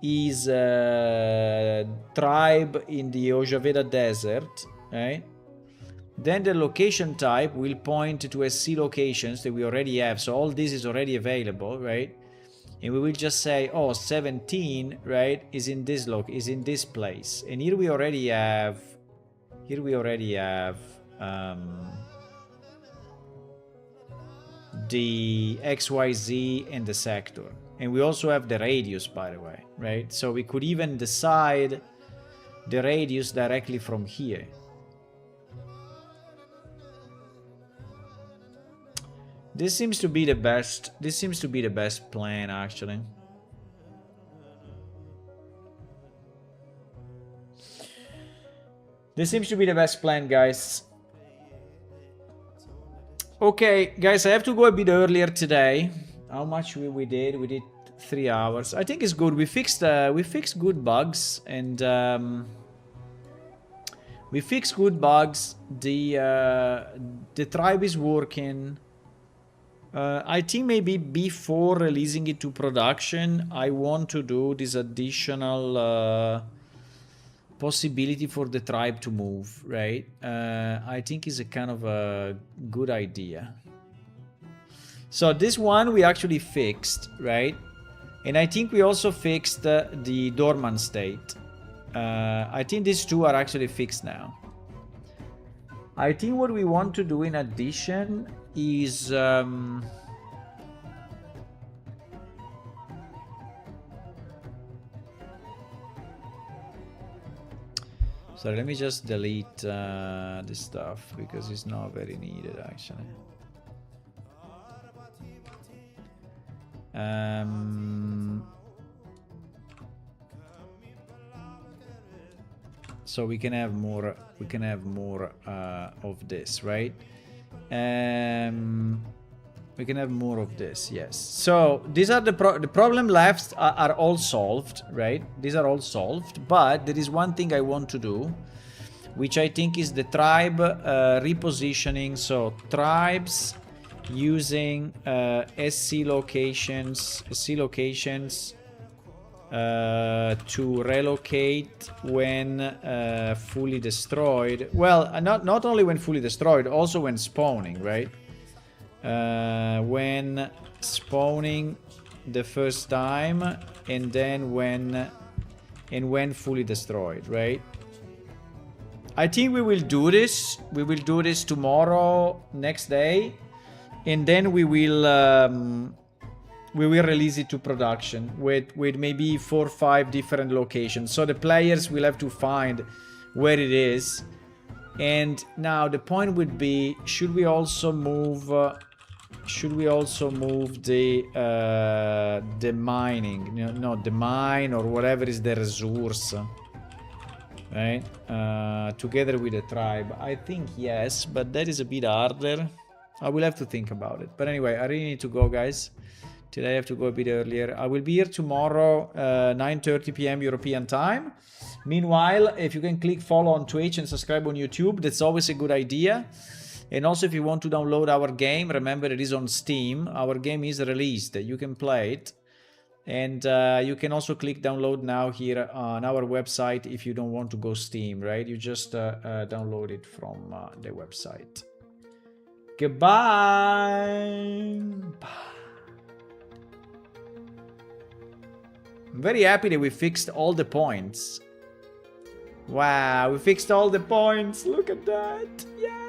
is a tribe in the Ojaveda Desert, right? Then the location type will point to SC locations that we already have. So all this is already available, right? And we will just say, oh, 17, right, is in this place. And here we already have the XYZ and the sector. And we also have the radius, by the way, right? So we could even decide the radius directly from here. This seems to be the best plan, actually. This seems to be the best plan, guys. Okay, guys, I have to go a bit earlier today. How much we did? We did 3 hours. I think it's good. We fixed good bugs, and we fixed good bugs. The tribe is working. I think maybe before releasing it to production, I want to do this additional possibility for the tribe to move, right? I think is a kind of a good idea. So this one we actually fixed, right? And I think we also fixed the dormant state. I think these two are actually fixed now. I think what we want to do in addition is sorry, let me just delete this stuff because it's not very needed actually. So we can have more of this, right? We can have more of this, yes. So these are the problem left are all solved, right? These are all solved, but there is one thing I want to do, which I think is the tribe repositioning. So tribes using SC locations to relocate when fully destroyed. Well, not only when fully destroyed, also when spawning, right? When spawning the first time, and then when fully destroyed, right? I think we will do this. We will do this tomorrow, next day, and then we will release it to production with maybe 4 or 5 different locations. So the players will have to find where it is. And now the point would be, should we also move the mining? No, the mine or whatever is the resource, right? Together with the tribe. I think yes, but that is a bit harder. I will have to think about it. But anyway, I really need to go, guys. Today I have to go a bit earlier. I will be here tomorrow, 9:30 p.m. European time. Meanwhile, if you can click follow on Twitch and subscribe on YouTube, that's always a good idea. And also, if you want to download our game, remember it is on Steam. Our game is released. You can play it. And you can also click download now here on our website if you don't want to go Steam, right? You just download it from the website. Goodbye. Bye. I'm very happy that we fixed all the points. Wow, we fixed all the points. Look at that. Yeah.